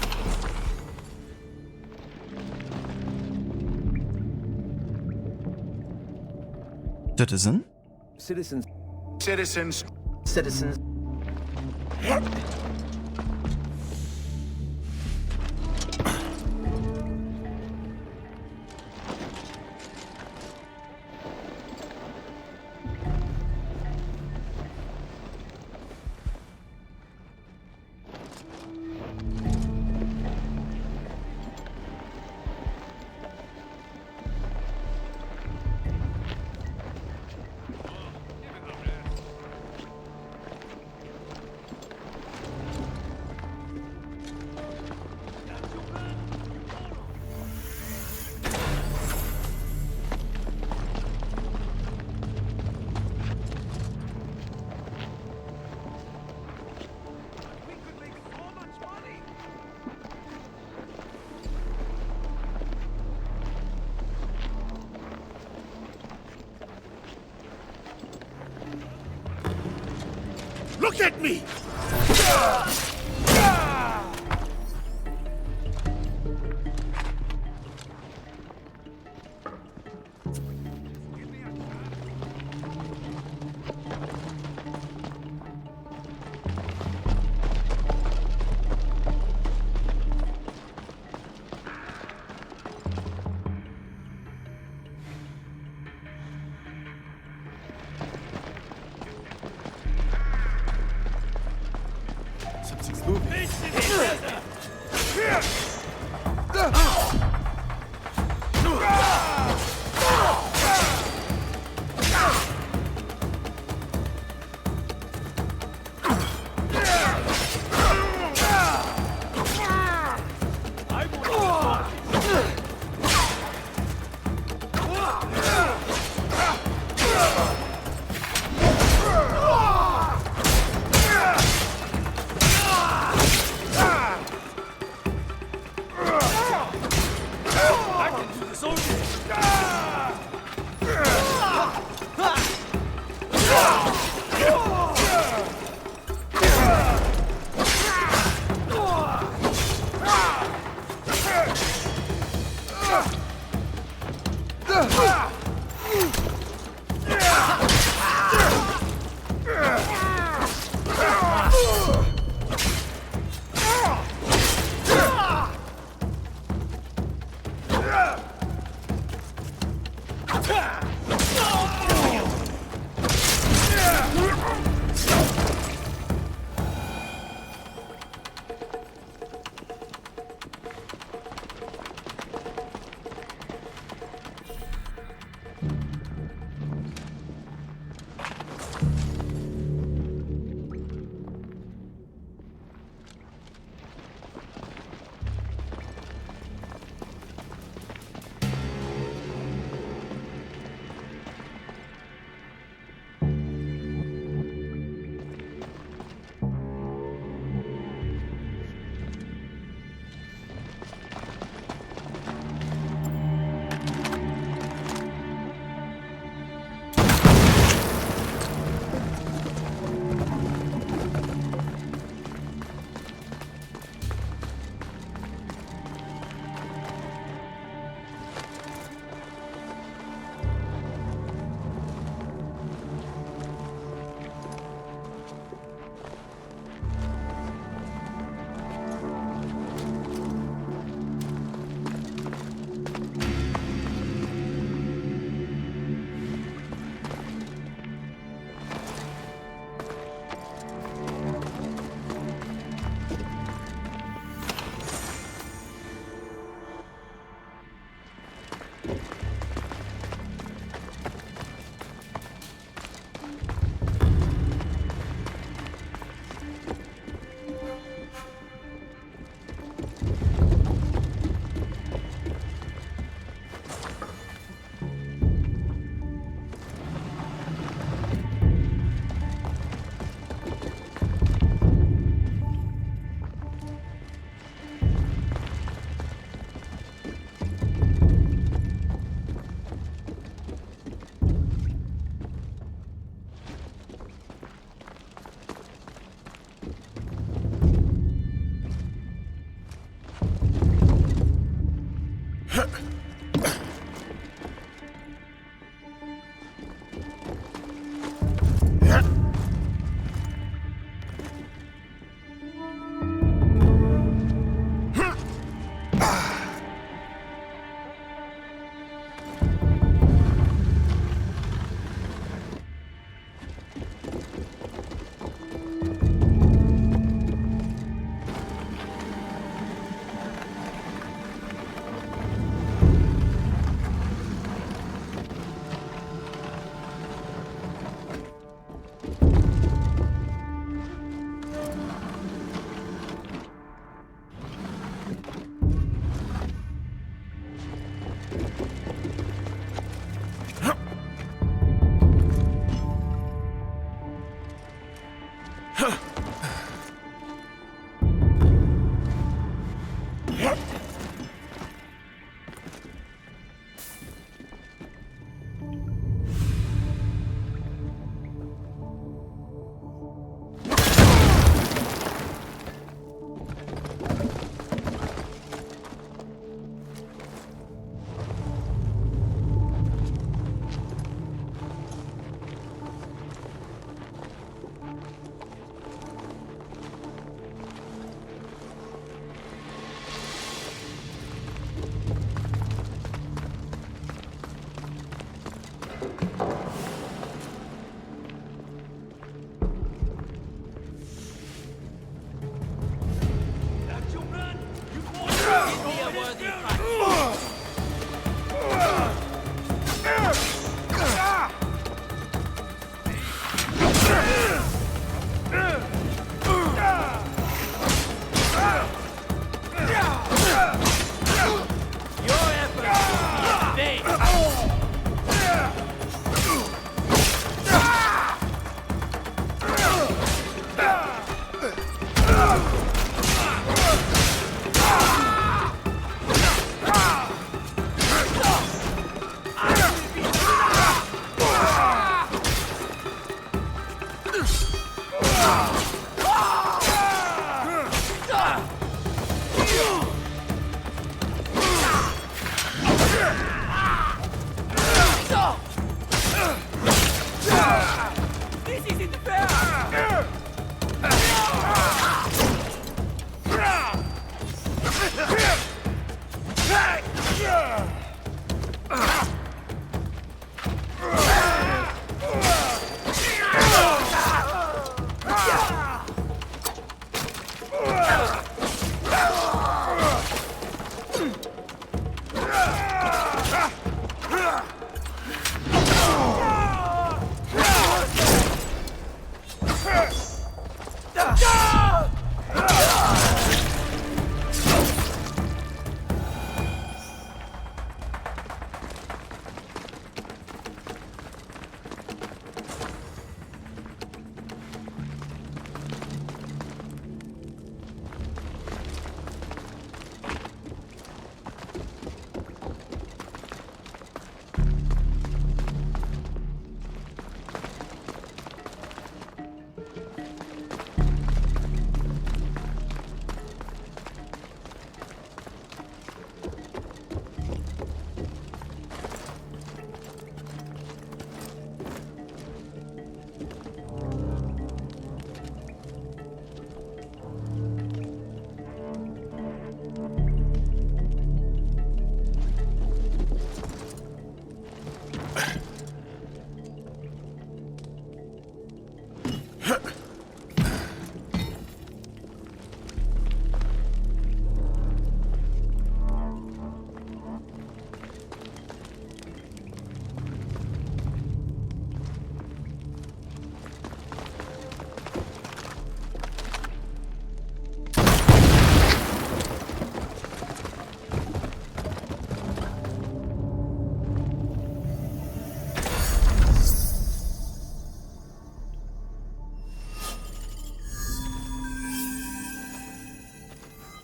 Citizen? Citizens. Citizens. Citizens. Look at me! Something's moving.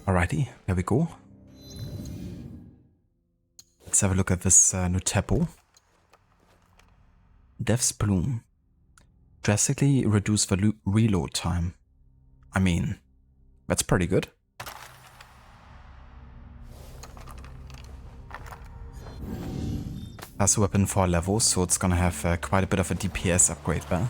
Alrighty, here we go. Let's have a look at this new tempo. Death's Bloom. Drastically reduce the reload time. I mean, that's pretty good. Has a weapon 4 levels, so it's gonna have quite a bit of a DPS upgrade there.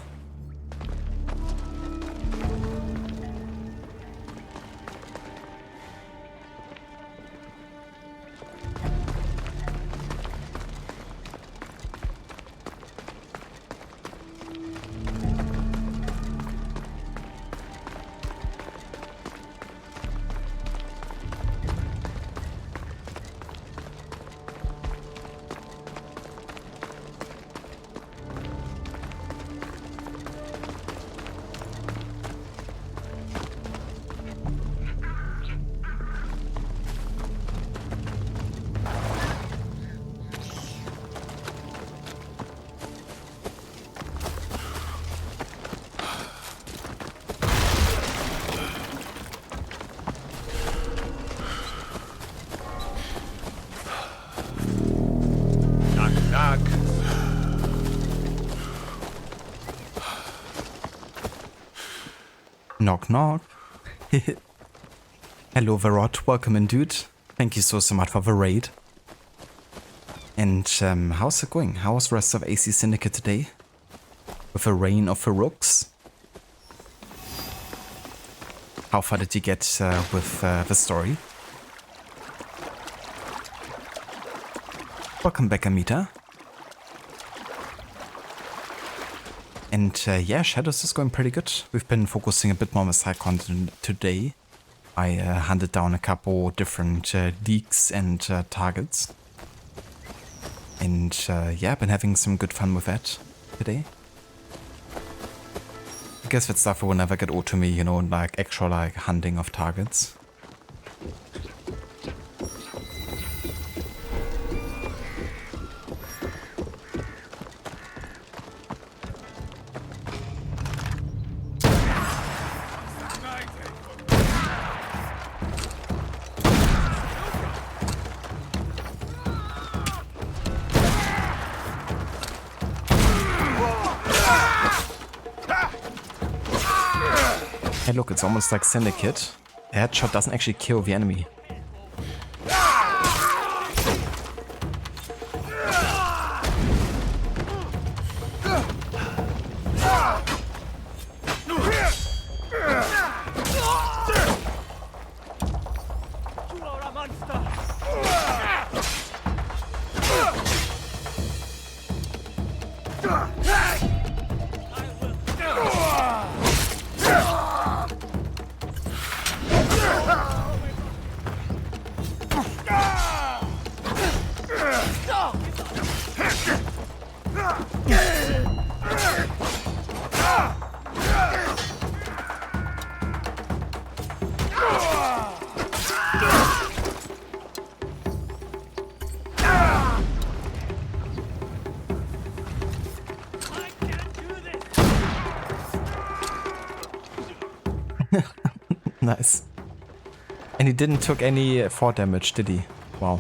Knock knock. Hello Verot, welcome in dude. Thank you so much for the raid. And how's it going? How was the rest of AC Syndicate today? With the reign of the rooks? How far did you get with the story? Welcome back, Amita. And yeah, Shadows is going pretty good. We've been focusing a bit more on the side content today. I hunted down a couple different leaks and targets. And yeah, I've been having some good fun with that today. I guess that stuff will never get old to me, you know, like actual like hunting of targets. Hey look, it's almost like Syndicate. A headshot doesn't actually kill the enemy. Nice. And he didn't took any 4 damage, did he? Wow.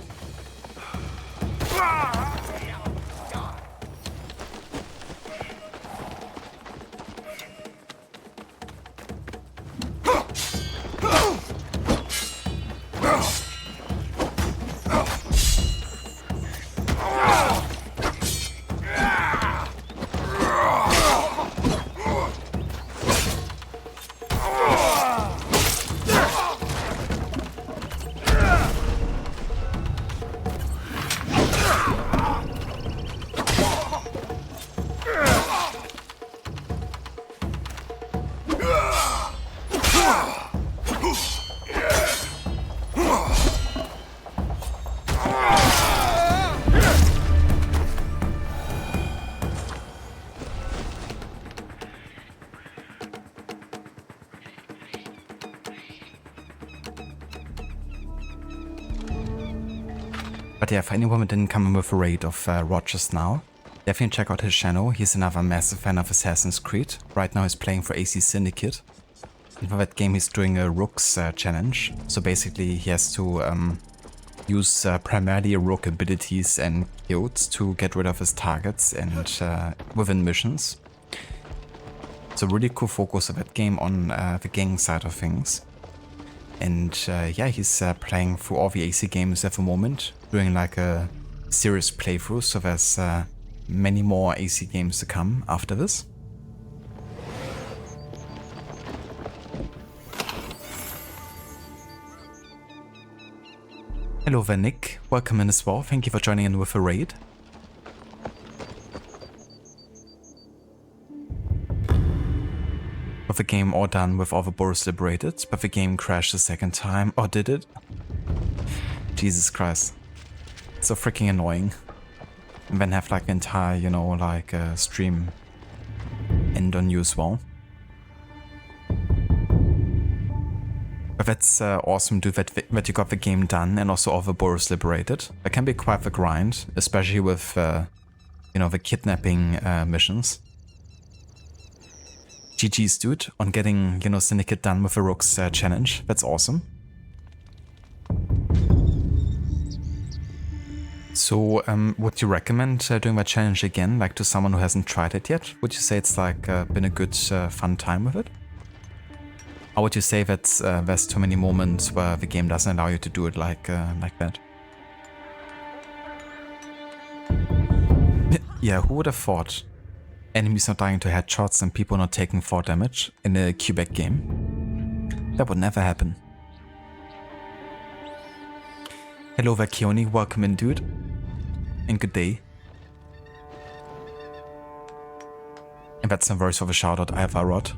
But yeah, for anyone who didn't come in with a raid of Rogers now, definitely check out his channel. He's another massive fan of Assassin's Creed. Right now he's playing for AC Syndicate. And for that game he's doing a Rook's challenge. So basically he has to use primarily Rook abilities and guilds to get rid of his targets and within missions. It's a really cool focus of that game on the gang side of things. And yeah, he's playing through all the AC games at the moment, doing like a serious playthrough, so there's many more AC games to come after this. Hello there, Nick. Welcome in as well. Thank you for joining in with a raid. With the game all done with all the boars liberated, but the game crashed a second time. Or did it? Jesus Christ. It's so freaking annoying. And then have like the entire, you know, like stream end on you as well. But that's awesome too, that you got the game done and also all the boars liberated. That can be quite the grind, especially with, you know, the kidnapping missions. GG's dude on getting, you know, Syndicate done with the Rook's challenge. That's awesome. So, would you recommend doing that challenge again, like to someone who hasn't tried it yet? Would you say it's like been a good, fun time with it? Or would you say that there's too many moments where the game doesn't allow you to do it like that? Yeah, who would have thought? Enemies not dying to headshots and people not taking 4 damage in a Quebec game. That would never happen. Hello there, Keone. Welcome in, dude. And good day. And that's some voice of a shout out, Ivarod.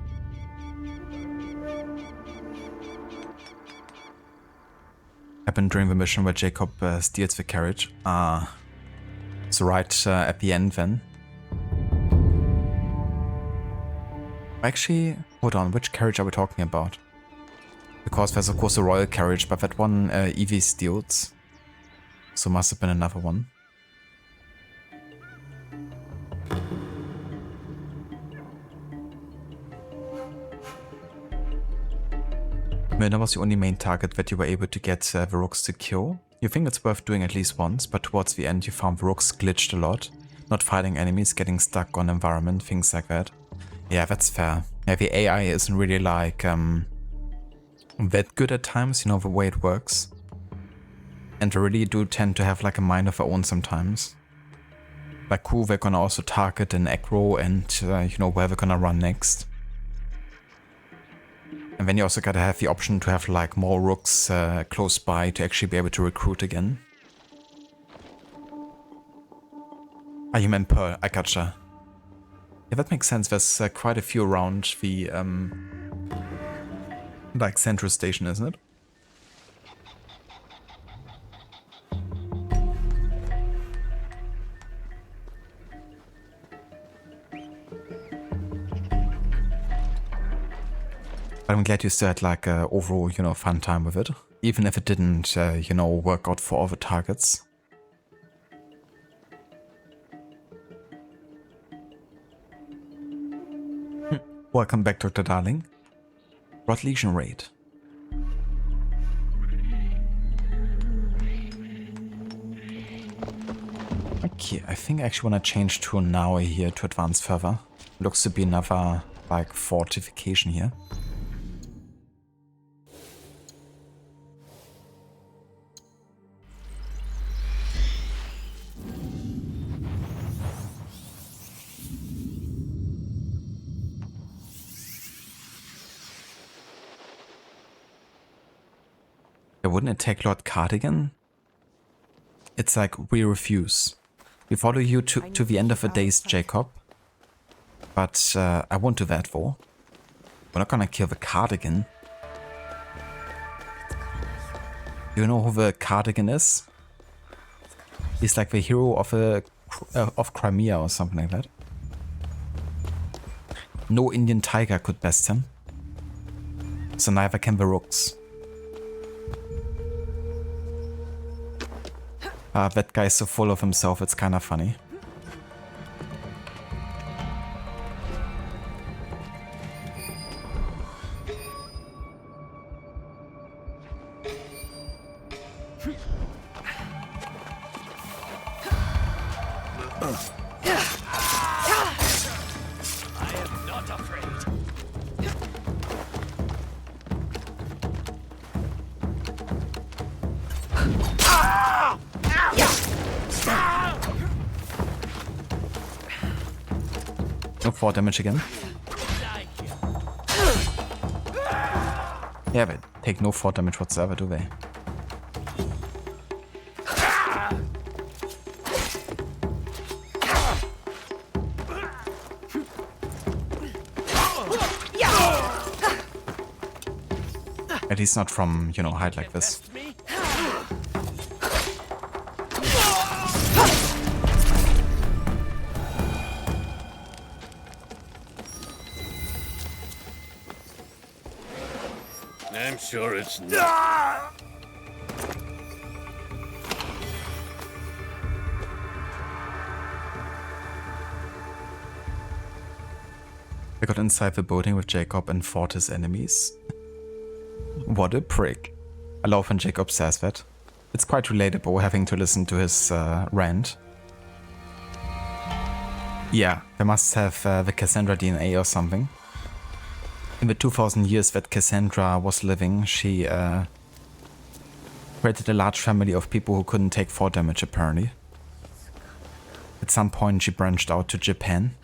Happened during the mission where Jacob steals the carriage. So right at the end then. Actually, hold on, which carriage are we talking about? Because there's of course a royal carriage, but that one Evie steals. So must have been another one. Milner was the only main target that you were able to get the Rooks to kill. You think it's worth doing at least once, but towards the end you found the Rooks glitched a lot. Not fighting enemies, getting stuck on environment, things like that. Yeah, that's fair. Yeah, the AI isn't really like that good at times, you know, the way it works. And they really do tend to have like a mind of their own sometimes. Like cool, they're gonna also target an aggro and you know, where they're gonna run next. And then you also gotta have the option to have like more rooks close by to actually be able to recruit again. Ah, you meant Pearl, I gotcha. Yeah, that makes sense. There's quite a few around the like central station, isn't it? But I'm glad you still had like a overall, you know, fun time with it. Even if it didn't, you know, work out for all the targets. Welcome back, Dr. Darling. Rot Legion raid. Okay, I think I actually want to change to now here to advance further. Looks to be another, like, fortification here. Wouldn't it take Lord Cardigan? It's like, we refuse. We follow you to the end of the days, Jacob. But I won't do that for. We're not gonna kill the Cardigan. Do you know who the Cardigan is? He's like the hero of Crimea or something like that. No Indian tiger could best him. So neither can the rooks. That guy's so full of himself, it's kind of funny. No 4 damage again. Yeah, they take no 4 damage whatsoever, do they? At least not from, you know, height like this. I'm sure it's not. I got inside the building with Jacob and fought his enemies. What a prick. I love when Jacob says that. It's quite relatable having to listen to his rant. Yeah, they must have the Cassandra DNA or something. In the 2000 years that Cassandra was living, she created a large family of people who couldn't take 4 damage apparently. At some point she branched out to Japan.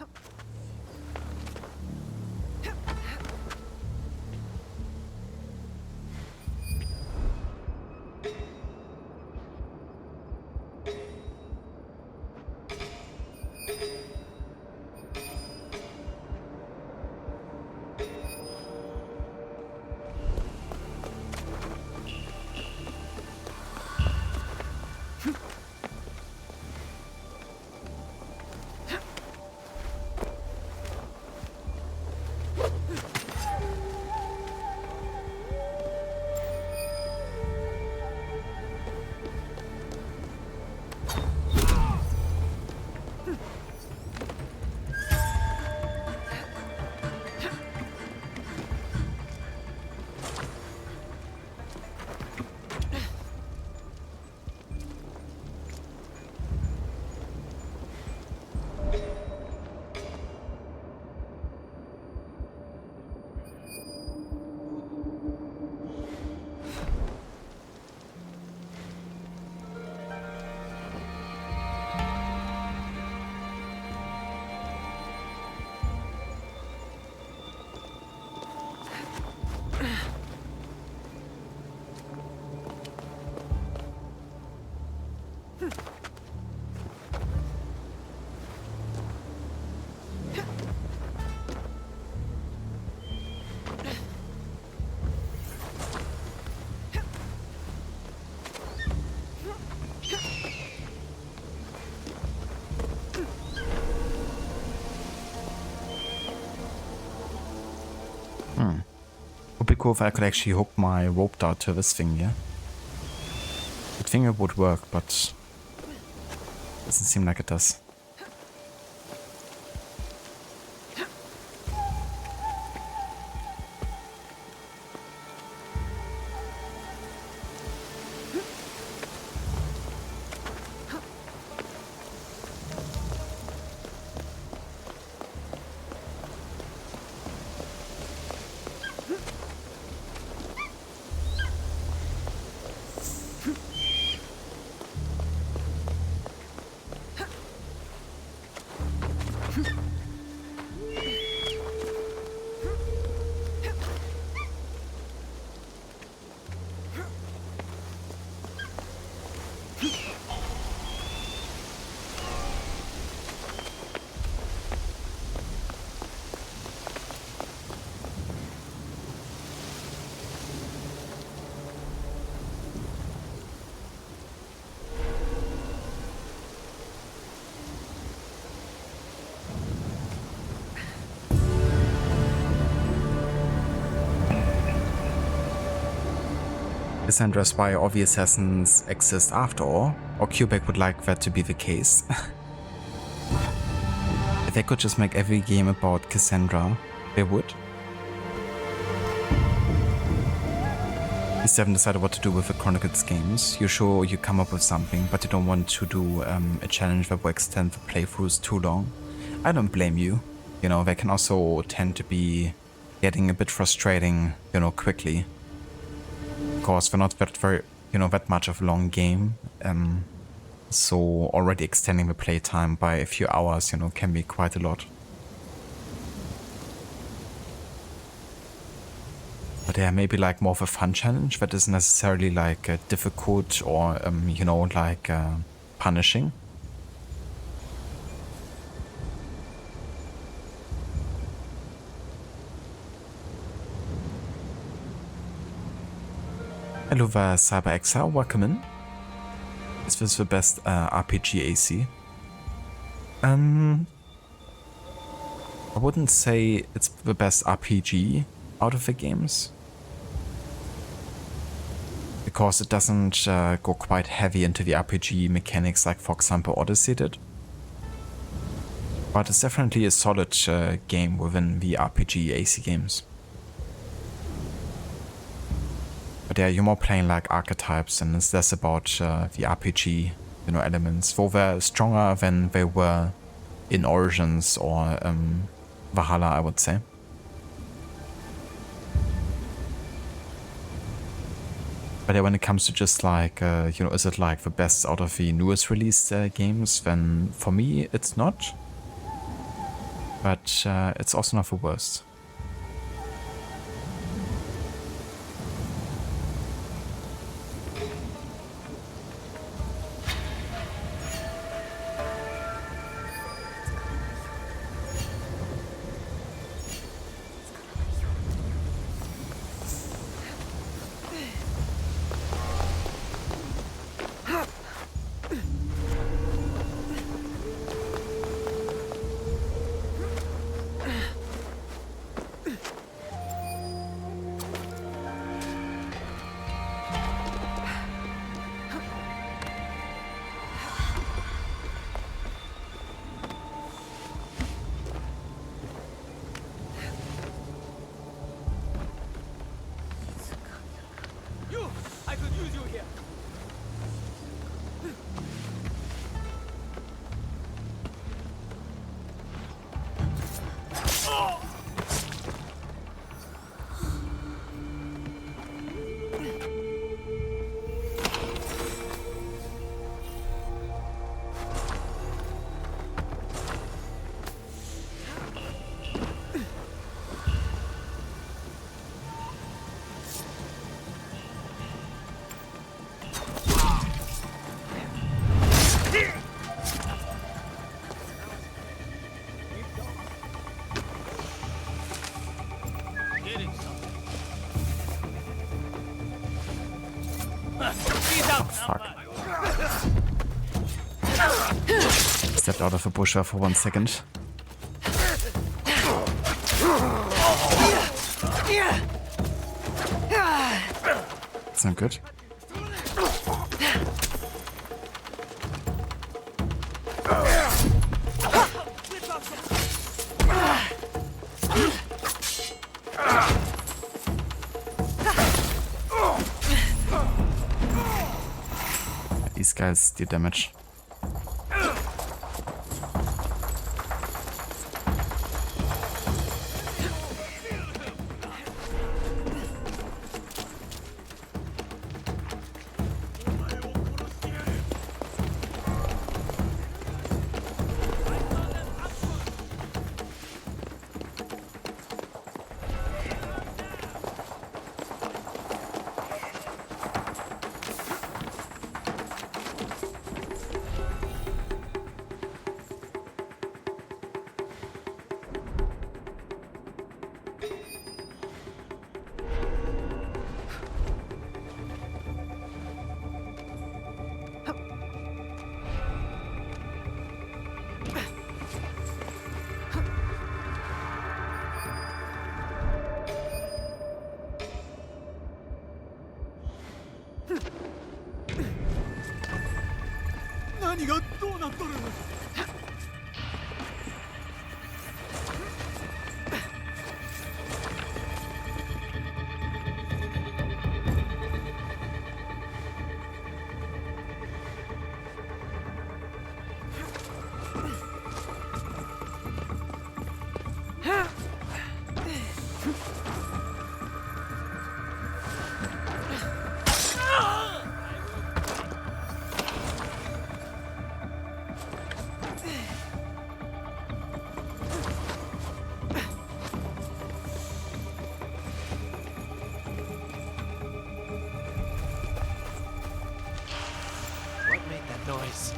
Would be cool if I could actually hook my rope dart to this thing here. I think it would work, but doesn't seem like it does. Cassandra's why all the assassins exist after all, or Quebec would like that to be the case. If they could just make every game about Cassandra, they would. You still haven't decided what to do with the Chronicles games. You're sure you come up with something, but you don't want to do a challenge that will extend the playthroughs too long. I don't blame you. You know, they can also tend to be getting a bit frustrating, you know, quickly. Of course, they're not that much of a long game, so already extending the playtime by a few hours, you know, can be quite a lot. But yeah, maybe like more of a fun challenge that isn't necessarily like difficult or, you know, like punishing. Hello there, Cyber Exile, welcome in. Is this the best RPG AC? I wouldn't say it's the best RPG out of the games. Because it doesn't go quite heavy into the RPG mechanics like, for example, Odyssey did. But it's definitely a solid game within the RPG AC games. But yeah, you're more playing like archetypes and it's less about the RPG, you know, elements. Though they're stronger than they were in Origins or Valhalla, I would say. But yeah, when it comes to just like, you know, is it like the best out of the newest released games? Then for me, it's not. But it's also not the worst. Stepped out of the bush for 1 second. That's not good. These guys do damage. What made that noise?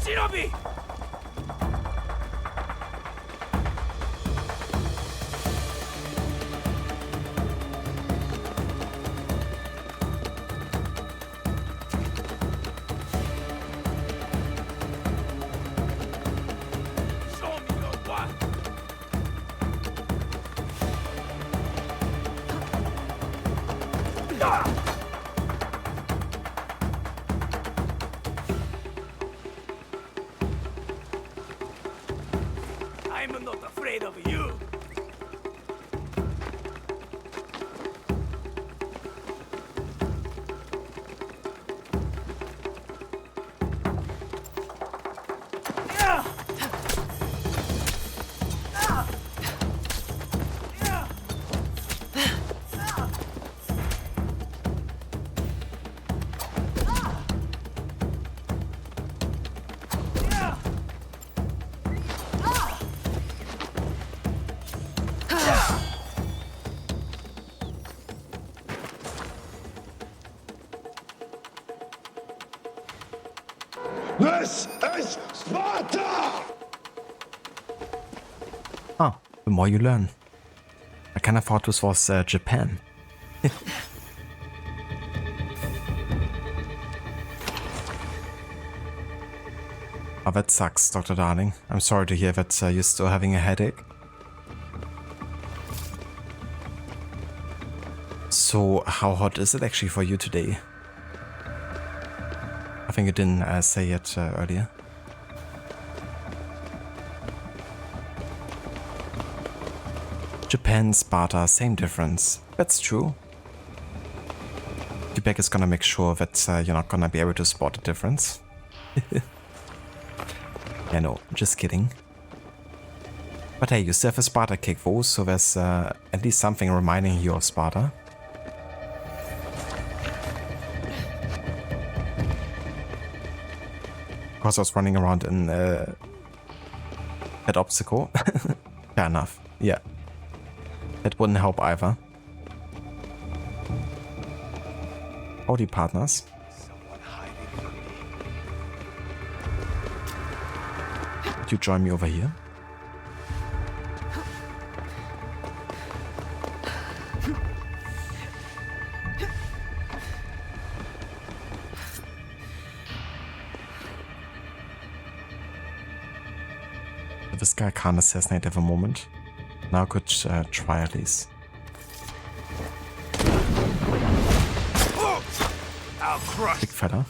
Shinobi! Show me your what? I'm not afraid of you. This is Sparta! Oh, the more you learn. I kind of thought this was Japan. Oh, that sucks, Dr. Darling. I'm sorry to hear that you're still having a headache. So, how hot is it actually for you today? I think you didn't say it earlier. Japan, Sparta, same difference. That's true. Quebec is gonna make sure that you're not gonna be able to spot the difference. Yeah, no, just kidding. But hey, you still have a Sparta kick though, so there's at least something reminding you of Sparta. Because I was running around in that obstacle. Fair enough, yeah. That wouldn't help either. Howdy, partners. Could you join me over here? This guy can't assassinate at the moment. Now I could try at least. Big fella.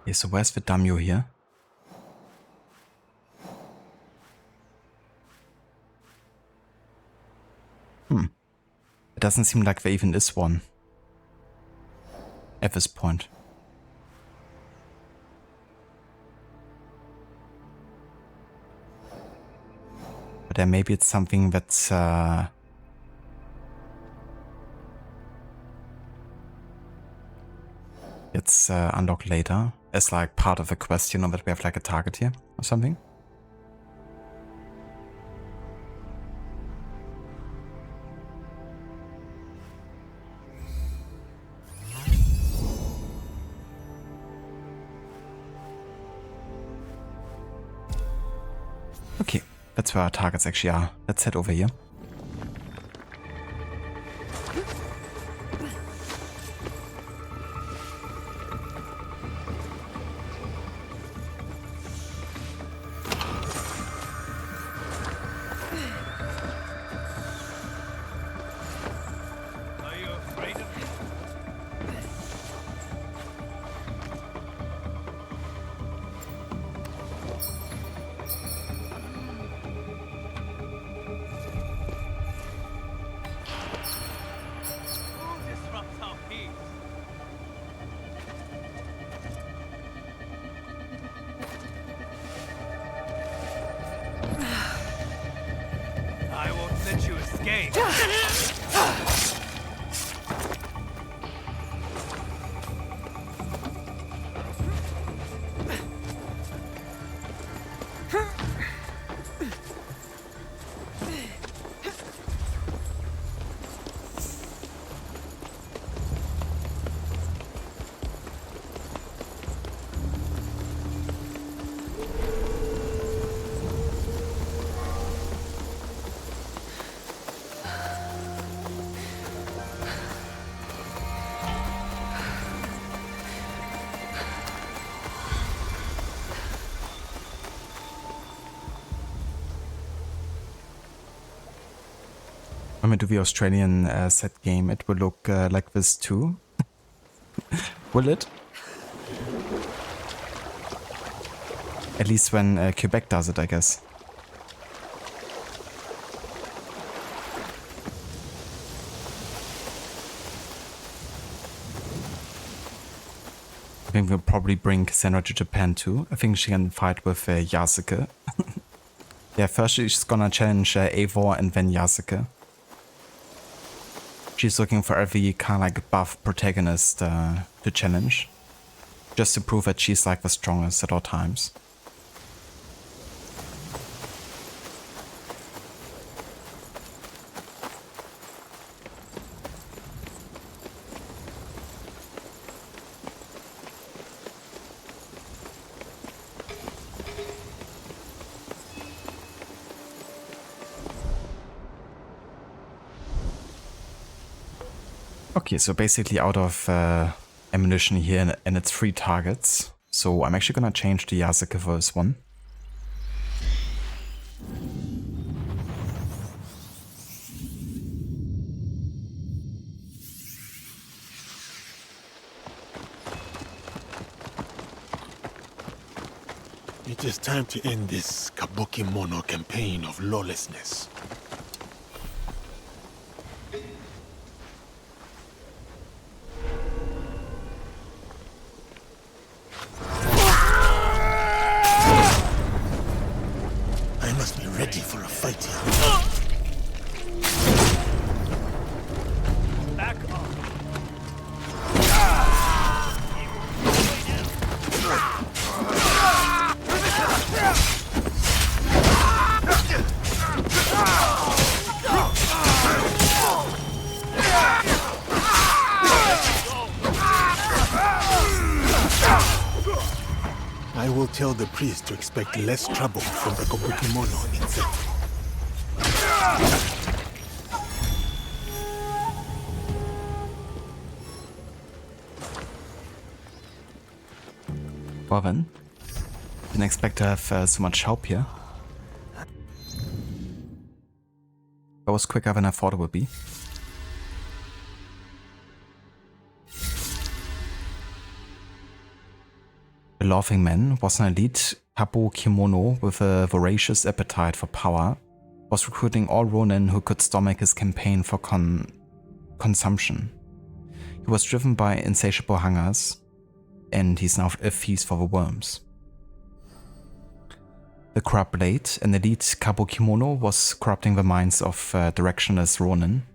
Okay, so where's the daimyo here? It doesn't seem like there even is one. At this point. But then maybe it's something that's it's unlocked later as like part of the quest, you know, that we have like a target here or something. That's where our targets actually are. Let's head over here. I won't let you escape. When we do the Australian set game, it will look like this too. Will it? At least when Quebec does it, I guess. I think we'll probably bring Cassandra to Japan too. I think she can fight with Yasuke. Yeah, first she's gonna challenge Eivor and then Yasuke. She's looking for every kind of like buff protagonist to challenge. Just to prove that she's like the strongest at all times. Okay, so basically out of ammunition here and it's 3 targets. So I'm actually gonna change the Yasuke for this one. It is time to end this Kabuki Mono campaign of lawlessness. I must be ready for a fight here. Back up. I will tell the priest to expect less trouble from the Kabuki Mono itself. Well then, didn't expect to have so much help here. That was quicker than I thought it would be. The Laughing Man was an elite Kabuki-mono with a voracious appetite for power, was recruiting all Ronin who could stomach his campaign for consumption. He was driven by insatiable hungers, and he's now a feast for the worms. The Corrupt Blade, an elite Kabuki-mono, was corrupting the minds of directionless Ronin,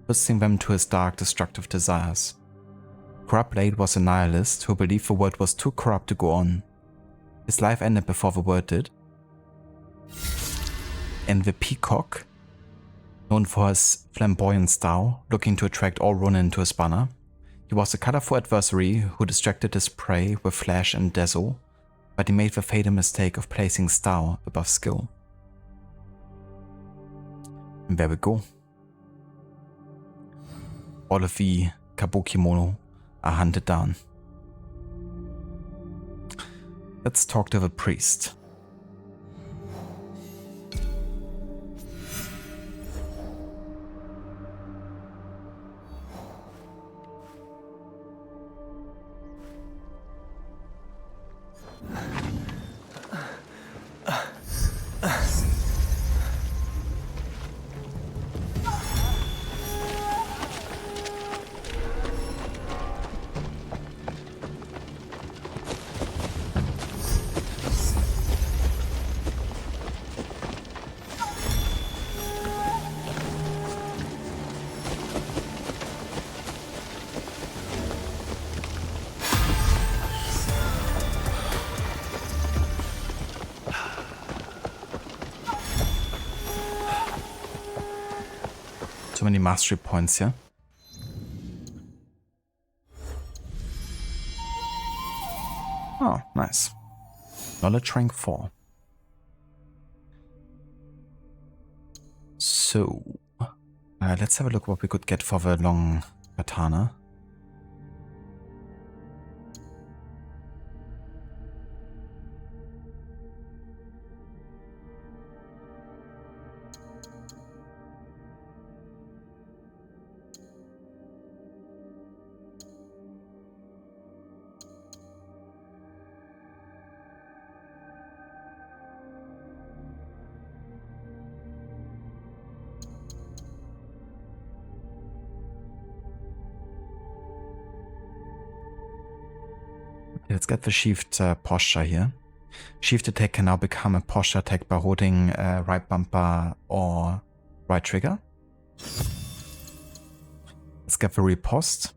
twisting them to his dark, destructive desires. Corrupt Blade was a nihilist who believed the world was too corrupt to go on. His life ended before the world did. And the Peacock, known for his flamboyant style, looking to attract all Ronin to his banner. He was a colorful adversary who distracted his prey with flash and dazzle, but he made the fatal mistake of placing style above skill. And there we go. All of the Kabukimono are hunted down. Let's talk to the priest. Too many mastery points here. Oh, nice. Knowledge rank 4. So, let's have a look what we could get for the long katana. Let's get the sheathed posture here. Sheathed attack can now become a posture attack by holding right bumper or right trigger. Let's get the riposte.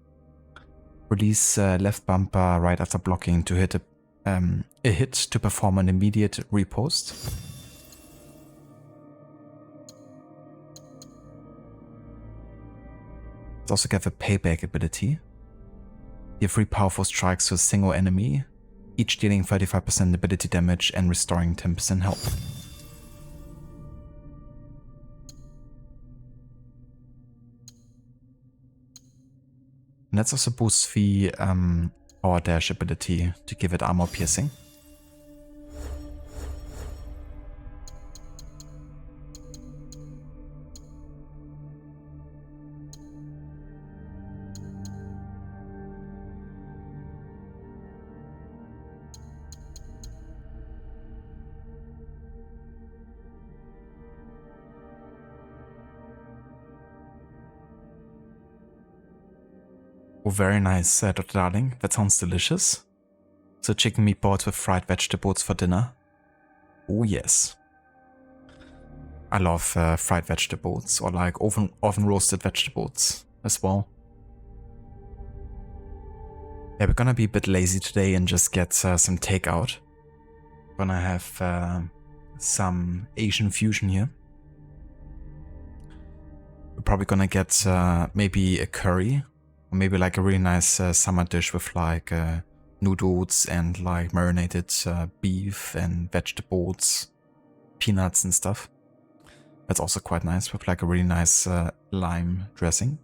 Release left bumper right after blocking to hit a hit to perform an immediate riposte. Let's also get the payback ability. Give 3 powerful strikes to a single enemy, each dealing 35% ability damage and restoring 10% health. And let's also boost the power dash ability to give it armor piercing. Oh, very nice, Dr. Darling. That sounds delicious. So chicken meatballs with fried vegetables for dinner. Oh yes. I love fried vegetables or like oven roasted vegetables as well. Yeah, we're gonna be a bit lazy today and just get some takeout. Gonna have some Asian fusion here. We're probably gonna get maybe a curry. Or maybe like a really nice summer dish with like noodles and like marinated beef and vegetables, peanuts and stuff. That's also quite nice with like a really nice lime dressing.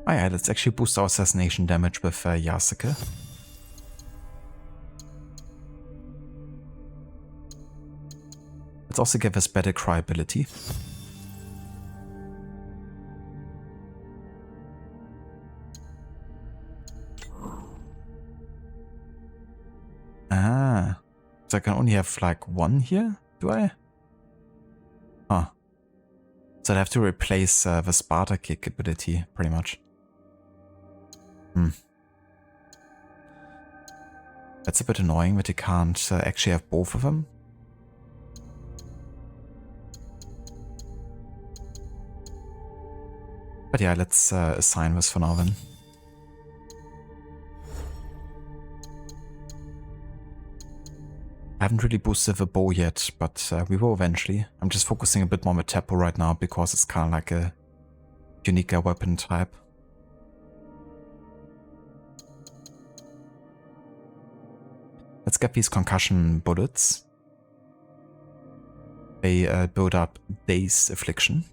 Oh yeah, let's actually boost our assassination damage with Yasuke. Let's also give us better cry ability. Ah, so I can only have like one here, do I? Huh. So I have to replace the Sparta kick ability, pretty much. That's a bit annoying that you can't actually have both of them. But yeah, let's assign this for now then. I haven't really boosted the bow yet, but we will eventually. I'm just focusing a bit more on the tempo right now because it's kind of like a unique weapon type. Let's get these concussion bullets. They build up Day's Affliction.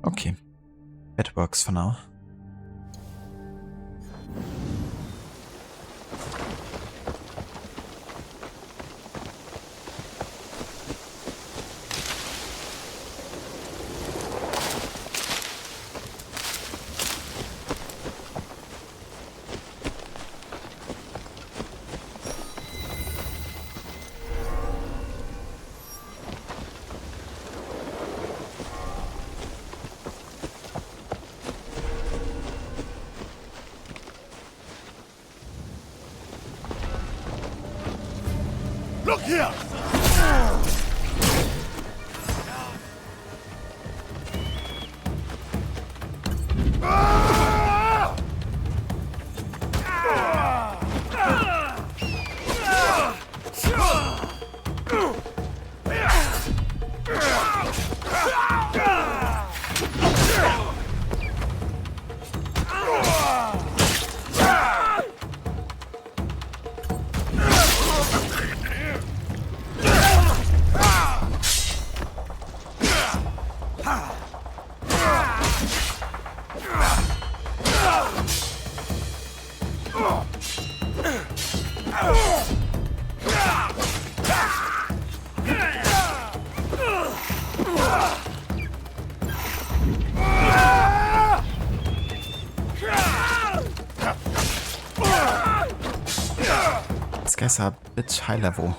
Okay, it works for now. Look here! These guys are a bit high level.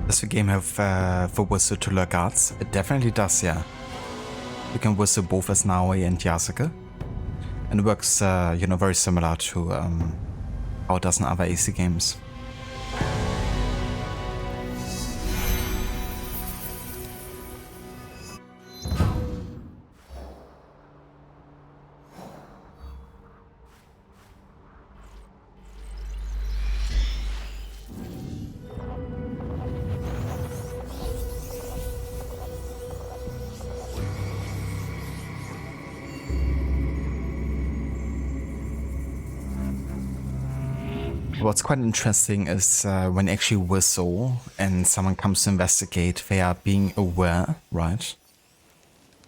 Does the game have the whistle to lure guards? It definitely does, yeah. You can whistle both as Naoi and Yasuke. And it works, you know, very similar to how it does in other AC games. what's quite interesting is when you actually whistle and someone comes to investigate, they are being aware, right?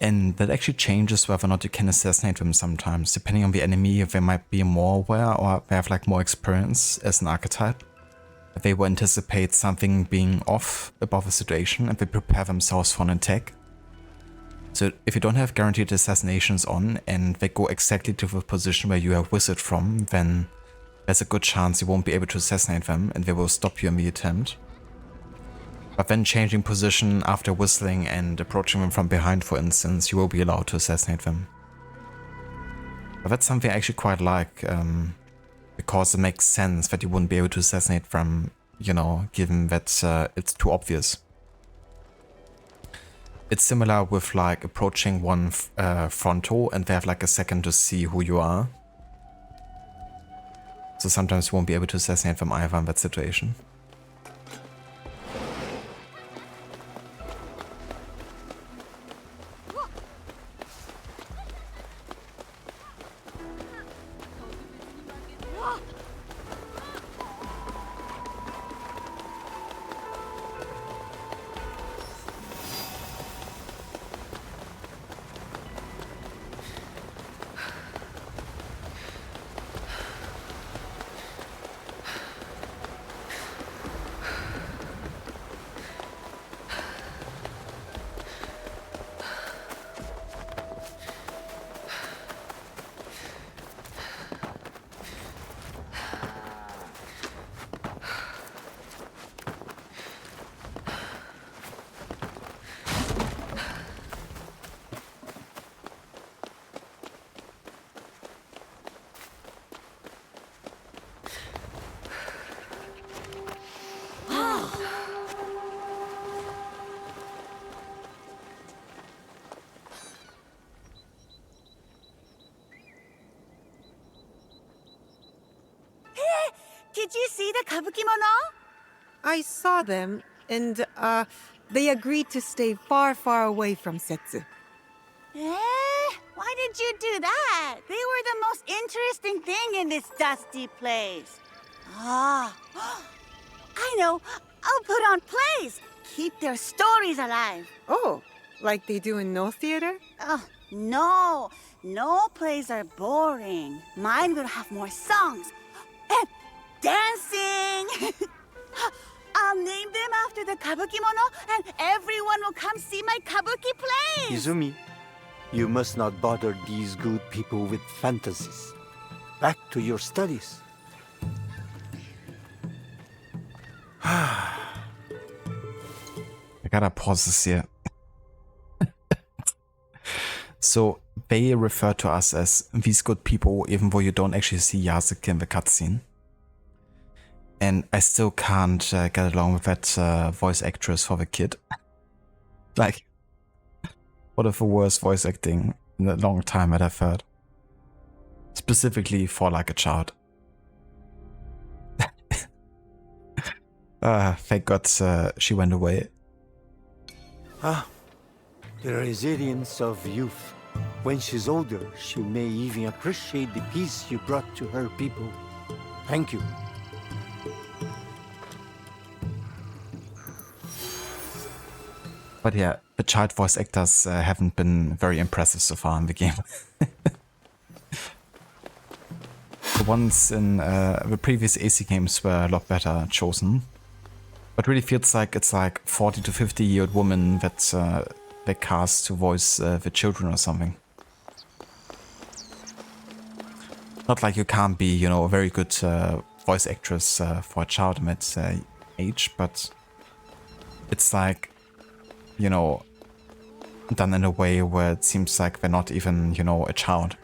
And that actually changes whether or not you can assassinate them sometimes. Depending on the enemy, they might be more aware or they have like more experience as an archetype. They will anticipate something being off above a situation and they prepare themselves for an attack. So if you don't have guaranteed assassinations on and they go exactly to the position where you have whistled from, then there's a good chance you won't be able to assassinate them and they will stop you in the attempt. But then changing position after whistling and approaching them from behind, for instance, you will be allowed to assassinate them. But that's something I actually quite like, because it makes sense that you wouldn't be able to assassinate them, you know, given that it's too obvious. It's similar with like approaching one frontal and they have like a second to see who you are. So sometimes you won't be able to assassinate them either in that situation. Did you see the kabukimono? I saw them, and, they agreed to stay far, far away from Setsu. Why did you do that? They were the most interesting thing in this dusty place. Ah, I know. I'll put on plays. Keep their stories alive. Oh, like they do in No Theater? Oh, no. No plays are boring. Mine will have more songs. And dancing! I'll name them after the kabukimono, and everyone will come see my kabuki plays! Izumi, you must not bother these good people with fantasies. Back to your studies. I gotta pause this here. So, they refer to us as these good people, even though you don't actually see Yasuke in the cutscene. And I still can't get along with that voice actress for the kid. Like, one of the worst voice acting in a long time that I've heard. Specifically for like a child. Thank God she went away. Ah, the resilience of youth. When she's older, she may even appreciate the peace you brought to her people. Thank you. But yeah, the child voice actors haven't been very impressive so far in the game. The ones in the previous AC games were a lot better chosen. But really feels like it's like 40 to 50-year-old woman that they cast to voice the children or something. Not like you can't be, you know, a very good voice actress for a child in that age, but it's like, you know, done in a way where it seems like they're not even, you know, a child.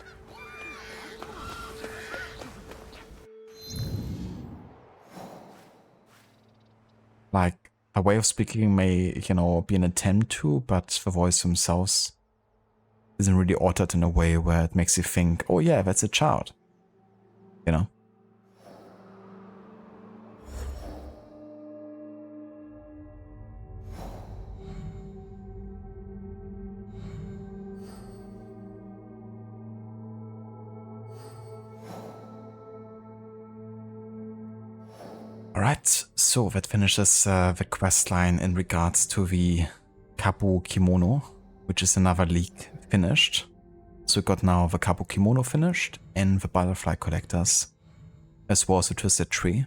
Like, a way of speaking may, you know, be an attempt to, but the voice themselves isn't really altered in a way where it makes you think, oh yeah, that's a child. You know? Alright, so that finishes the quest line in regards to the Kabu Kimono, which is another league finished. So we got now the Kabu Kimono finished and the Butterfly Collectors, as well as the Twisted Tree.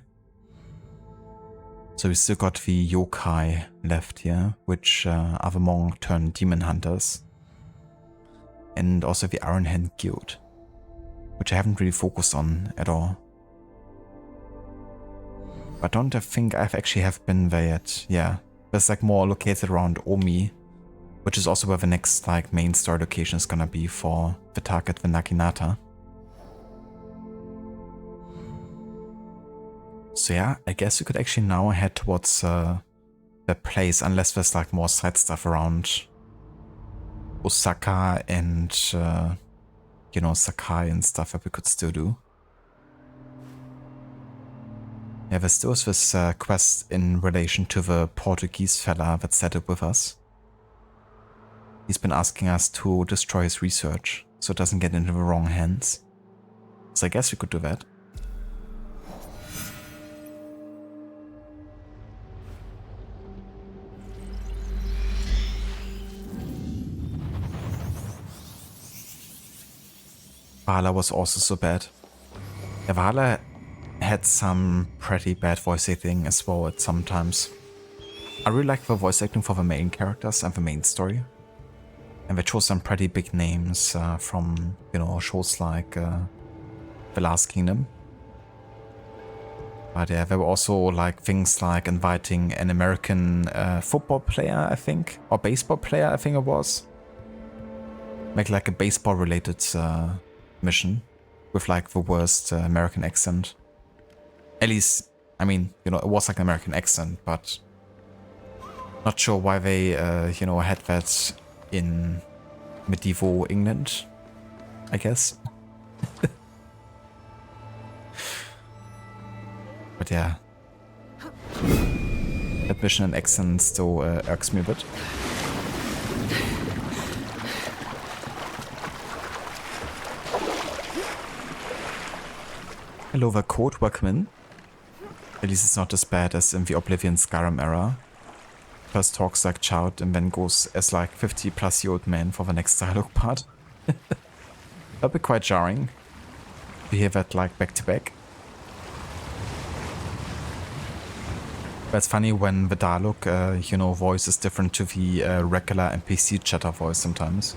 So we still got the Yokai left here, which are the Monk turned Demon Hunters. And also the Iron Hand Guild, which I haven't really focused on at all. But don't I think I've actually have been there yet. Yeah, there's like more located around Omi, which is also where the next like main story location is gonna be for the target, the Naginata. So yeah, I guess we could actually now head towards the place, unless there's like more side stuff around Osaka and, you know, Sakai and stuff that we could still do. Yeah, there still is this quest in relation to the Portuguese fella that settled with us. He's been asking us to destroy his research so it doesn't get into the wrong hands. So I guess we could do that. Valhalla was also so bad. Yeah, Valhalla had some pretty bad voice acting as well at some times. I really like the voice acting for the main characters and the main story. And they chose some pretty big names from, you know, shows like The Last Kingdom. But yeah, there were also like things like inviting an American football player, I think, or baseball player, I think it was. Make like a baseball related mission with like the worst American accent. At least, I mean, you know, it was like an American accent, but not sure why they, you know, had that in medieval England, I guess. But yeah, that mission and accent still irks me a bit. Hello there, Code, welcome in. At least it's not as bad as in the Oblivion Skyrim era. First talks like child and then goes as like 50-plus-year-old man for the next dialogue part. That'd be quite jarring to hear that like back to back. But it's funny when the dialogue, you know, voice is different to the regular NPC chatter voice sometimes.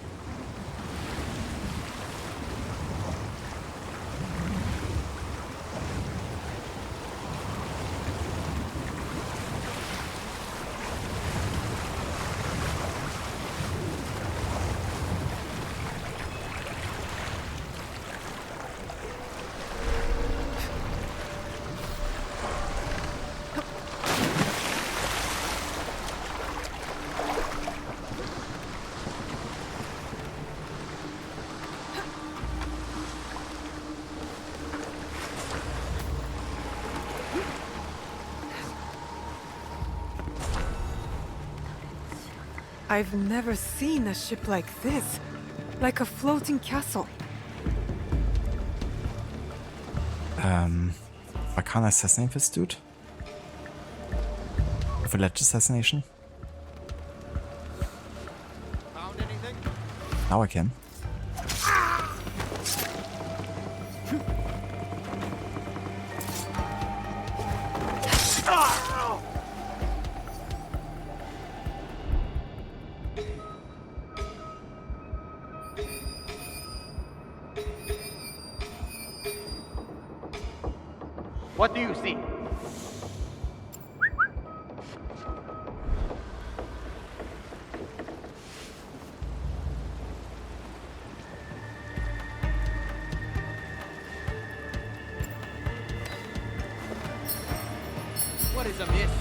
I've never seen a ship like this. Like a floating castle. Why can't I assassinate this dude? With a ledge assassination? Now I can. What do you see? What is amiss?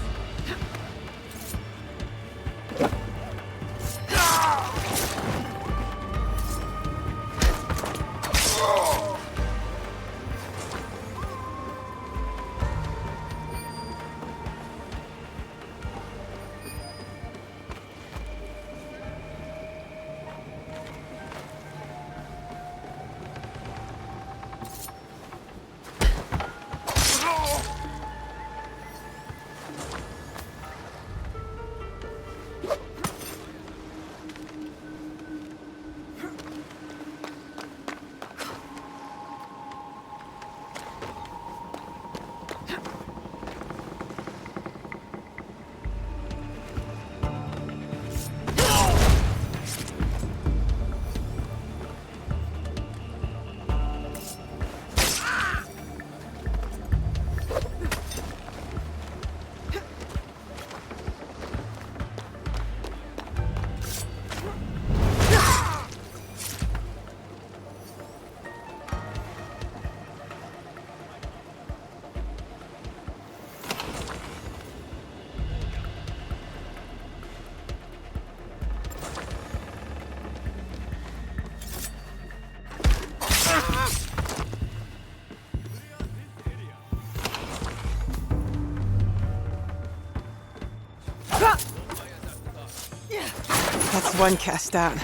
one cast down.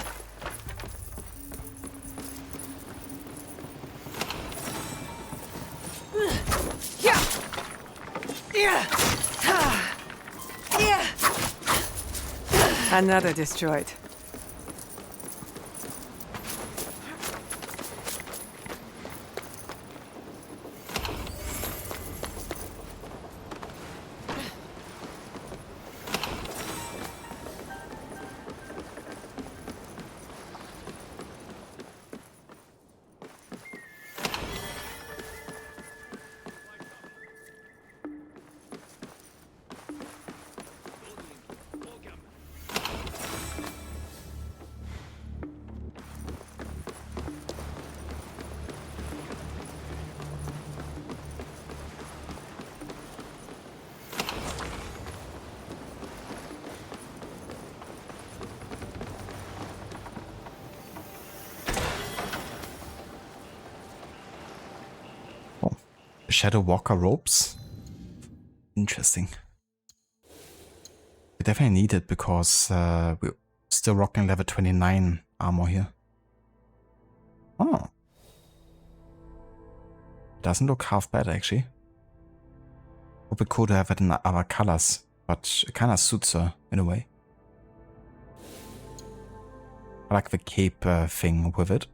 Another destroyed. Shadow Walker ropes? Interesting. We definitely need it because we're still rocking level 29 armor here. Oh. Doesn't look half bad actually. Would be cool to have it in other colors, but it kinda suits her in a way. I like the cape thing with it.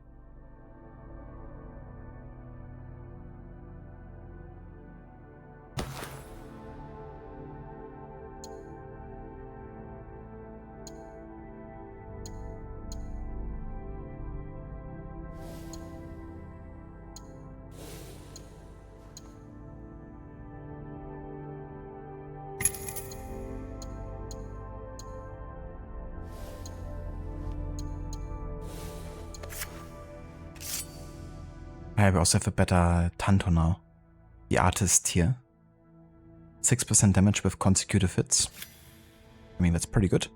We also have a better Tanto now. The artist here. 6% damage with consecutive hits. I mean, that's pretty good.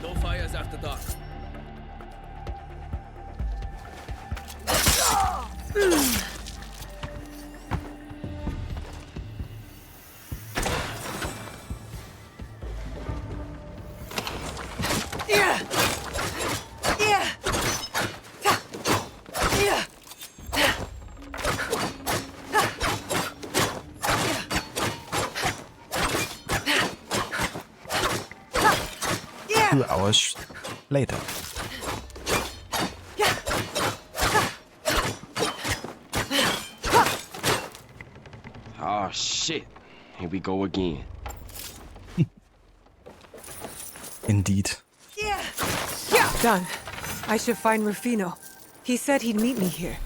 No fires after dark. Two hours later. Oh shit. Here we go again. Indeed. Done. I should find Rufino. He said he'd meet me here.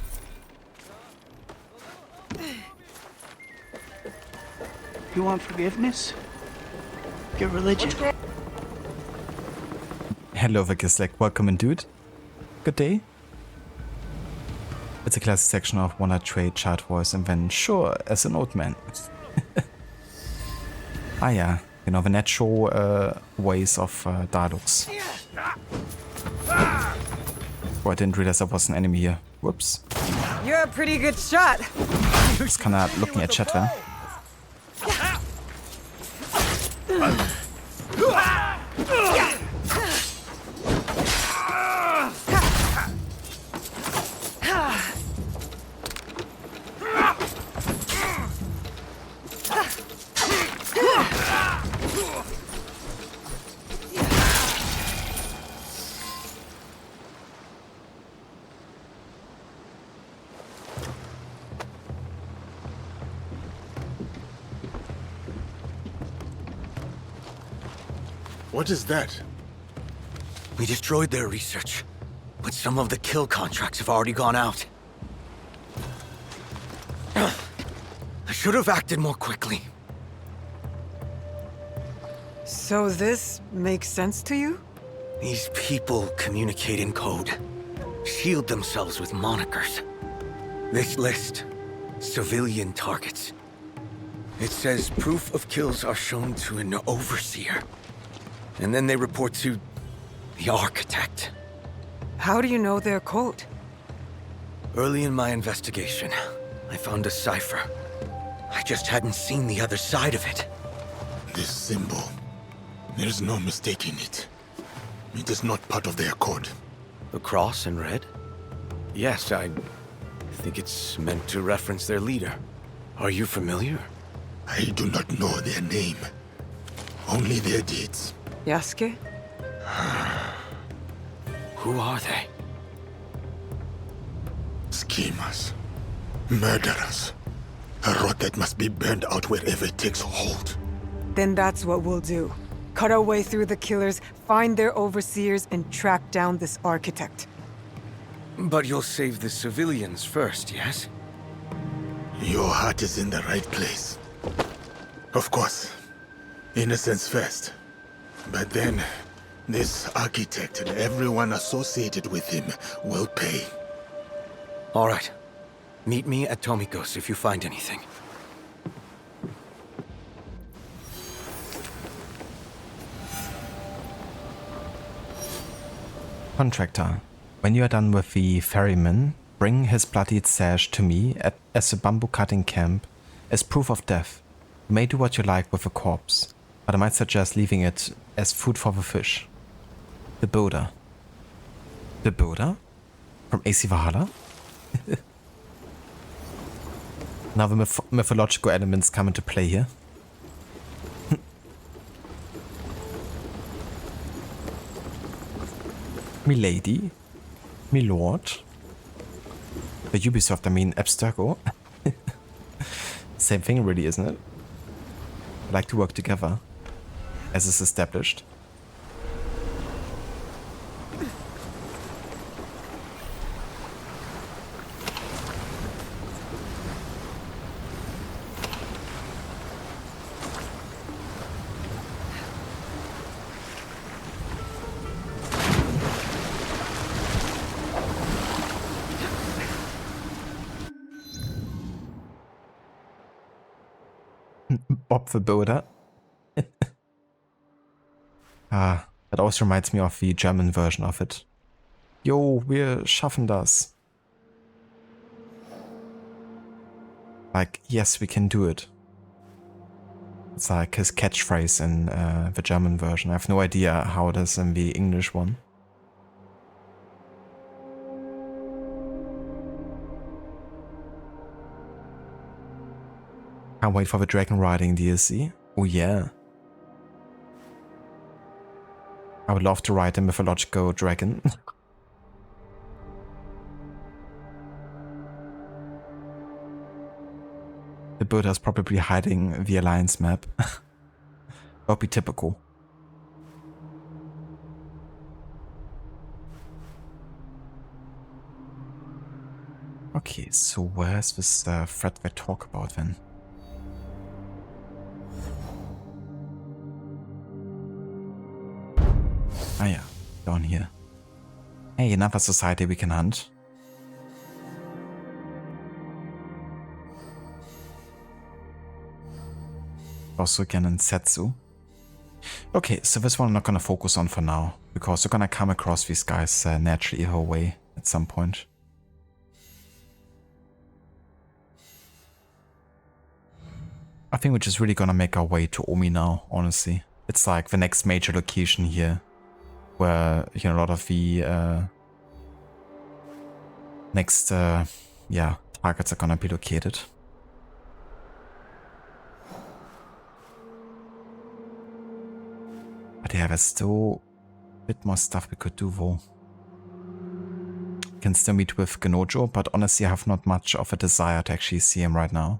You want forgiveness? Get religion. Hello, Vickisleck. Welcome in, dude. Good day. It's a classic section of wanna trade chart voice and then sure as an old man. Ah yeah, you know, the natural ways of dialogues. Oh, I didn't realize there was an enemy here. Whoops. You're a pretty good shot. Just kinda looking at chat there. What is that? We destroyed their research, but some of the kill contracts have already gone out. I should have acted more quickly. So this makes sense to you? These people communicate in code, shield themselves with monikers. This list, civilian targets. It says proof of kills are shown to an overseer. And then they report to the architect. How do you know their code? Early in my investigation, I found a cipher. I just hadn't seen the other side of it. This symbol, there's no mistaking it. It is not part of their code. The cross in red? Yes, I think it's meant to reference their leader. Are you familiar? I do not know their name. Only their deeds. Yasuke? Who are they? Schemers. Murderers. A rot that must be burned out wherever it takes hold. Then that's what we'll do. Cut our way through the killers, find their overseers, and track down this architect. But you'll save the civilians first, yes? Your heart is in the right place. Of course. Innocence first. But then, this architect and everyone associated with him will pay. All right. Meet me at Tomiko's if you find anything. Contractor, when you are done with the ferryman, bring his bloodied sash to me as a bamboo cutting camp as proof of death. You may do what you like with the corpse, but I might suggest leaving it as food for the fish. The Buddha. The Buddha? From AC Valhalla? Now the mythological elements come into play here. Milady, Milord, the Ubisoft, I mean Abstergo. Same thing really, isn't it? I like to work together, as is established. Bob the Builder. That also reminds me of the German version of it. Jo, wir schaffen das. Like, yes, we can do it. It's like his catchphrase in the German version. I have no idea how it is in the English one. Can't wait for the dragon riding DLC. Oh yeah. I would love to ride a mythological dragon. The Buddha's probably hiding the Alliance map. That would be typical. Okay, so where's this thread we talk about then? Ah yeah, down here. Hey, another society we can hunt. Also again in Setsu. Okay, so this one I'm not gonna focus on for now, because we're gonna come across these guys naturally either way at some point. I think we're just really gonna make our way to Omi now, honestly. It's like the next major location here, where, you know, a lot of the next, yeah, targets are gonna be located. But yeah, there's still a bit more stuff we could do though. Can still meet with Genojo, but honestly I have not much of a desire to actually see him right now.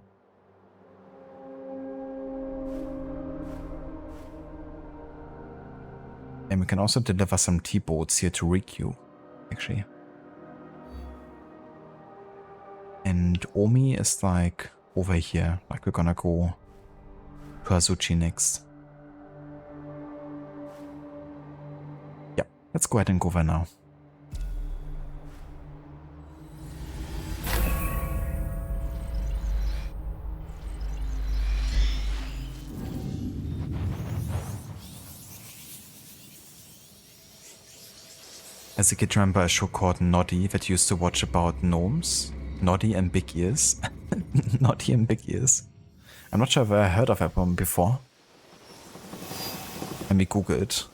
And we can also deliver some T-boats here to Rikyu, actually. And Omi is like over here, like we're gonna go to Azuchi next. Yeah, let's go ahead and go there now. As a kid, remember a show called Noddy that used to watch about gnomes? Noddy and Big Ears. Noddy and Big Ears. I'm not sure if I heard of that one before. Let me Google it.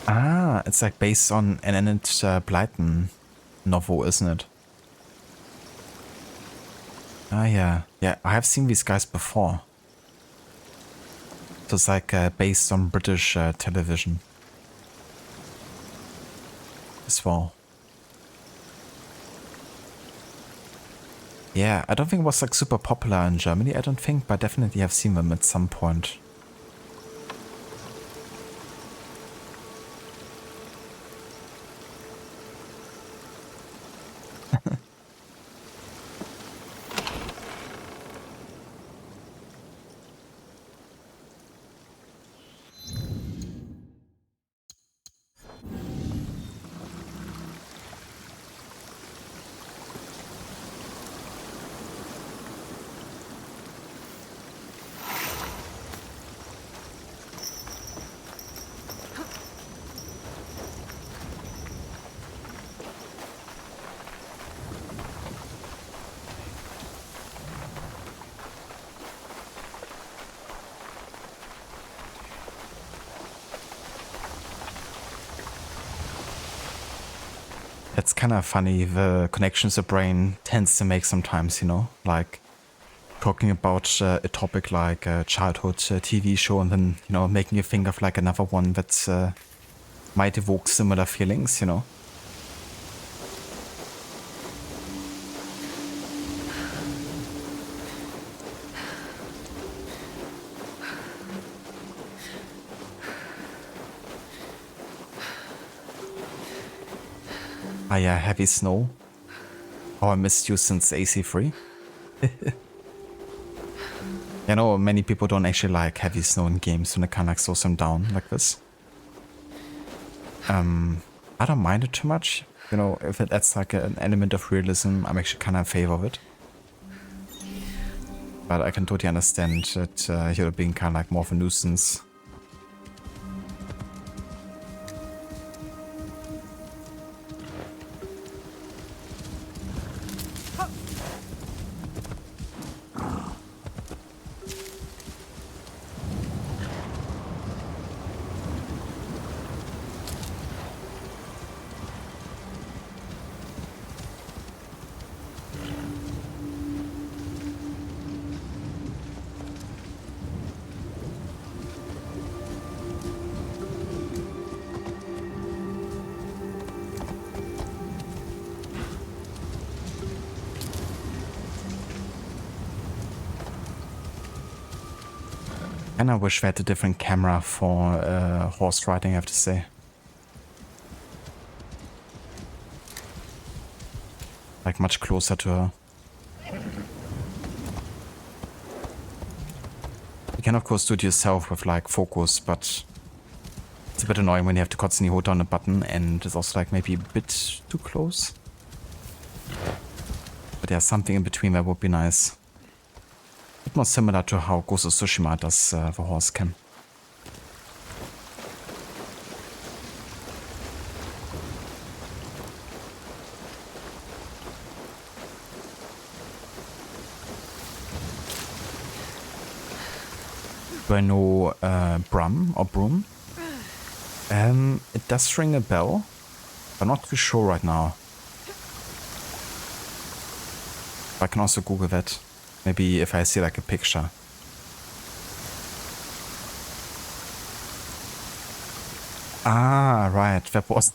Ah, it's like based on an Enid Blyton novel, isn't it? Ah, yeah. Yeah, I have seen these guys before. So it's like based on British television as well. Yeah, I don't think it was like super popular in Germany, I don't think, but definitely have seen them at some point. It's kind of funny, the connections the brain tends to make sometimes, you know, like talking about a topic like a childhood TV show and then, you know, making you think of like another one that might evoke similar feelings, you know. Ah yeah, Heavy Snow. Oh, I missed you since AC3. You know, many people don't actually like Heavy Snow in games when it kind of like slows them down like this. I don't mind it too much. You know, if it adds like an element of realism, I'm actually kind of in favor of it. But I can totally understand that you're being kind of like more of a nuisance. And I wish we had a different camera for horse riding, I have to say. Like much closer to her. You can of course do it yourself with like focus, but it's a bit annoying when you have to constantly hold down a button and it's also like maybe a bit too close. But yeah, something in between that would be nice. A bit more similar to how Ghost of Tsushima does the horse cam. Do I know Brum or Broom? It does ring a bell. I'm not too sure right now. I can also Google that. Maybe if I see like a picture. Ah, right. That was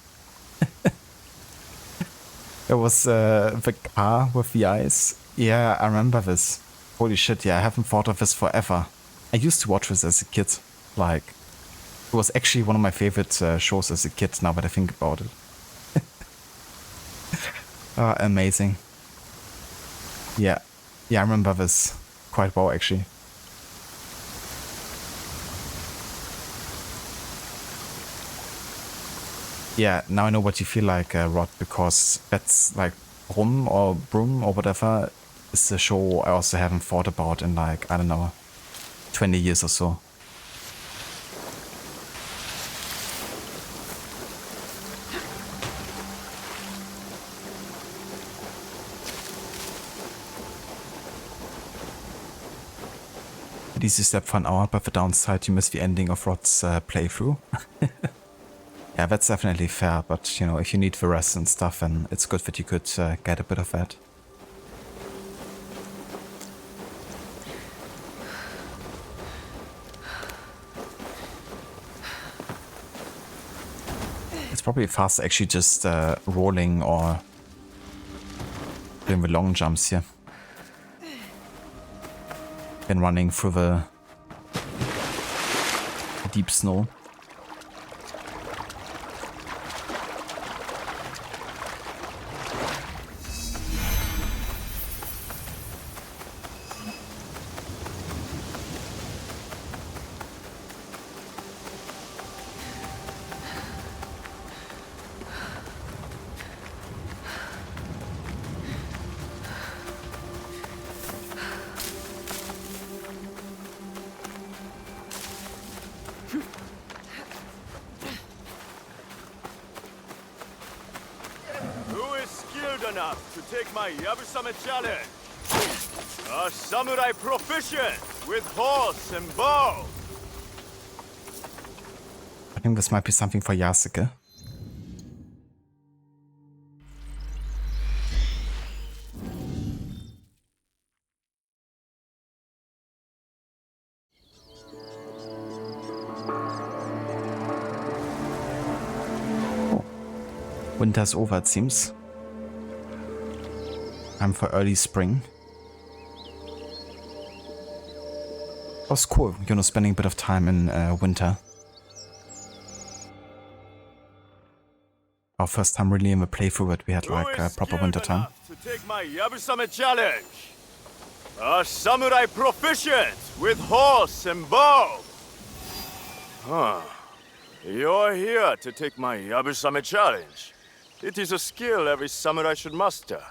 there was the car with the eyes. Yeah, I remember this. Holy shit! Yeah, I haven't thought of this forever. I used to watch this as a kid. Like, it was actually one of my favorite shows as a kid. Now that I think about it. Amazing. Yeah, I remember this quite well actually. Yeah, now I know what you feel like, Rod, because that's like Broom or whatever is a show I also haven't thought about in like, I don't know, 20 years or so. An easy step for an hour, but the downside you miss the ending of Rod's playthrough. Yeah, that's definitely fair, but you know, if you need the rest and stuff, then it's good that you could get a bit of that. It's probably faster actually just rolling or doing the long jumps here than running through the deep snow. To take my Yabusame challenge. A samurai proficient with horse and bow. I think this might be something for Yasuke. Oh. Winter's over, it seems. Time for early spring. It was cool, you know, spending a bit of time in winter. Our first time really in the playthrough that we had like proper winter time. To take my Yabusame challenge. A samurai proficient with horse and bow. Huh. You're here to take my Yabusame challenge. It is a skill every samurai should master.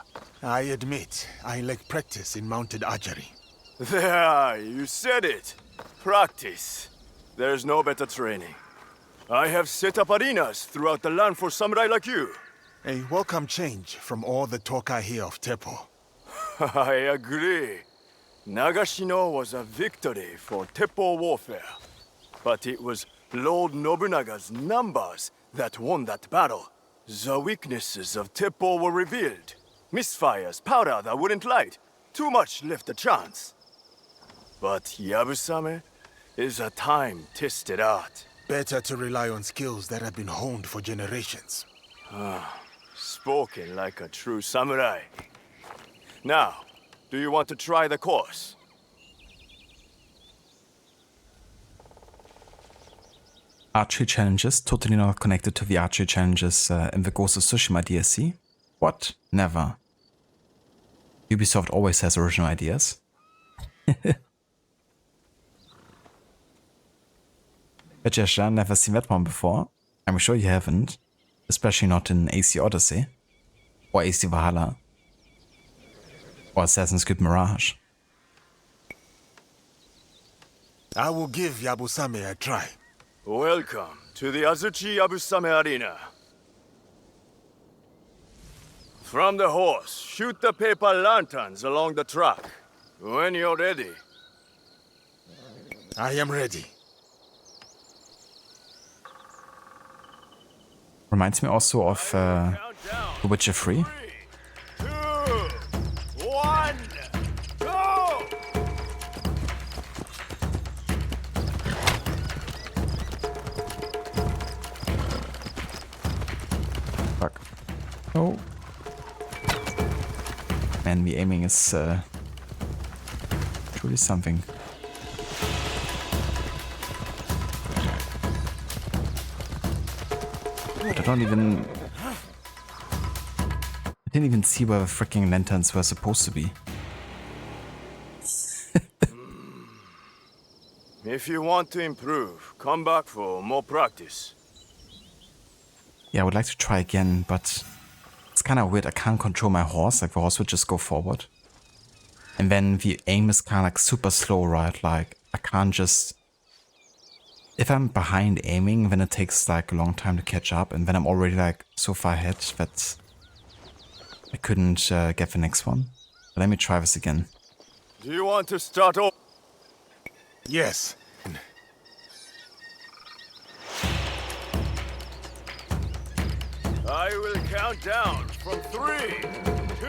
I admit, I lack practice in mounted archery. There, you said it. Practice. There's no better training. I have set up arenas throughout the land for samurai like you. A welcome change from all the talk I hear of Teppo. I agree. Nagashino was a victory for Teppo warfare. But it was Lord Nobunaga's numbers that won that battle. The weaknesses of Teppo were revealed. Misfires, powder that wouldn't light. Too much left a chance. But Yabusame is a time-tested art. Better to rely on skills that have been honed for generations. Spoken like a true samurai. Now, do you want to try the course? Archery challenges, totally not connected to the archery challenges in the Ghost of Tsushima DLC. What? Never. Ubisoft always has original ideas. Rajesha, never seen that one before. I'm sure you haven't. Especially not in AC Odyssey. Or AC Valhalla. Or Assassin's Creed Mirage. I will give Yabusame a try. Welcome to the Azuchi Yabusame Arena. From the horse, shoot the paper lanterns along the track. When you're ready. I am ready. Reminds me also of The Witcher 3. 3, 2, 1, go! go. Man, the aiming is truly something. I didn't even see where the freaking lanterns were supposed to be. If you want to improve, come back for more practice. Yeah, I would like to try again, but it's kind of weird. I can't control my horse. Like, the horse would just go forward. And then the aim is kind of like super slow, right? Like, I can't just... If I'm behind aiming, then it takes like a long time to catch up. And then I'm already like so far ahead that I couldn't get the next one. But let me try this again. Do you want to start off? Yes. I will count down from 3, 2,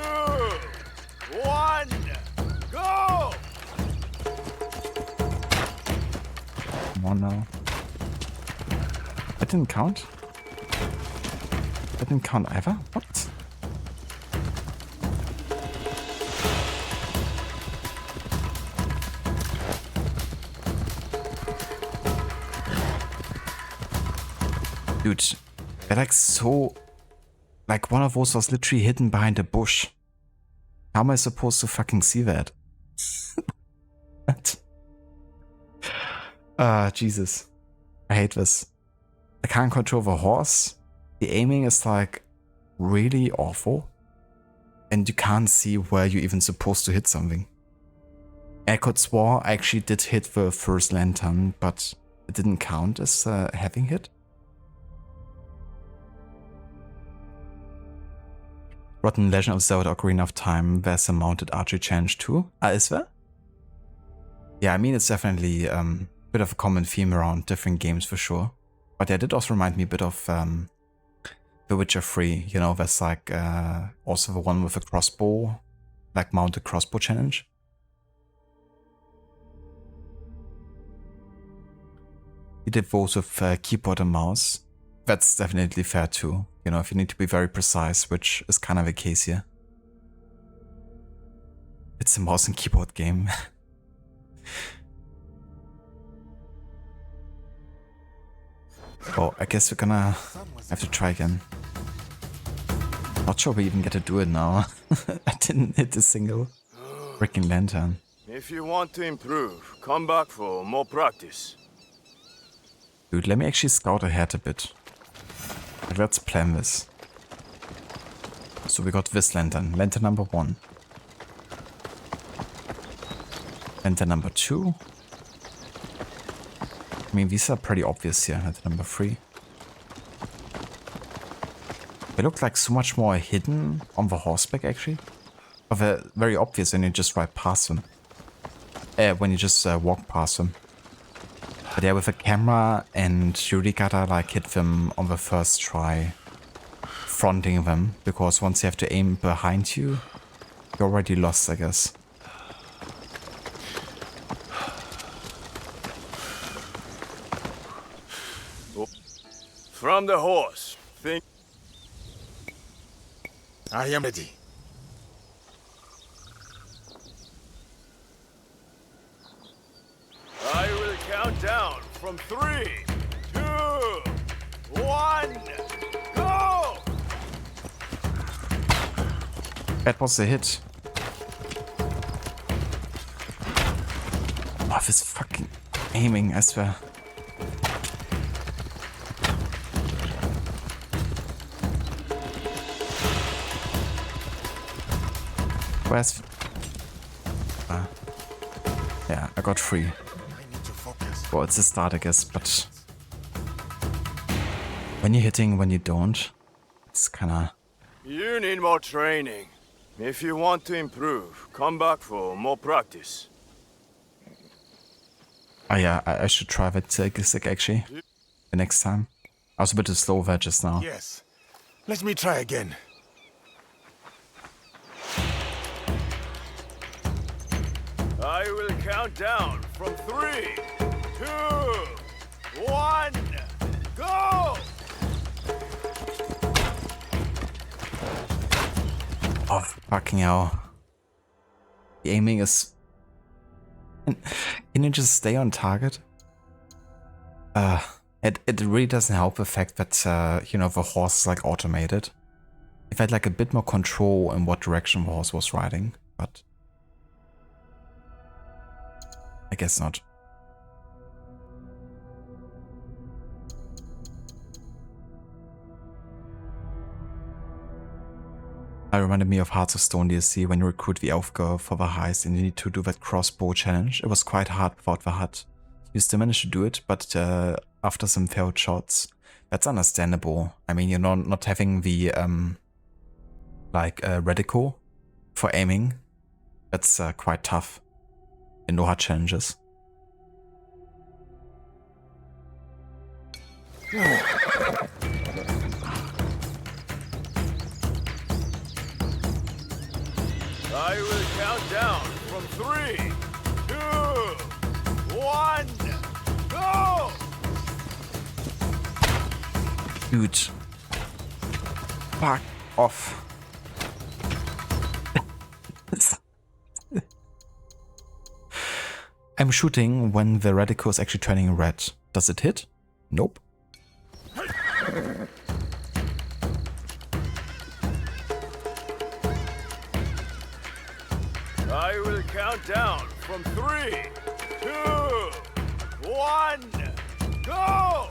1, go! Come on now. That didn't count? That didn't count either? What? Dude, they're like so... Like one of those was literally hidden behind a bush. How am I supposed to fucking see that? What? Jesus. I hate this. I can't control the horse. The aiming is like really awful. And you can't see where you're even supposed to hit something. I could swear I actually did hit the first lantern, but it didn't count as having hit. Rotten Legend of Zelda Ocarina of Time, there's a mounted archery challenge too. Is there? Yeah, I mean, it's definitely a bit of a common theme around different games for sure. But yeah, it did also remind me a bit of The Witcher 3. You know, there's like also the one with a crossbow, like mounted crossbow challenge. You did those with keyboard and mouse. That's definitely fair too. You know, if you need to be very precise, which is kind of the case here. It's a mouse and keyboard game. Oh, I guess we're gonna have to try again. Not sure we even get to do it now. I didn't hit a single freaking lantern. If you want to improve, come back for more practice. Dude, let me actually scout ahead a bit. Let's plan this. So we got this lantern. Lantern number 1. Lantern number 2. I mean, these are pretty obvious here. Lantern number 3. They look like so much more hidden on the horseback, actually. But they're very obvious when you just ride past them. When you just walk past them. But yeah, with a camera, and you really gotta like hit them on the first try, fronting them, because once you have to aim behind you, you're already lost, I guess. From the horse, think. I am ready. I will count down from 3, 2, 1, go! That was a hit. Oh, this fucking aiming, I swear. Where's... yeah, I got 3. Well, it's a start, I guess, but... when you're hitting, when you don't, it's kinda... You need more training. If you want to improve, come back for more practice. Oh yeah, I should try that stick actually. The next time. I was a bit too slow there just now. Yes. Let me try again. I will count down from 3, 2, 1, go! Oh, fucking hell. The aiming is... Can you just stay on target? It really doesn't help the fact that, you know, the horse is like automated. If I had like a bit more control in what direction the horse was riding, but... I guess not. That reminded me of Hearts of Stone DLC when you recruit the elf girl for the heist and you need to do that crossbow challenge. It was quite hard without the hut. You still managed to do it, but after some failed shots. That's understandable. I mean, you know, not having the reticle for aiming, that's quite tough in no hut challenges. I will count down from 3, 2, 1, go! Dude. Fuck off. I'm shooting when the reticle is actually turning red. Does it hit? Nope. I will count down from 3, 2, 1, go!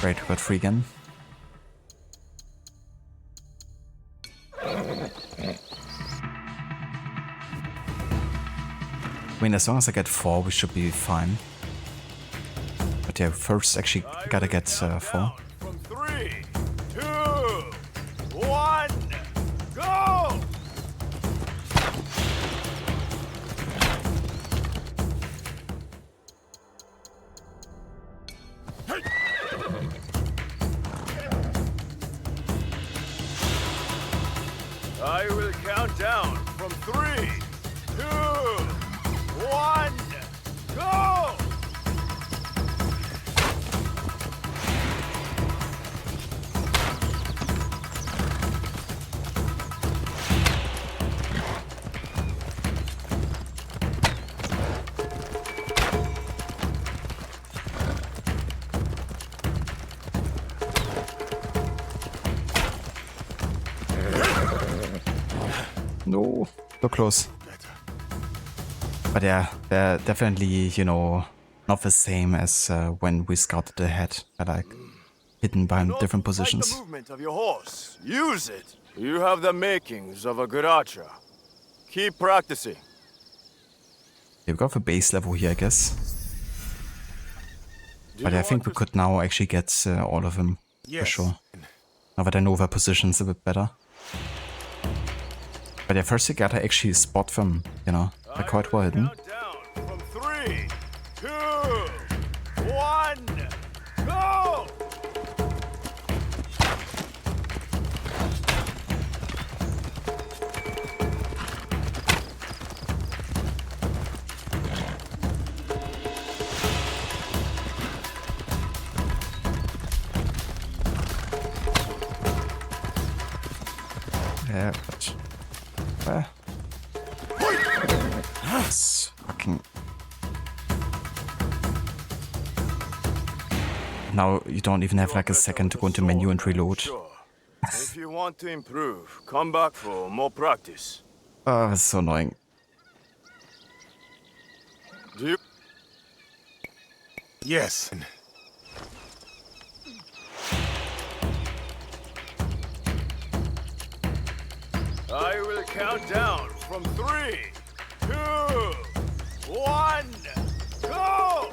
Great, we got free again. I mean, as long as I get 4, we should be fine. But yeah, first actually gotta get 4. From 3, 2, 1, go! I will count down from 3, 2, 1, go! No, so close. But yeah, they're definitely, you know, not the same as when we scouted ahead. They're like hidden behind different positions. The movement of your horse. Use it. You have the makings of a good archer. Keep practicing. Yeah, we got the base level here, I guess. But I think we could now actually get all of them for sure. Now that I know their positions a bit better. But yeah, first you gotta actually spot them, you know, they're quite well hidden. From 3, 2, 1, go! Yeah, but... Yes, fucking... Now you don't even have like a second to go into menu and reload. If you want to improve, come back for more practice. Oh, that's so annoying. Do you... Yes. I will count down from 3, 2, 1, go!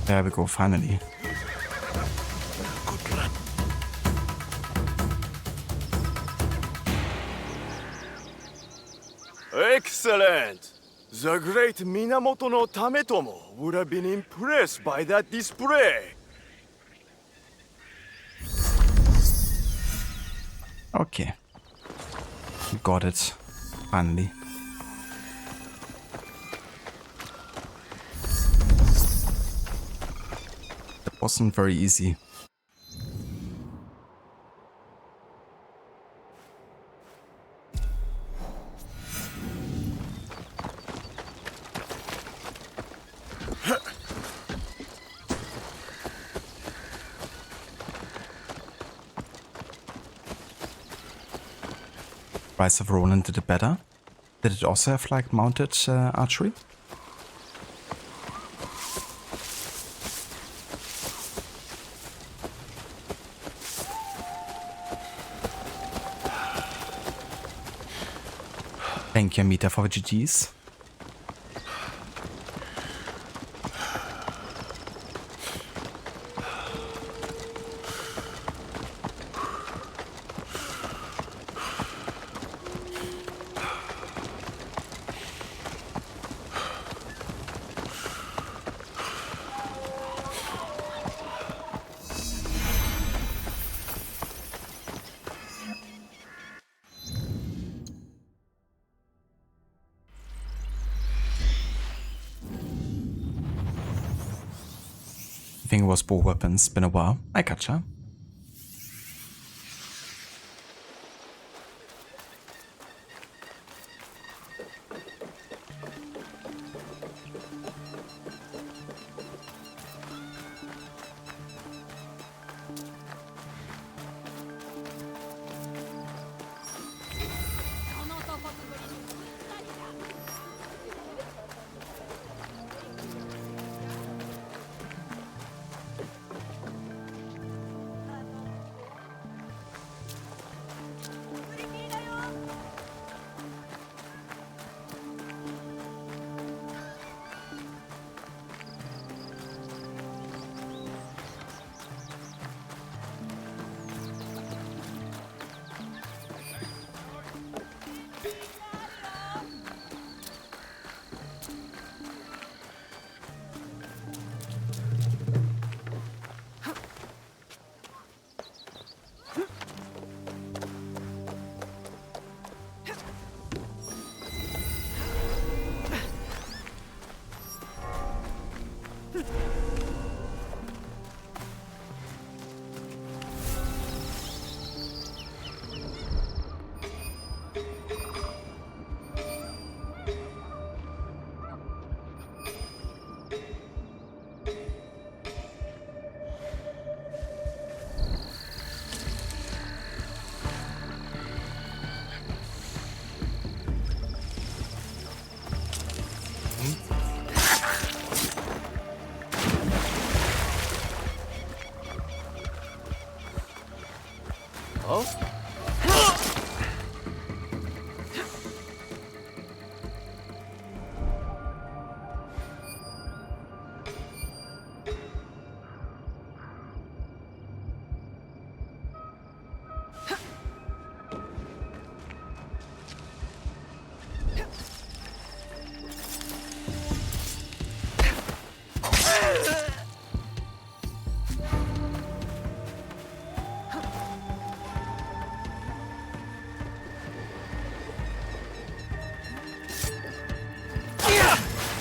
There we go, finally. Excellent! The great Minamoto no Tametomo would have been impressed by that display. Okay. Got it. Finally. That wasn't very easy. Rise of Ronin did it better. Did it also have like mounted archery? Thank you, Amita, for the GGs. I think it was both weapons. Been a while. I gotcha.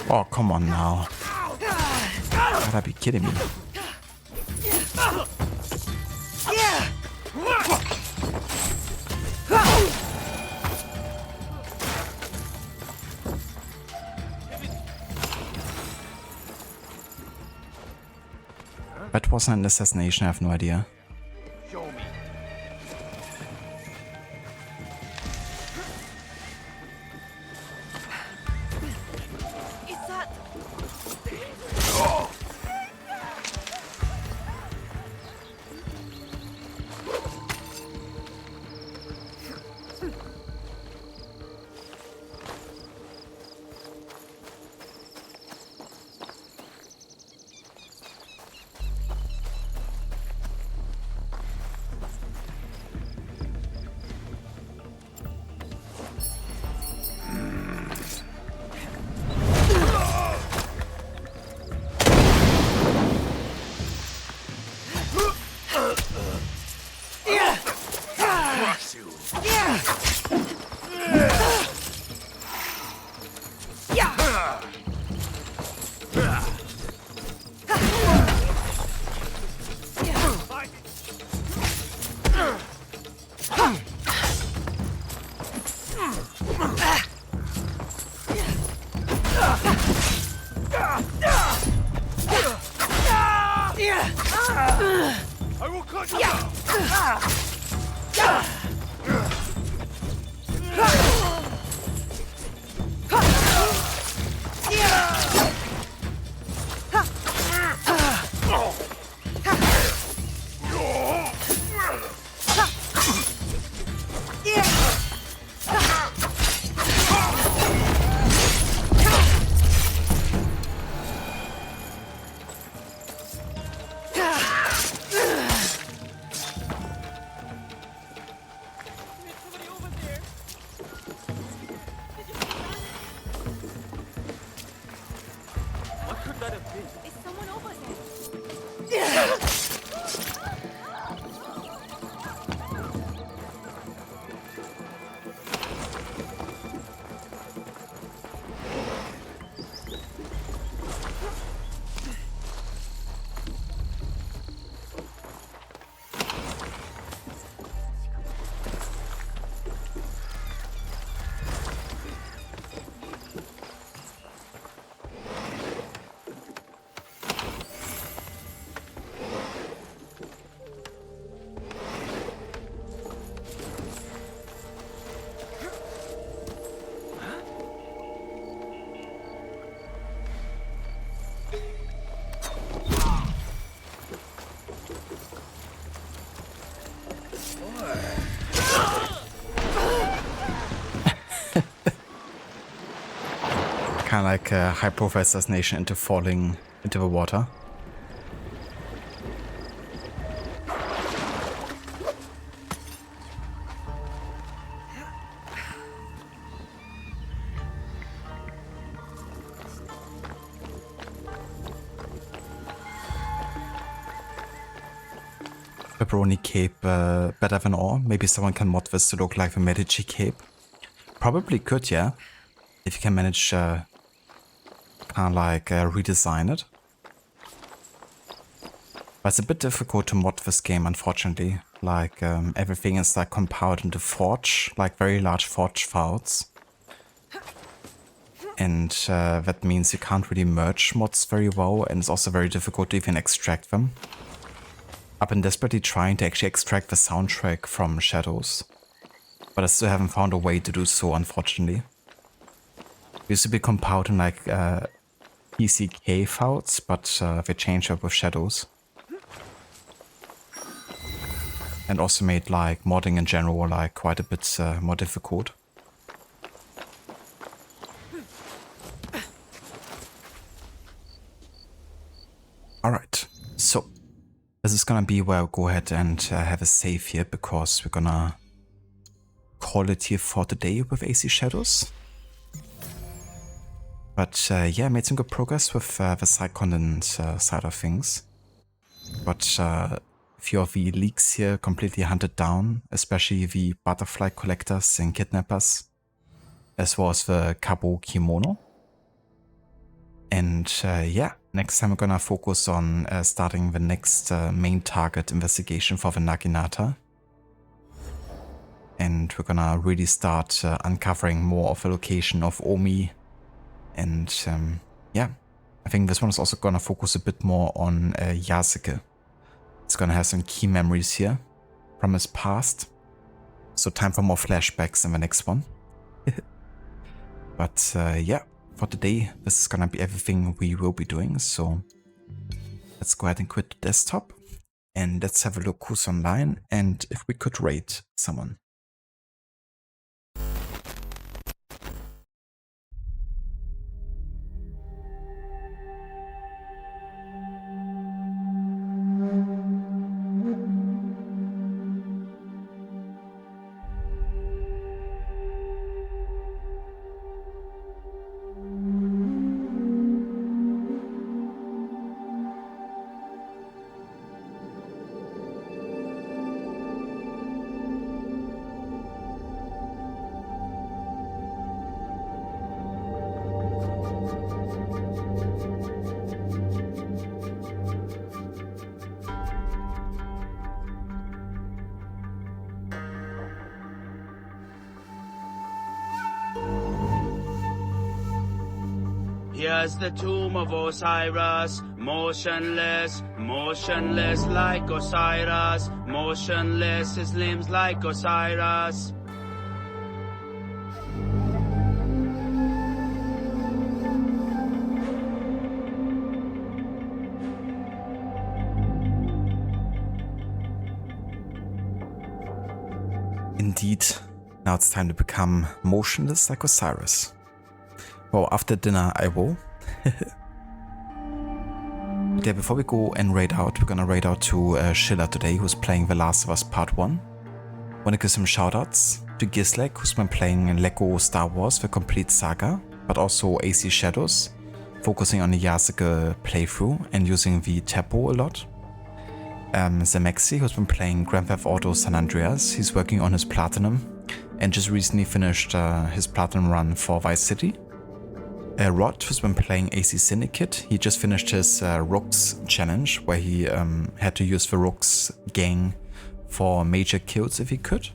Oh, come on now. Gotta be kidding me. That wasn't an assassination, I have no idea. I will cut you down! What could that have been? Is someone over there? Kind of like a high-profile assassination into falling into the water. Pepperoni cape better than all. Maybe someone can mod this to look like the Medici cape. Probably could, yeah. If you can manage kind of like redesign it. But it's a bit difficult to mod this game, unfortunately. Like everything is like compiled into Forge, like very large Forge files. And that means you can't really merge mods very well, and it's also very difficult to even extract them. I've been desperately trying to actually extract the soundtrack from Shadows, but I still haven't found a way to do so, unfortunately. It used to be compiled in like PCK files, but they changed up with Shadows. And also made like modding in general like quite a bit more difficult. Alright, so this is gonna be where I'll go ahead and have a save here, because we're gonna call it here for today with AC Shadows. But yeah, made some good progress with the side content side of things. But a few of the leaks here completely hunted down, especially the butterfly collectors and kidnappers, as well as the Kabo kimono. And yeah, next time we're gonna focus on starting the next main target investigation for the Naginata. And we're gonna really start uncovering more of the location of Omi. And yeah, I think this one is also gonna focus a bit more on Yasuke. It's gonna have some key memories here from his past. So time for more flashbacks in the next one. But yeah, for today, this is gonna be everything we will be doing. So let's go ahead and quit the desktop. And let's have a look who's online and if we could raid someone. Here's the tomb of Osiris, Motionless, motionless like Osiris. Motionless, his limbs like Osiris. Indeed, now it's time to become motionless like Osiris. Well, after dinner I will. Yeah, before we go and raid out, we're gonna raid out to Schiller today, who's playing The Last of Us Part 1. Wanna give some shoutouts to Gislek, who's been playing Lego Star Wars, the complete saga, but also AC Shadows, focusing on the Yasuke playthrough and using the Tepo a lot. Zemexi, who's been playing Grand Theft Auto San Andreas. He's working on his Platinum and just recently finished his Platinum run for Vice City. Rod, who's been playing AC Syndicate. He just finished his Rooks challenge, where he had to use the Rooks gang for major kills if he could.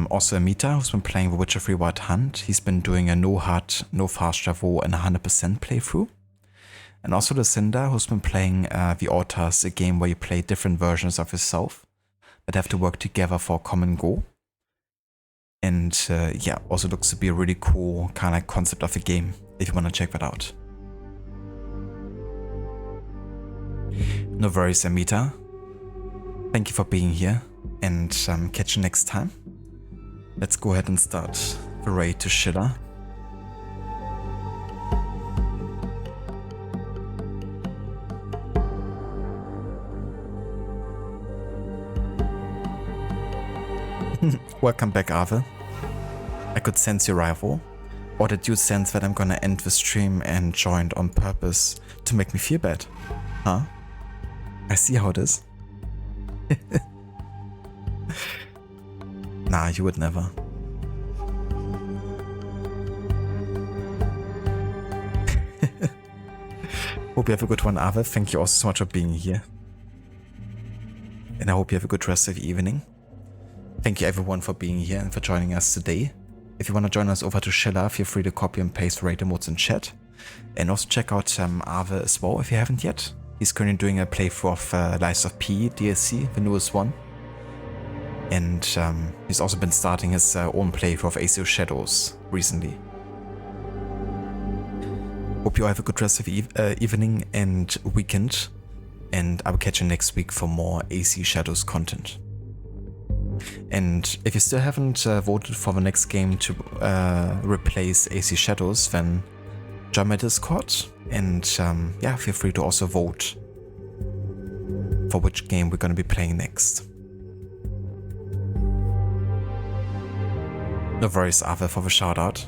Also Amita, who's been playing The Witcher 3 Wild Hunt. He's been doing a no hard, no fast travel and 100% playthrough. And also the Cinder, who's been playing The Altars, a game where you play different versions of yourself that have to work together for a common goal. And yeah, also looks to be a really cool kind of like concept of the game, if you want to check that out. No worries, Amita. Thank you for being here, and catch you next time. Let's go ahead and start the raid to Schiller. Welcome back, Ave. I could sense your arrival. Or did you sense that I'm gonna end the stream and joined on purpose to make me feel bad? Huh? I see how it is. Nah, you would never. Hope you have a good one, Ave. Thank you also so much for being here. And I hope you have a good rest of the evening. Thank you everyone for being here and for joining us today. If you want to join us over to Schiller, feel free to copy and paste raid emotes in chat. And also check out Ave as well if you haven't yet. He's currently doing a playthrough of Lies of P DLC, the newest one. And he's also been starting his own playthrough of AC Shadows recently. Hope you all have a good rest of the evening and weekend. And I will catch you next week for more AC Shadows content. And if you still haven't voted for the next game to replace AC Shadows, then join my Discord and yeah, feel free to also vote for which game we're going to be playing next. No worries, Ave, for the shout out.